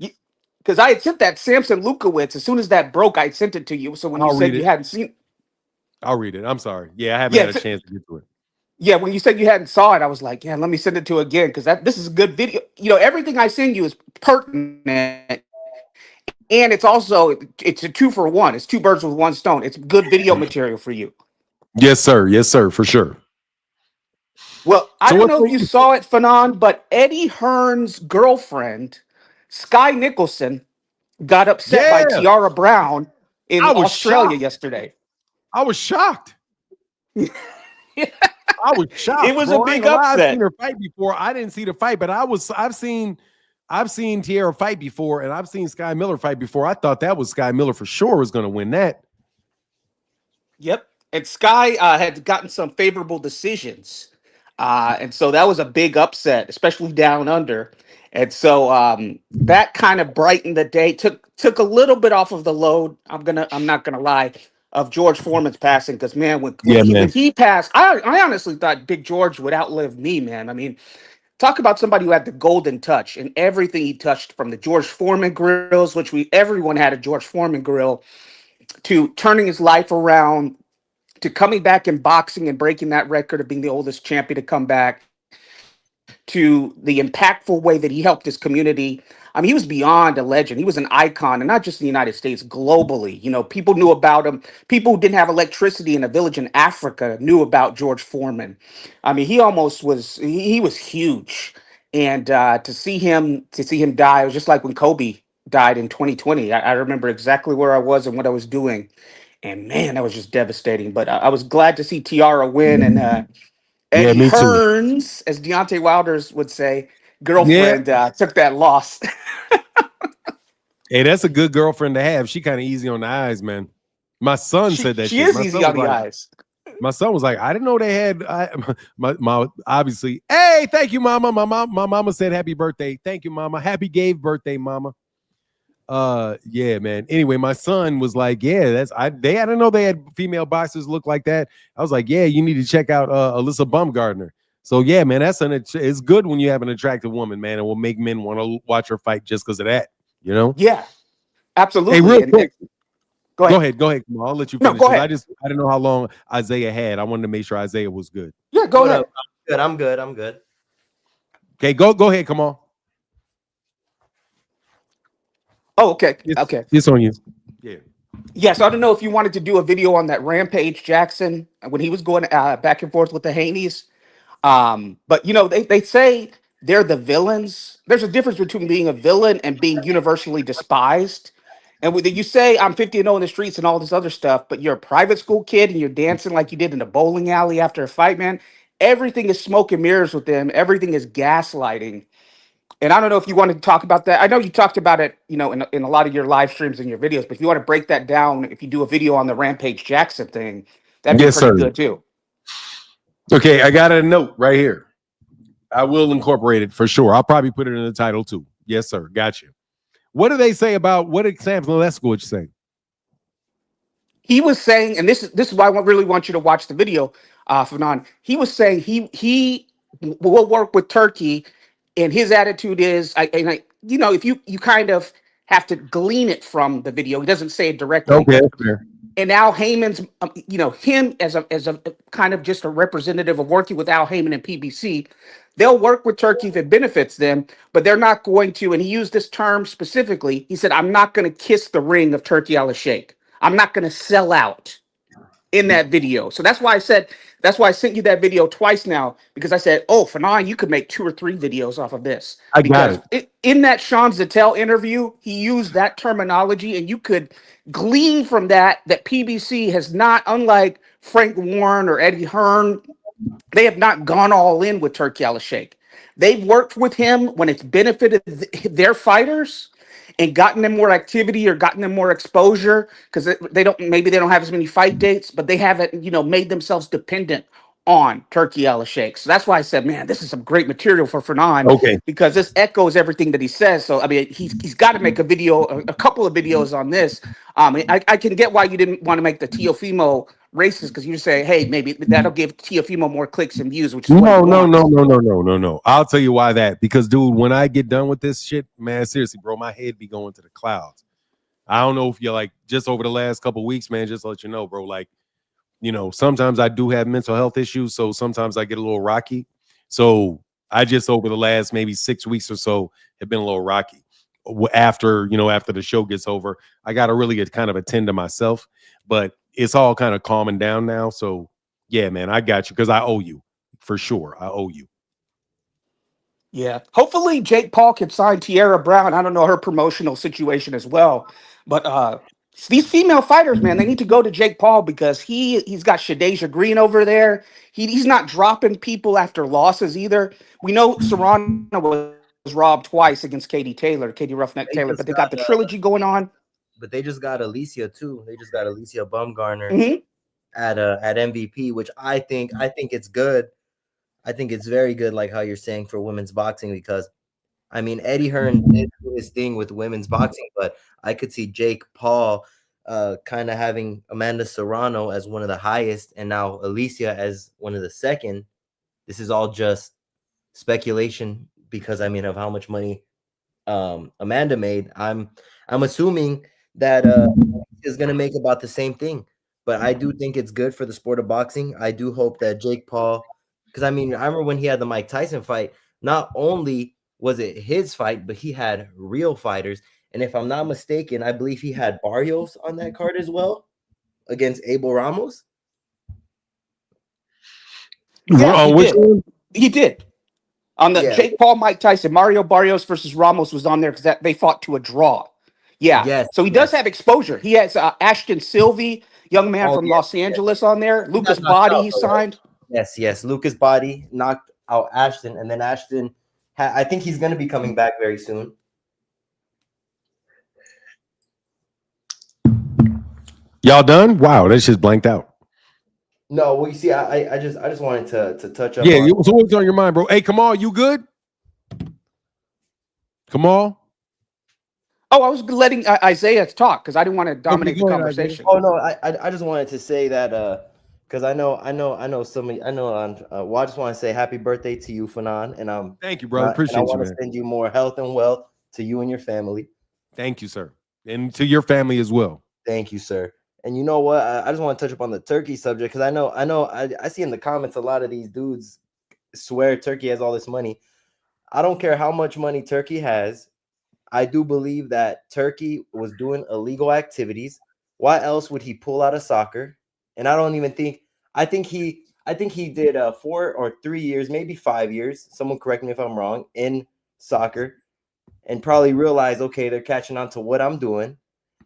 Because I had sent that Samson Lukowicz as soon as that broke, I sent it to you. So when you
I'll
said
read
you
it.
hadn't seen,
I'll read it. I'm sorry. Yeah, I haven't had a chance to get to it.
yeah, when you said you hadn't saw it, I was like, yeah, let me send it to again because this is a good video. You know, everything I send you is pertinent. And it's also it's a 2-for-1. It's 2 birds with 1 stone. It's good video material for you.
Yes, sir. Yes, sir. For sure.
Well, I
So
don't
what's
know if you saw it, Fanon, but Eddie Hearn's girlfriend, Sky Nicholson, got upset by
Yeah.
Tiara Brown in
I was
Australia
shocked.
yesterday.
I was shocked. I was shocked.
It was
bro.
a big
I ain't gonna lie, I've
upset.
seen her fight before. I didn't see the fight, but I've seen Tiara fight before, and I've seen Sky Miller fight before. I thought that was Sky Miller for sure was going to win that.
Yep. And Sky had gotten some favorable decisions. And so that was a big upset, especially down under. And so that kind of brightened the day, took a little bit off of the load. I'm not gonna lie, of George Foreman's passing, because man, when he passed, I honestly thought Big George would outlive me, man. I mean, talk about somebody who had the golden touch and everything he touched, from the George Foreman grills, which everyone had a George Foreman grill, to turning his life around, to coming back in boxing and breaking that record of being the oldest champion to come back, to the impactful way that he helped his community. I mean, he was beyond a legend. He was an icon, and not just in the United States, globally. You know, people knew about him. People who didn't have electricity in a village in Africa knew about George Foreman. I mean, he was huge. And to see him die, it was just like when Kobe died in 2020. I remember exactly where I was and what I was doing. And man, that was just devastating. But I was glad to see Tiara win, and Eddie
me too.
Hearns, as Deontay Wilder's would say, girlfriend took that loss.
Hey, that's a good girlfriend to have. She kind of easy on the eyes, man. My son said that
she
shit.
is
My
easy
son
on
was
the
like-
eyes.
My son was like, I didn't know they had my obviously. Hey, thank you, mama. My mama said happy birthday. Thank you, mama. Happy Gabe birthday, mama. Yeah, man. Anyway, my son was like, yeah, I didn't know they had female boxers look like that. I was like, yeah, you need to check out Alyssa Baumgardner. So yeah, man, it's good when you have an attractive woman, man. It will make men want to watch her fight just because of that, you know?
Yeah, absolutely.
Hey, real quick.
Go ahead.
Go ahead. I'll let you
No,
finish.
go ahead.
I didn't know how long Isaiah had. I wanted to make sure Isaiah was good.
Yeah, go ahead.
I'm good.
Okay, go ahead. Come on.
Oh, okay. Okay.
It's on you. Yeah.
Yeah, so I don't know if you wanted to do a video on that Rampage Jackson when he was going back and forth with the Haneys. But you know, they say they're the villains. There's a difference between being a villain and being universally despised. And when you say I'm 50-0 in the streets and all this other stuff, but you're a private school kid and you're dancing like you did in a bowling alley after a fight, man, everything is smoke and mirrors with them. Everything is gaslighting. And I don't know if you want to talk about that. I know you talked about it, you know, in a lot of your live streams and your videos, but if you want to break that down, if you do a video on the Rampage Jackson thing, that'd be
Yes,
pretty
sir.
good too.
Okay, I got a note right here. I will incorporate it for sure. I'll probably put it in the title too. Yes, sir. Got you. What do they say about what did Sam Lesko say?
He was saying, and this is why I really want you to watch the video, Fanon. He was saying he will work with Turkey, and his attitude is, you know, if you kind of have to glean it from the video, he doesn't say it directly.
Okay, fair.
And Al Heyman's, you know, him as a kind of just a representative of working with Al Heyman and PBC, they'll work with Turkey if it benefits them, but they're not going to. And he used this term specifically. He said, "I'm not going to kiss the ring of Turki Alashikh. I'm not going to sell out in that video." So that's why I sent you that video twice now, because I said, "Oh, Fanon, you could make 2 or 3 videos off of this."
I got
Because in that Sean Zettel interview, he used that terminology, and you could glean from that PBC has not, unlike Frank Warren or Eddie Hearn, they have not gone all in with Turki Alashikh. They've worked with him when it's benefited their fighters and gotten them more activity or gotten them more exposure, because they don't have as many fight dates, but they haven't, you know, made themselves dependent on Turki Alashikh. So that's why I said, man, this is some great material for Fanon,
Okay.
because this echoes everything that he says. So I mean, he's got to make a video, a couple of videos on this. I can get why you didn't want to make the Teofimo racist, because you say, hey, maybe that'll give Teofimo more clicks and views, which is what he wants.
No. I'll tell you why that. Because, dude, when I get done with this shit, man, seriously, bro, my head be going to the clouds. I don't know if you're like, just over the last couple of weeks, man, just to let you know, bro, like, you know, sometimes I do have mental health issues, so sometimes I get a little rocky. So I just, over the last maybe 6 weeks or so, have been a little rocky. After the show gets over, I got to really kind of attend to myself, but it's all kind of calming down now. So yeah, man, I got you, because I owe you for sure. I owe you.
Yeah. Hopefully Jake Paul can sign Tierra Brown. I don't know her promotional situation as well. But these female fighters, man, they need to go to Jake Paul, because he's got Shadeja Green over there. He's not dropping people after losses either. We know Serrano was robbed twice against Katie Roughneck
They
Taylor,
just
but they got
got,
the trilogy going on.
but they just got Alicia too. They just got Alicia Bumgarner
Mhm.
at MVP, which I think it's good. I think it's very good, like how you're saying, for women's boxing, because I mean, Eddie Hearn did do his thing with women's boxing, but I could see Jake Paul kind of having Amanda Serrano as one of the highest, and now Alicia as one of the second. This is all just speculation, because I mean, of how much money Amanda made. I'm assuming that is going to make about the same thing, but I do think it's good for the sport of boxing. I do hope that Jake Paul, because I mean, I remember when he had the Mike Tyson fight, not only was it his fight, but he had real fighters. And if I'm not mistaken, I believe he had Barrios on that card as well against Abel Ramos.
Yeah, he
Which
did.
one?
He did. On the
Yeah.
Jake Paul, Mike Tyson, Mario Barrios versus Ramos was on there because they fought to a draw. Yeah.
Yes,
So he does
yes.
have exposure. He has Ashton Sylvie, young man
Oh,
from
yes,
Los Angeles, on there.
He
Lucas
got knocked
Body,
out,
he
though, right?
signed.
Yes. Lucas Body knocked out Ashton, and then Ashton, I think he's going to be coming back very soon.
Y'all done? Wow, that's just blanked out.
No, well, you see, I just wanted to touch up.
Yeah,
on,
so what's on your mind, bro? Hey, Kamal, you good? Kamal?
Oh, I was letting Isaiah talk because I didn't want to dominate the
go ahead,
conversation.
Oh no, I just wanted to say that because I know some of you, well, I just want to say happy birthday to you, Fanon, and
Thank you, brother.
and
Appreciate
I
you,
want to
man.
send you more health and wealth to you and your family.
Thank you, sir. And to your family as well.
Thank you, sir. And you know what? I just want to touch upon the Turkey subject, because I see in the comments a lot of these dudes swear Turkey has all this money. I don't care how much money Turkey has. I do believe that Turkey was doing illegal activities. Why else would he pull out of soccer? And I don't even think I think he did 4 or 3 years, maybe 5 years. Someone correct me if I'm wrong, in soccer, and probably realized, okay, they're catching on to what I'm doing.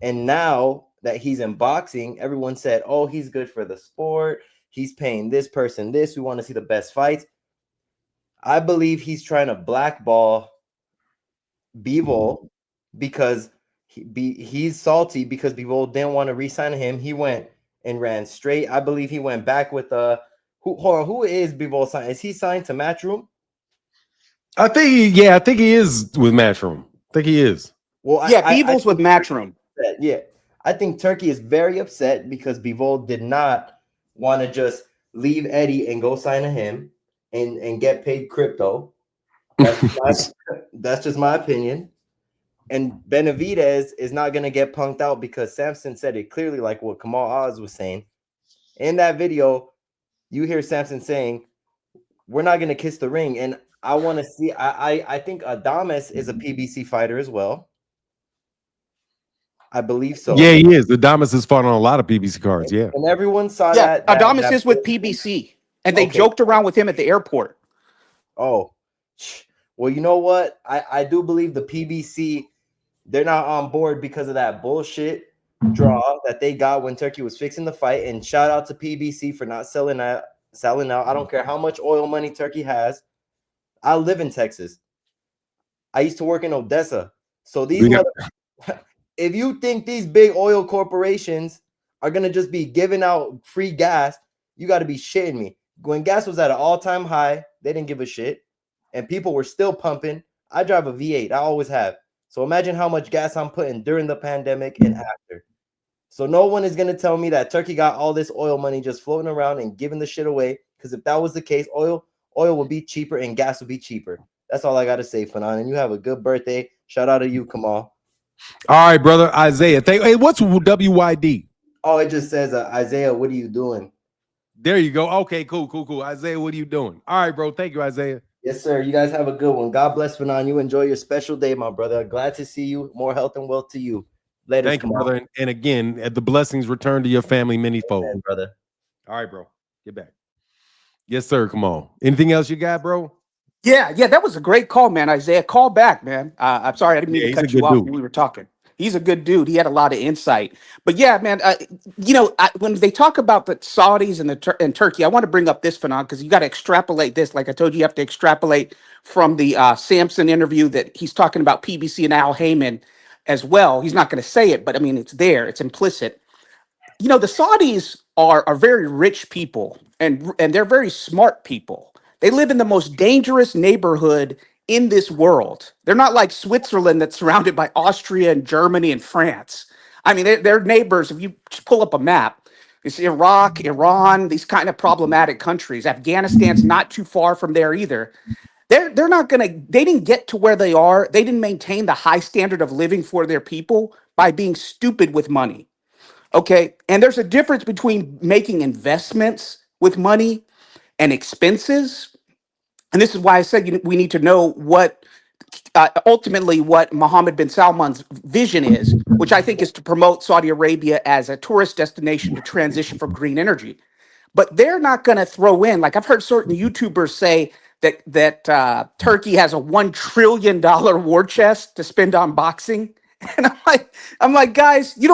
And now that he's in boxing, everyone said, oh, he's good for the sport. He's paying this person this. We want to see the best fights. I believe he's trying to blackball Bivol because he's salty because Bivol didn't want to re-sign him. He went and ran straight. I believe he went back with who is Bivol signed? Is he signed to Matchroom?
I think he is with Matchroom. I think he is.
Well,
Yeah, Beebles with Matchroom.
Yeah, I think Turkey is very upset because Bivol did not want to just leave Eddie and go sign to him and get paid crypto. That's just my opinion. And Benavidez is not going to get punked out because Samson said it clearly, like what Kamal Oz was saying. In that video, you hear Samson saying, we're not going to kiss the ring. And I want to see, I think Adames is a PBC fighter as well. I believe so.
Yeah, he is. Adames has fought on a lot of PBC cards. Yeah.
And everyone saw
Yeah,
that.
Adames is with PBC. And they joked around with him at the airport.
Oh, well, you know what? I do believe the PBC, they're not on board because of that bullshit draw that they got when Turkey was fixing the fight. And shout out to PBC for not selling out. I don't care how much oil money Turkey has. I live in Texas. I used to work in Odessa. So if you think these big oil corporations are going to just be giving out free gas, you got to be shitting me. When gas was at an all-time high, they didn't give a shit. And people were still pumping. I drive a V8. I always have. So imagine how much gas I'm putting during the pandemic and after. So no one is going to tell me that Turkey got all this oil money just floating around and giving the shit away. Because if that was the case, oil would be cheaper and gas would be cheaper. That's all I got to say, Fanon. And you have a good birthday. Shout out to you, Kamal.
All right, brother. Isaiah. Hey, what's WYD?
Oh, it just says, Isaiah, what are you doing?
There you go. Okay, cool. Isaiah, what are you doing? All right, bro. Thank you, Isaiah.
Yes, sir. You guys have a good one. God bless, Fanon. You enjoy your special day, my brother. Glad to see you. More health and wealth to you. Later,
Thank you, brother. And again, the blessings return to your family many-fold.
Amen, brother.
All right, bro. Get back. Yes, sir. Come on. Anything else you got, bro?
Yeah, that was a great call, man. Isaiah, call back, man. I'm sorry, I didn't mean to cut you off when we were talking. He's a good dude. He had a lot of insight. But yeah, man, when they talk about the Saudis and Turkey, I want to bring up this phenomenon because you got to extrapolate this. Like I told you have to extrapolate from the Samson interview that he's talking about PBC and Al Heyman as well. He's not going to say it, but I mean, it's there. It's implicit. The Saudis are very rich people and they're very smart people. They live in the most dangerous neighborhood in this world. They're not like Switzerland that's surrounded by Austria and Germany and France. I mean, they're neighbors. If you just pull up a map, it's Iraq, Iran, these kind of problematic countries. Afghanistan's not too far from there either. They're not gonna. They didn't get to where they are. They didn't maintain the high standard of living for their people by being stupid with money. Okay, and there's a difference between making investments with money and expenses. And this is why I said we need to know what ultimately what Mohammed bin Salman's vision is, which I think is to promote Saudi Arabia as a tourist destination to transition from green energy. But they're not going to throw in, like I've heard certain YouTubers say that Turkey has a $1 trillion war chest to spend on boxing. And I'm like, guys, you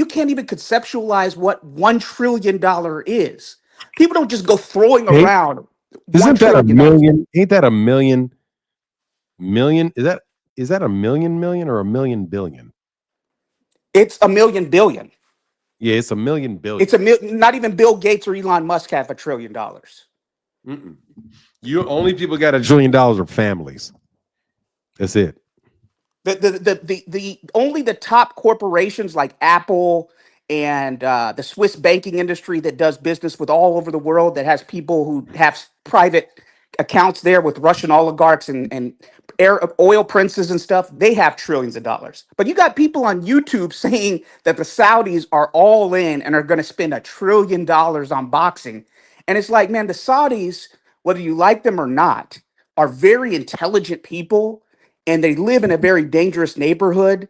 can't even conceptualize what $1 trillion is. People don't just go throwing around.
Isn't that a million? Ain't that a million? Is that a million or a million billion?
It's a million billion.
Yeah, it's a million billion.
It's not even Bill Gates or Elon Musk have $1 trillion.
You only people got $1 trillion are families. That's it.
The only the top corporations like Apple and the Swiss banking industry that does business with all over the world, that has people who have private accounts there with Russian oligarchs and oil princes and stuff, they have trillions of dollars. But you got people on YouTube saying that the Saudis are all in and are going to spend $1 trillion on boxing. And it's like, man, the Saudis, whether you like them or not, are very intelligent people, and they live in a very dangerous neighborhood.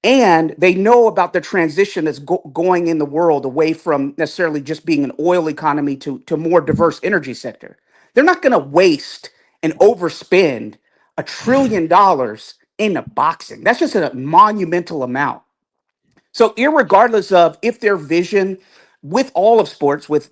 And they know about the transition that's going in the world away from necessarily just being an oil economy to a more diverse energy sector. They're not going to waste and overspend $1 trillion in a boxing. That's just a monumental amount. So, irregardless of if their vision with all of sports, with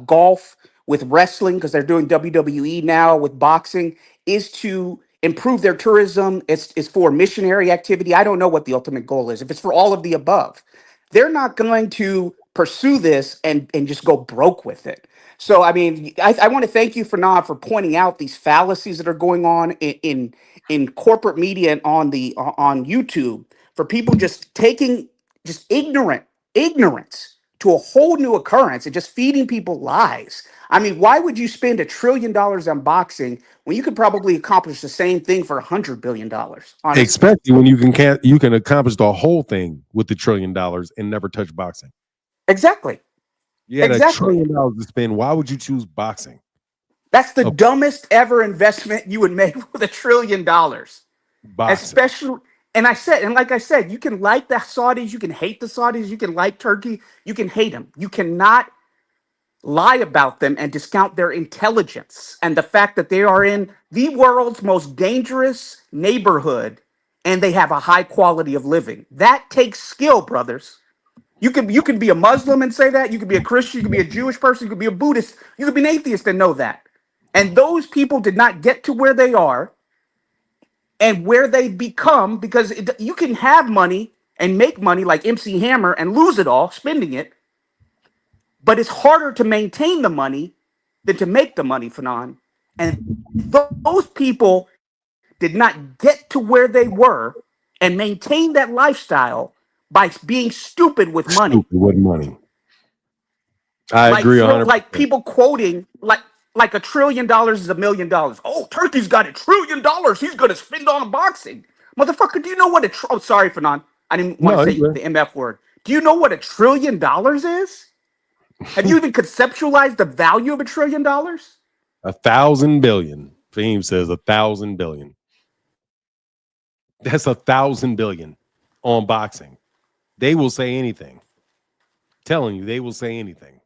golf, with wrestling, because they're doing WWE now, with boxing, is to improve their tourism. It's for missionary activity. I don't know what the ultimate goal is. If it's for all of the above, they're not going to pursue this and just go broke with it. So, I mean, I want to thank you, Fernand, for pointing out these fallacies that are going on in corporate media and on YouTube, for people just taking just ignorance to a whole new occurrence and just feeding people lies. I mean, why would you spend $1 trillion on boxing when you could probably accomplish the same thing for $100 billion? Honestly,
Especially when you can accomplish the whole thing with the $1 trillion and never touch boxing.
exactly.
You had $1
Exactly.
trillion to spend. Why would you choose boxing?
That's the dumbest ever investment you would make with $1 trillion.
Boxing.
Especially, and like I said, you can like the Saudis, you can hate the Saudis, you can like Turkey, you can hate them. You cannot lie about them and discount their intelligence and the fact that they are in the world's most dangerous neighborhood and they have a high quality of living. That takes skill, brothers. You could be a Muslim and say that. You could be a Christian. You could be a Jewish person. You could be a Buddhist. You could be an atheist and know that. And those people did not get to where they are and where they become because you can have money and make money like MC Hammer and lose it all spending it. But it's harder to maintain the money than to make the money, Fanon. And those people did not get to where they were and maintain that lifestyle by being stupid with money.
Stupid with money. I agree 100%.
Like people quoting like $1 trillion is $1 million. Oh, Turkey's got $1 trillion. He's going to spend on boxing. Motherfucker, do you know what oh, sorry, Fanon. I didn't want to say the MF word. Do you know what $1 trillion is? Have you even conceptualized the value of $1 trillion?
1,000 billion. Fahim says 1,000 billion. That's 1,000 billion on boxing. They will say anything. Telling you, they will say anything.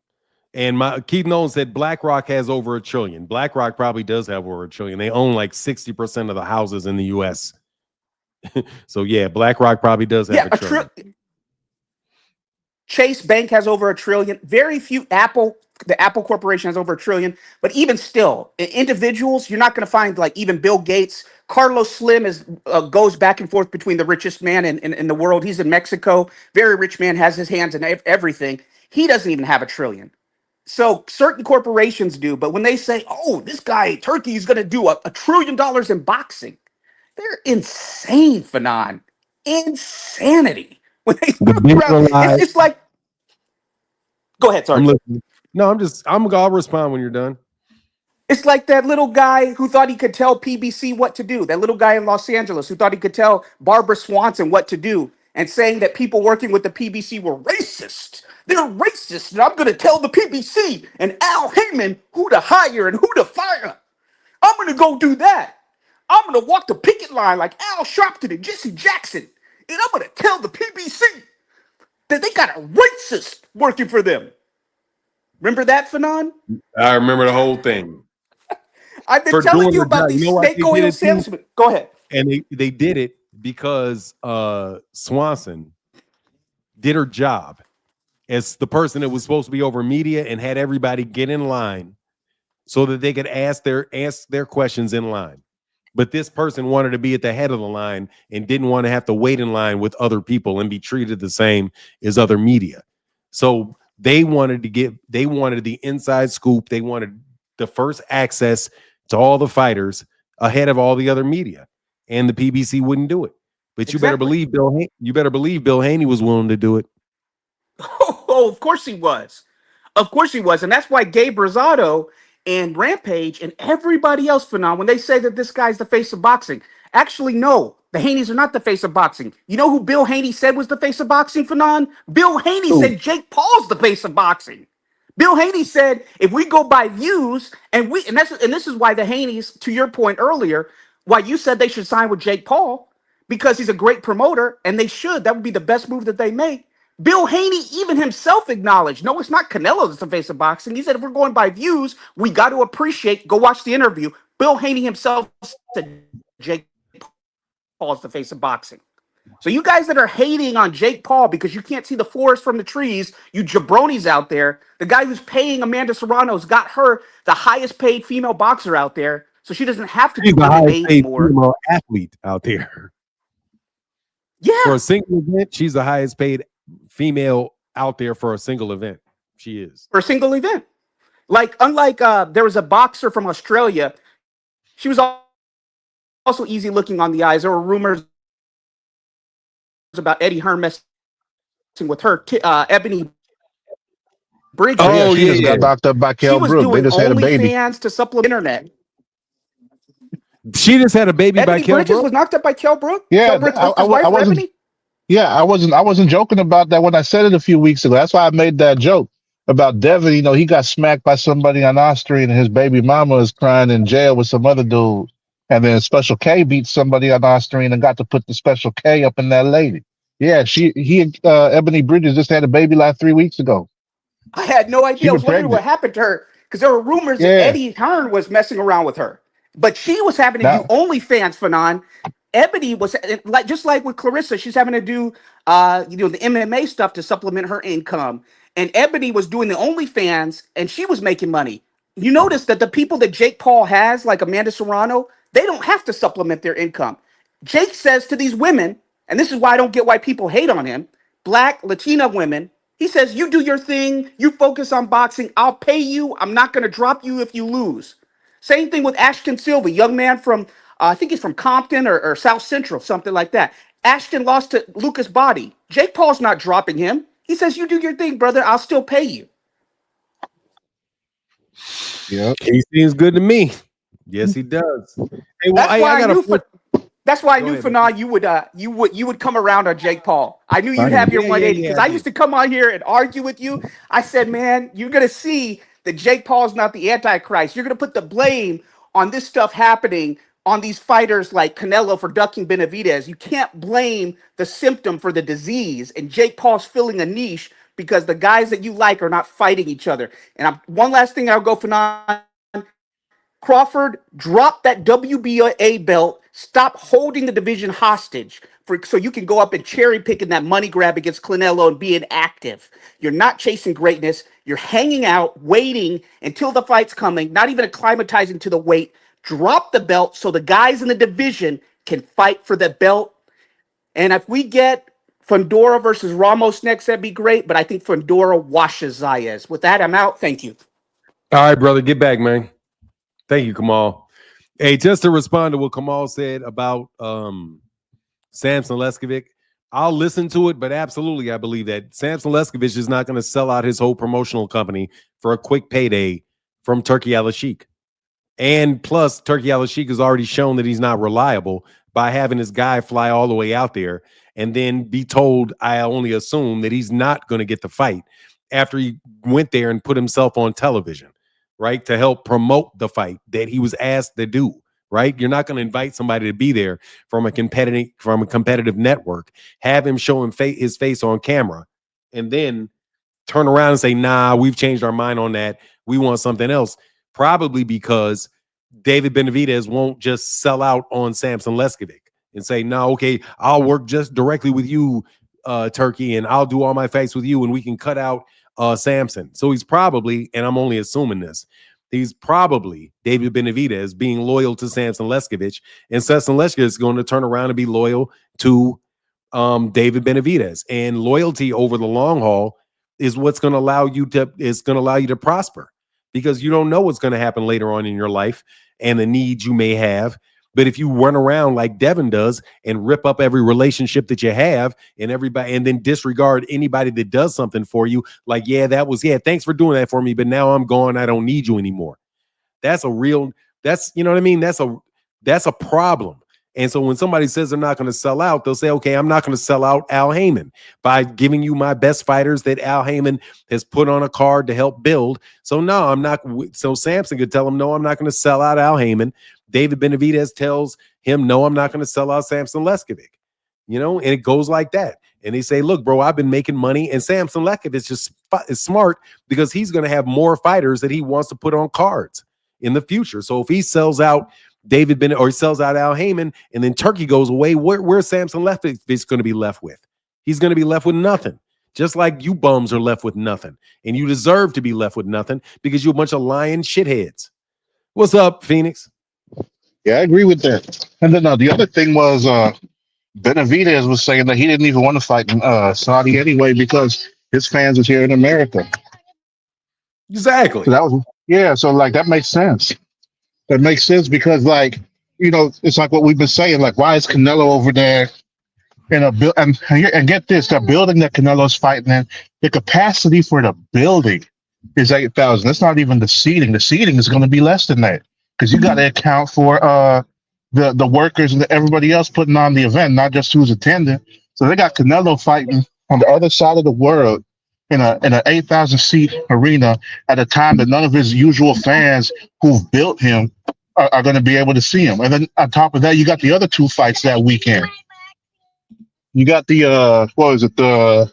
And Keith Nolan said BlackRock has over $1 trillion. BlackRock probably does have over $1 trillion. They own like 60% of the houses in the U.S. So yeah, BlackRock probably does have $1 trillion.
Chase Bank has over $1 trillion. Very few the Apple Corporation has over $1 trillion. But even still, individuals, you're not going to find like even Bill Gates. Carlos Slim goes back and forth between the richest man in the world. He's in Mexico. Very rich man, has his hands in everything. He doesn't even have $1 trillion. So certain corporations do. But when they say, oh, this guy, Turkey, is going to do $1 trillion in boxing, they're insane, Fanon. Insanity. When they it's like, go ahead, sorry.
I'll respond when you're done.
It's like that little guy who thought he could tell PBC what to do. That little guy in Los Angeles who thought he could tell Barbara Swanson what to do and saying that people working with the PBC were racist. They're racist, and I'm going to tell the PBC and Al Heyman who to hire and who to fire. I'm going to go do that. I'm going to walk the picket line like Al Sharpton and Jesse Jackson. And I'm going to tell the PBC that they got a racist working for them. Remember that, Fanon?
I remember the whole thing.
I've been telling you about these snake oil salesmen. Go ahead.
And they did it because Swanson did her job as the person that was supposed to be over media and had everybody get in line so that they could ask their questions in line. But this person wanted to be at the head of the line and didn't want to have to wait in line with other people and be treated the same as other media. So they wanted the inside scoop. They wanted the first access to all the fighters ahead of all the other media. And the PBC wouldn't do it. But you better believe Bill Haney was willing to do it.
Oh, of course he was. Of course he was. And that's why Gabe Rosado and Rampage and everybody else, Fanon, when they say that this guy's the face of boxing, actually, no, the Haneys are not the face of boxing. You know who Bill Haney said was the face of boxing, Fanon? Bill Haney said Jake Paul's the face of boxing. Bill Haney said if we go by views and this is why the Haneys, to your point earlier, why you said they should sign with Jake Paul, because he's a great promoter and they should. That would be the best move that they make. Bill Haney even himself acknowledged, no, it's not Canelo that's the face of boxing. He said, if we're going by views, we got to appreciate, go watch the interview. Bill Haney himself said Jake Paul's the face of boxing. So you guys that are hating on Jake Paul because you can't see the forest from the trees, you jabronis out there, the guy who's paying Amanda Serrano's got her the highest paid female boxer out there. So she doesn't have to
She's
do
the highest
MMA
paid
anymore.
female athlete out there.
Yeah.
For a single event, she's the highest paid female out there for a single event. She is.
For a single event. Like, unlike there was a boxer from Australia. She was also easy looking on the eyes. There were rumors about Eddie Hearn messing with her. Ebony Bridges.
Oh, she just got knocked up by
She
Kell
was
Brook. They
doing
just had a baby.
OnlyFans to supplement internet.
She just had a baby by
Ebony
Kell
Bridges
Brook?
was knocked up by Kell Brook.
Yeah,
Kell Brook was his wife,
wasn't.
Ebony?
Yeah, I wasn't joking about that when I said it a few weeks ago. That's why I made that joke about Devin. You know, he got smacked by somebody on our street, and his baby mama is crying in jail with some other dude. And then Special K beat somebody on our street and got to put the Special K up in that lady. Yeah, Ebony Bridges just had a baby like 3 weeks ago.
I had no idea.
She
I
was
was wondering what
pregnant.
happened to her because there were rumors that
Yeah.
Eddie Hearn was messing around with her, but she was having to do
Now,
OnlyFans, Fanon. Ebony was like, just like with Clarissa, she's having to do the MMA stuff to supplement her income, and Ebony was doing the OnlyFans, and she was making money. You notice that the people that Jake Paul has, like Amanda Serrano, they don't have to supplement their income. Jake says to these women, and this is why I don't get why people hate on him, Black, Latina women, he says, you do your thing, you focus on boxing, I'll pay you, I'm not going to drop you if you lose. Same thing with Ashton Silva, young man from, I think he's from Compton or South Central, something like that. Ashton lost to Lucas Body. Jake Paul's not dropping him. He says, you do your thing, brother, I'll still pay you.
Yep.
He seems good to me. Yes, he does. Hey, well,
That's why I knew Fanon you would come around on Jake Paul. I knew you'd have your 180 because I used to come on here and argue with you. I said, man, you're gonna see that Jake Paul's not the Antichrist. You're gonna put the blame on this stuff happening on these fighters like Canelo for ducking Benavidez. You can't blame the symptom for the disease. And Jake Paul's filling a niche because the guys that you like are not fighting each other. And one last thing I'll go Fanon. Crawford, drop that WBA belt. Stop holding the division hostage so you can go up and cherry pick in that money grab against Canelo and be inactive. You're not chasing greatness. You're hanging out, waiting until the fight's coming, not even acclimatizing to the weight. Drop the belt so the guys in the division can fight for the belt. And if we get Fundora versus Ramos next, that'd be great. But I think Fundora washes Zayas. With that, I'm out. Thank you.
All right, brother. Get back, man. Thank you, Kamal. Hey, just to respond to what Kamal said about Samson Leskovic, I'll listen to it, but absolutely, I believe that Samson Leskovic is not going to sell out his whole promotional company for a quick payday from Turki Alashikh. And plus, Turki Alashikh has already shown that he's not reliable by having his guy fly all the way out there and then be told, I only assume, that he's not going to get the fight after he went there and put himself on television. Right, to help promote the fight that he was asked to do. Right, you're not going to invite somebody to be there from a competitive network, have him show him his face on camera, and then turn around and say, "Nah, we've changed our mind on that. We want something else." Probably because David Benavidez won't just sell out on Samson Leskovic and say, "No, okay, I'll work just directly with you, Turki, and I'll do all my fights with you, and we can cut out." Samson. So he's probably, and I'm only assuming this, he's probably David Benavidez being loyal to Samson Leskovic, and Samson Leskovic is going to turn around and be loyal to David Benavidez. And loyalty over the long haul is what's going to allow you to prosper, because you don't know what's going to happen later on in your life and the needs you may have. But if you run around like Devin does and rip up every relationship that you have and everybody, and then disregard anybody that does something for you, like, thanks for doing that for me, but now I'm gone. I don't need you anymore. That's you know what I mean? That's a problem. And so when somebody says they're not going to sell out, they'll say, okay, I'm not going to sell out Al Heyman by giving you my best fighters that Al Heyman has put on a card to help build. So no, I'm not. So Samson could tell him, no, I'm not going to sell out Al Heyman. David Benavidez tells him, no, I'm not going to sell out Samson Leskovic, and it goes like that. And they say, look, bro, I've been making money. And Samson Leskovic is smart because he's going to have more fighters that he wants to put on cards in the future. So if he sells out David Bennett or he sells out Al Heyman and then Turki goes away, where's Samson Leskovic going to be left with? He's going to be left with nothing. Just like you bums are left with nothing. And you deserve to be left with nothing because you're a bunch of lying shitheads. What's up, Phoenix?
Yeah, I agree with that. And then the other thing was Benavidez was saying that he didn't even want to fight in Saudi anyway because his fans is here in America.
Exactly.
So that was yeah. So like that makes sense. That makes sense because like it's like what we've been saying. Like why is Canelo over there in a build and get this, the building that Canelo's fighting in, the capacity for the building is 8,000. That's not even the seating. The seating is going to be less than that because you got to account for the workers and everybody else putting on the event, not just who's attending. So they got Canelo fighting on the other side of the world in an 8,000 seat arena at a time that none of his usual fans who've built him are going to be able to see him. And then on top of that, you got the other two fights that weekend. You got the what was it, the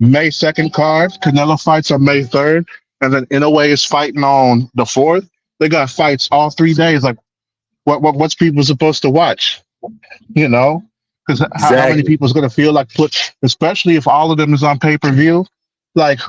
May 2nd card. Canelo fights on May 3rd, and then Inoue is fighting on the 4th. They got fights all 3 days. Like what's people supposed to watch? You know, because how many
Exactly.
people is going to feel like especially if all of them is on pay-per-view, like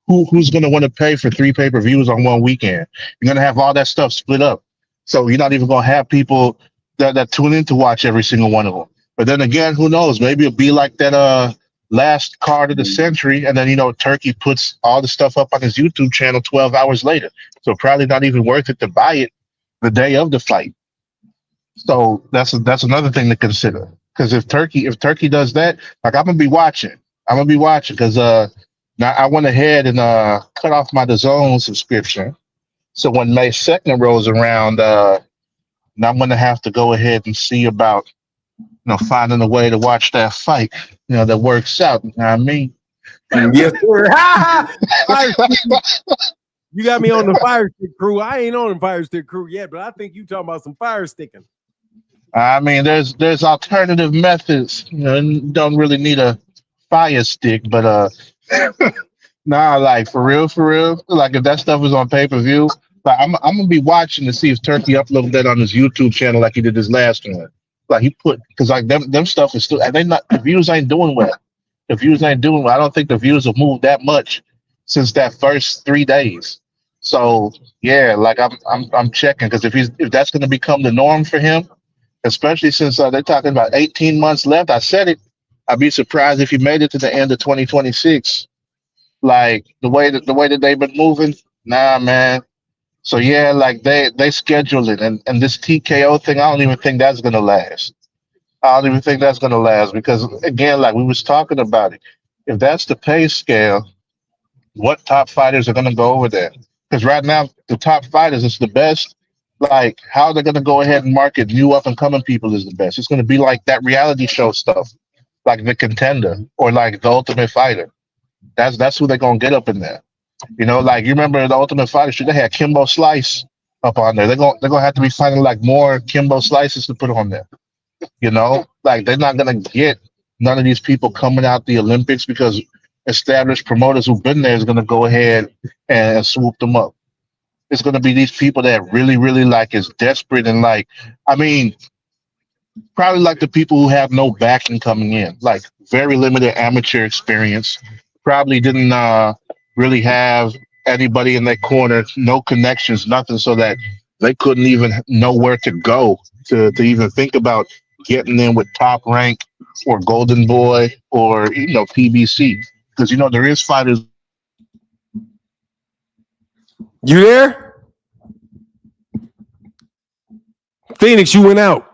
who's going to want to pay for 3 pay-per-views on one weekend? You're going to have all that stuff split up, so you're not even going to have people that tune in to watch every single one of them. But then again, who knows? Maybe it'll be like that last card of the century, and then Turkey puts all the stuff up on his YouTube channel 12 hours later. So probably not even worth it to buy it the day of the fight. So that's another thing to consider. Because if Turkey does that, like I'm gonna be watching. I'm gonna be watching because now I went ahead and cut off my DAZN subscription. So when May 2nd rolls around, now I'm gonna have to go ahead and see about finding a way to watch that fight, that works out. You know what I mean?
Yes, sir. You got me on the fire stick crew. I ain't on the fire stick crew yet, but I think you talking about some fire sticking.
I mean, there's alternative methods. You don't really need a fire stick, but nah, like for real. Like if that stuff is on pay-per-view, like I'm gonna be watching to see if Turkey uploaded that on his YouTube channel like he did his last one. Like he put because like them stuff is still they not the views ain't doing well. The views ain't doing well. I don't think the views have moved that much since that first 3 days. So yeah, like I'm checking because if that's gonna become the norm for him, especially since they're talking about 18 months left. I said it. I'd be surprised if he made it to the end of 2026. Like the way that they've been moving, nah, man. So yeah, like they schedule it, and this TKO thing, I don't even think that's gonna last. I don't even think that's gonna last because again, like we was talking about it, if that's the pay scale, what top fighters are gonna go over there? Because right now the top fighters is the best. Like how they're gonna go ahead and market new up and coming people is the best. It's gonna be like that reality show stuff, like the Contender or like the Ultimate Fighter. That's who they're gonna get up in there. Like you remember the Ultimate Fighter shoot, they had Kimbo Slice up on there. They're gonna have to be finding like more Kimbo Slices to put on there. Like they're not gonna get none of these people coming out the Olympics because established promoters who've been there is gonna go ahead and swoop them up. It's gonna be these people that really, really like is desperate and like, I mean, probably like the people who have no backing coming in, like very limited amateur experience, probably didn't really have anybody in their corner, no connections, nothing, so that they couldn't even know where to go to even think about getting in with Top Rank or Golden Boy or PBC, because there is fighters.
You there? Phoenix, you went out.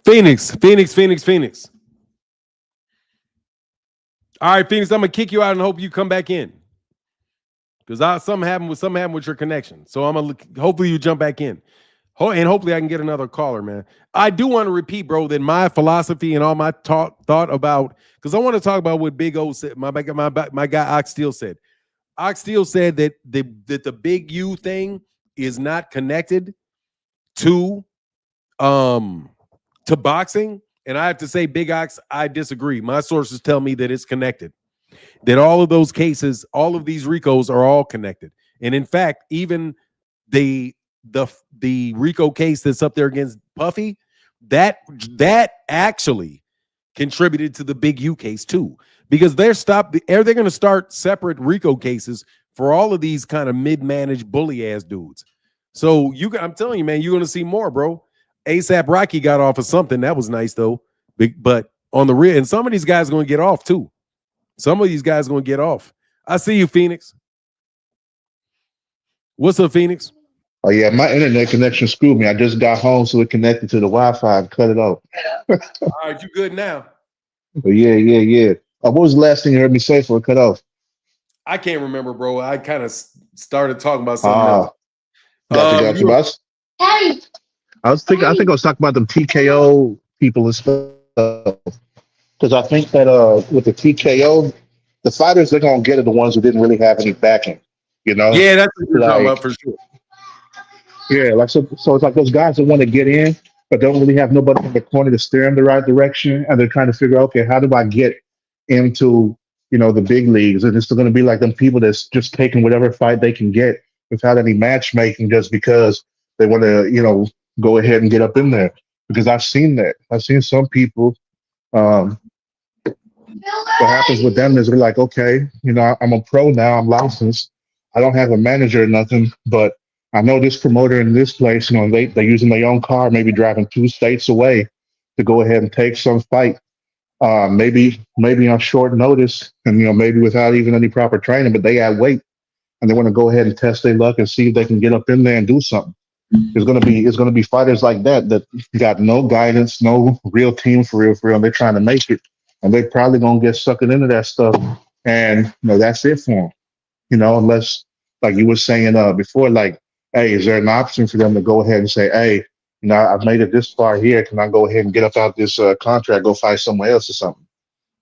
Phoenix. All right, Phoenix, I'm gonna kick you out and hope you come back in. Because something happened with your connection. So hopefully you jump back in. And hopefully I can get another caller, man. I do want to repeat, bro, that my philosophy and all my thought about, because I want to talk about what Big O said, my guy Ox Steel said. Ox Steel said that the Big U thing is not connected to boxing. And I have to say, Big Ox, I disagree. My sources tell me that it's connected. That all of those cases, all of these RICOs are all connected. And in fact, even the RICO case that's up there against Puffy, that actually contributed to the Big U case too, because they're going to start separate RICO cases for all of these kind of mid-managed bully ass dudes. So I'm telling you, man, you're going to see more, bro. ASAP Rocky got off of something that was nice though, but on the real, and some of these guys are going to get off too. Some of these guys are going to get off. I see you, Phoenix. What's up, Phoenix?
Oh yeah, my internet connection screwed me. I just got home, so it connected to the Wi-Fi and cut it off.
All right, you good now?
But yeah. What was the last thing you heard me say before it cut off?
I can't remember, bro. I kind of started talking about something else.
Gotcha. I was thinking. I think I was talking about them TKO people and stuff. Because I think that with the TKO, the fighters they're gonna get are the ones who didn't really have any backing. You know?
Yeah, that's what you're talking about for sure.
Yeah, like so it's like those guys that want to get in, but don't really have nobody in the corner to steer them the right direction, and they're trying to figure out, okay, how do I get into the big leagues? And it's still going to be like them people that's just taking whatever fight they can get without any matchmaking, just because they want to go ahead and get up in there. Because I've seen that. I've seen some people. What happens with them is they're like, okay, I'm a pro now, I'm licensed, I don't have a manager or nothing, but I know this promoter in this place, they're using their own car, maybe driving 2 states away to go ahead and take some fight, maybe on short notice, and maybe without even any proper training, but they add weight, and they want to go ahead and test their luck and see if they can get up in there and do something. It's gonna be fighters like that got no guidance, no real team for real, and they're trying to make it, and they're probably gonna get sucked into that stuff, and that's it for them. Unless, like you were saying before, like, hey, is there an option for them to go ahead and say, hey, I've made it this far here. Can I go ahead and get up out this contract, go fight somewhere else or something?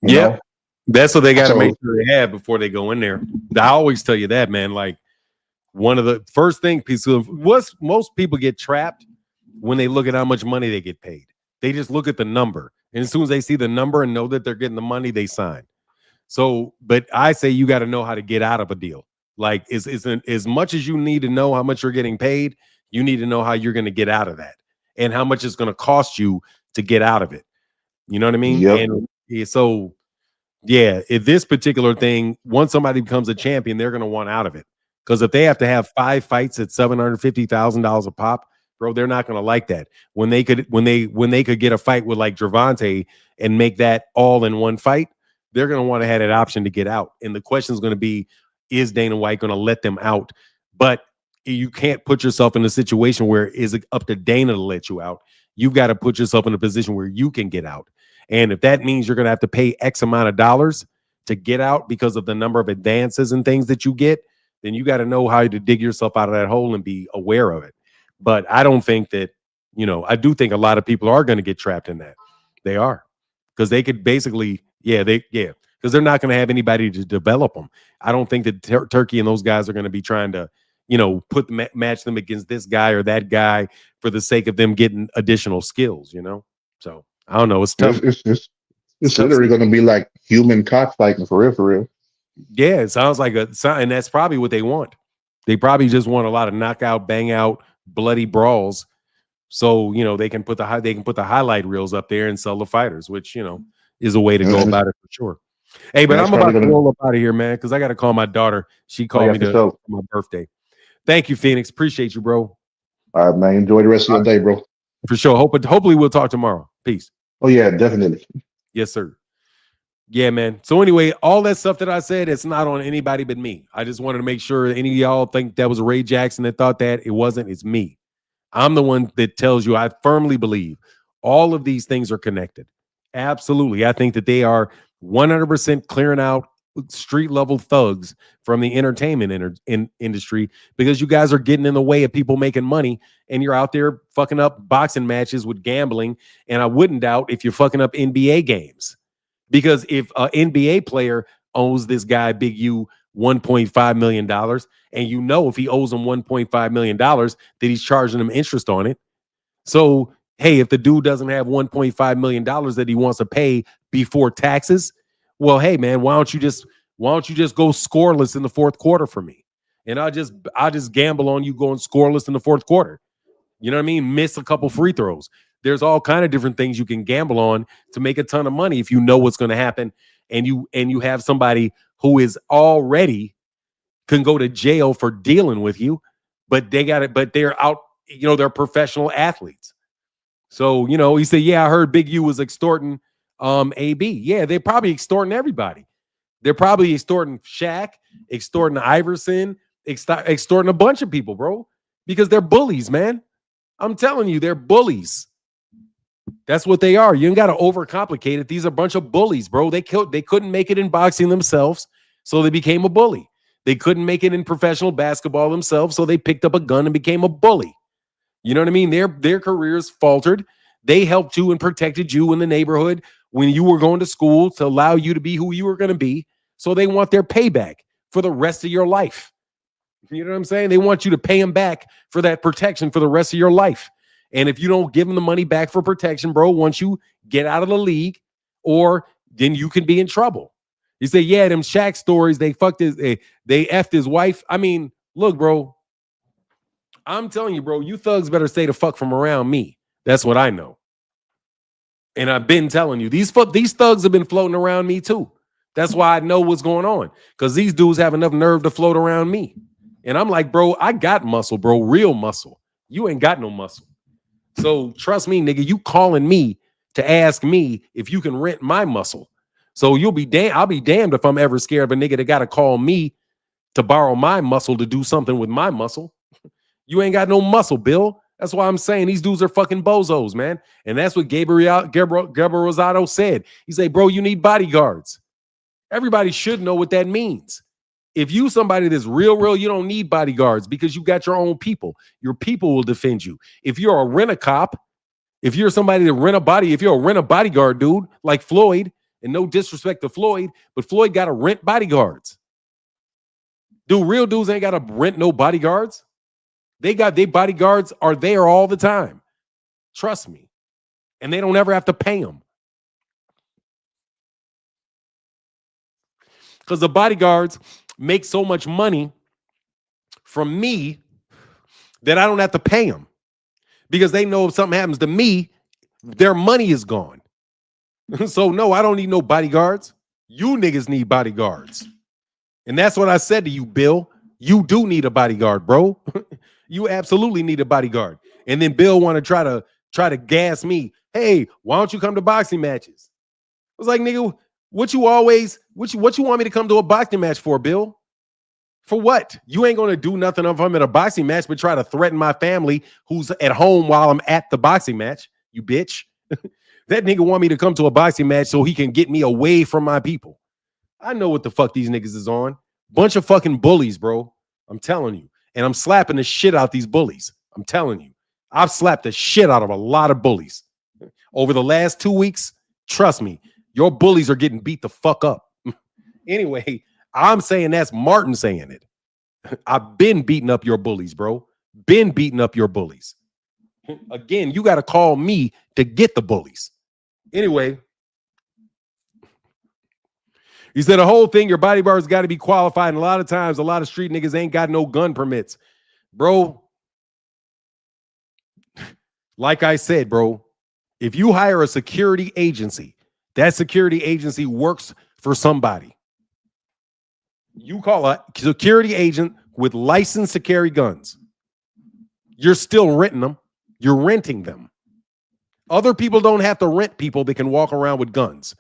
Yeah, that's what they got to make sure they have before they go in there. I always tell you that, man. Like, one of the first things most people get trapped when they look at how much money they get paid. They just look at the number, and as soon as they see the number and know that they're getting the money, they sign. So, but I say you got to know how to get out of a deal. Like, as much as you need to know how much you're getting paid, you need to know how you're going to get out of that and how much it's going to cost you to get out of it. You know what I mean?
Yep.
And so, yeah, if this particular thing, once somebody becomes a champion, they're going to want out of it. Because if they have to have 5 fights at $750,000 a pop, bro, they're not going to like that. When they could get a fight with like Gervonta and make that all in one fight, they're going to want to have that option to get out. And the question is going to be, is Dana White going to let them out? But you can't put yourself in a situation where is it up to Dana to let you out. You've got to put yourself in a position where you can get out. And if that means you're going to have to pay X amount of dollars to get out because of the number of advances and things that you get, then you got to know how to dig yourself out of that hole and be aware of it. But I don't think that, I do think a lot of people are going to get trapped in that. They are. Because they could basically, because they're not going to have anybody to develop them. I don't think that Turki and those guys are going to be trying to, match them against this guy or that guy for the sake of them getting additional skills, So I don't know. It's tough.
It's literally going to be like human cockfighting for real.
Yeah, it sounds like and that's probably what they want. They probably just want a lot of knockout, bang out, bloody brawls. So, they can put the highlight reels up there and sell the fighters, which, is a way to go about it for sure. Hey, but I'm about to roll up out of here, man, because I got to call my daughter. She called me for my birthday. Thank you, Phoenix. Appreciate you, bro.
All right, man. Enjoy the rest of your day, bro.
For sure. Hopefully we'll talk tomorrow. Peace.
Oh, yeah, definitely.
Yes, sir. Yeah, man. So anyway, all that stuff that I said, it's not on anybody but me. I just wanted to make sure any of y'all think that was Ray Jackson that thought that. It wasn't. It's me. I'm the one that tells you I firmly believe all of these things are connected. Absolutely. I think that they are 100% clearing out street level thugs from the entertainment industry because you guys are getting in the way of people making money and you're out there fucking up boxing matches with gambling. And I wouldn't doubt if you're fucking up NBA games, because if an NBA player owes this guy Big U $1.5 million, and if he owes him $1.5 million that he's charging him interest on it. So, hey, if the dude doesn't have $1.5 million that he wants to pay before taxes, well, hey man, why don't you just go scoreless in the fourth quarter for me? And I'll just gamble on you going scoreless in the fourth quarter. You know what I mean? Miss a couple free throws. There's all kind of different things you can gamble on to make a ton of money if you know what's going to happen, and you have somebody who is already can go to jail for dealing with you, but they got it. But they're out. They're professional athletes. So he said, "Yeah, I heard Big U was extorting AB. Yeah, they're probably extorting everybody. They're probably extorting Shaq, extorting Iverson, extorting a bunch of people, bro, because they're bullies, man. I'm telling you, they're bullies. That's what they are. You ain't got to overcomplicate it. These are a bunch of bullies, bro. They couldn't make it in boxing themselves, so they became a bully. They couldn't make it in professional basketball themselves, so they picked up a gun and became a bully. You know what I mean? Their careers faltered. They helped you and protected you in the neighborhood when you were going to school to allow you to be who you were going to be. So they want their payback for the rest of your life. You know what I'm saying? They want you to pay them back for that protection for the rest of your life. And if you don't give them the money back for protection, bro, once you get out of the league, or then you can be in trouble. You say, yeah, them Shaq stories, they effed his wife. I mean, look, bro, I'm telling you, bro, you thugs better stay the fuck from around me. That's what I know. And I've been telling you, these thugs have been floating around me too. That's why I know what's going on, because these dudes have enough nerve to float around me. And I'm like, bro, I got muscle, bro, real muscle. You ain't got no muscle. So trust me, nigga, you calling me to ask me if you can rent my muscle. So I'll be damned if I'm ever scared of a nigga that got to call me to borrow my muscle to do something with my muscle. You ain't got no muscle, Bill. That's why I'm saying these dudes are fucking bozos, man. And that's what Gabriel Rosado said. He said, bro, you need bodyguards. Everybody should know what that means. If you somebody that's real, you don't need bodyguards because you got your own people. Your people will defend you. If you're a rent-a-cop, if you're somebody to if you're a rent-a-bodyguard dude like Floyd, and no disrespect to Floyd, but Floyd got to rent bodyguards. Dude, real dudes ain't got to rent no bodyguards. Their bodyguards are there all the time. Trust me. And they don't ever have to pay them. Because the bodyguards make so much money from me that I don't have to pay them. Because they know if something happens to me, their money is gone. So no, I don't need no bodyguards. You niggas need bodyguards. And that's what I said to you, Bill. You do need a bodyguard, bro. You absolutely need a bodyguard. And then Bill want to try to gas me. Hey, why don't you come to boxing matches? I was like, nigga, what you want me to come to a boxing match for, Bill? For what? You ain't gonna do nothing if I'm at a boxing match, but try to threaten my family who's at home while I'm at the boxing match. You bitch. That nigga want me to come to a boxing match so he can get me away from my people. I know what the fuck these niggas is on. Bunch of fucking bullies, bro. I'm telling you. And I'm slapping the shit out these bullies. I'm telling you. I've slapped the shit out of a lot of bullies. Over the last 2 weeks, trust me, your bullies are getting beat the fuck up. Anyway, I'm saying that's Martin saying it. I've been beating up your bullies, bro. Been beating up your bullies. Again, you got to call me to get the bullies. Anyway, he said the whole thing, your bodyguard's got to be qualified. And a lot of times, a lot of street niggas ain't got no gun permits. Bro, like I said, bro, if you hire a security agency, that security agency works for somebody. You call a security agent with license to carry guns. You're still renting them. You're renting them. Other people don't have to rent people that can walk around with guns.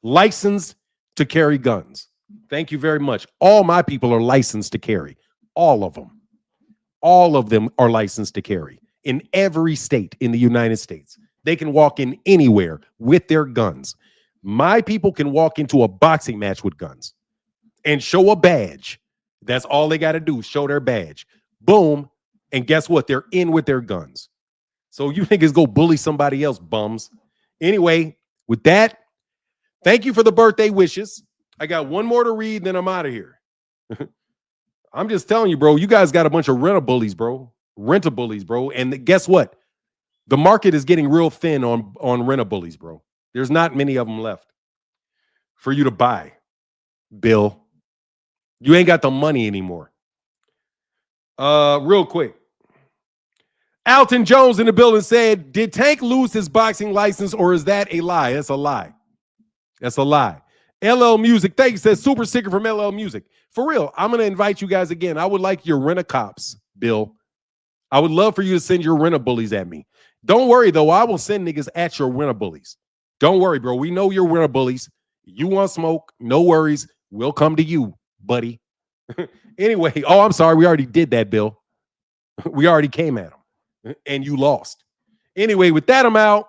Licensed to carry guns. Thank you very much. All my people are licensed to carry. All of them. All of them are licensed to carry in every state in the United States. They can walk in anywhere with their guns. My people can walk into a boxing match with guns and show a badge. That's all they got to do, show their badge. Boom. And guess what? They're in with their guns. So you niggas go bully somebody else, bums. Anyway, with that, thank you for the birthday wishes. I got one more to read, then I'm out of here. I'm just telling you, bro, you guys got a bunch of rent-a-bullies, bro. Rent-a-bullies, bro. And guess what? The market is getting real thin on rent-a-bullies, bro. There's not many of them left for you to buy, Bill. You ain't got the money anymore. Real quick. Alton Jones in the building said, did Tank lose his boxing license or is that a lie? That's a lie. That's a lie. LL Music, thank you, says super sticker from LL Music. For real, I'm going to invite you guys again. I would like your rent-a-cops, Bill. I would love for you to send your rent-a-bullies at me. Don't worry, though. I will send niggas at your rent-a-bullies. Don't worry, bro. We know you're rent-a-bullies. You want smoke, no worries. We'll come to you, buddy. Anyway, oh, I'm sorry. We already did that, Bill. We already came at him, and you lost. Anyway, with that, I'm out.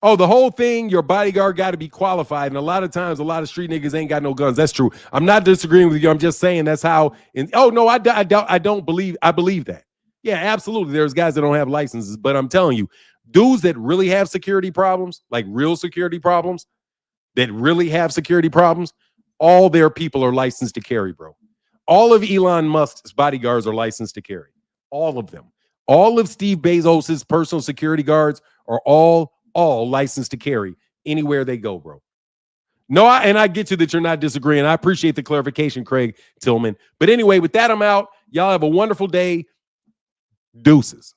Oh, the whole thing, your bodyguard got to be qualified. And a lot of times, a lot of street niggas ain't got no guns. That's true. I'm not disagreeing with you. I'm just saying that's how. Oh, no, I don't believe. I believe that. Yeah, absolutely. There's guys that don't have licenses. But I'm telling you, dudes that really have security problems, like real security problems, that really have security problems, all their people are licensed to carry, bro. All of Elon Musk's bodyguards are licensed to carry. All of them. All of Steve Bezos's personal security guards are all licensed to carry anywhere they go, bro. No, I get you that you're not disagreeing. I appreciate the clarification, Craig Tillman. But anyway, with that, I'm out. Y'all have a wonderful day. Deuces.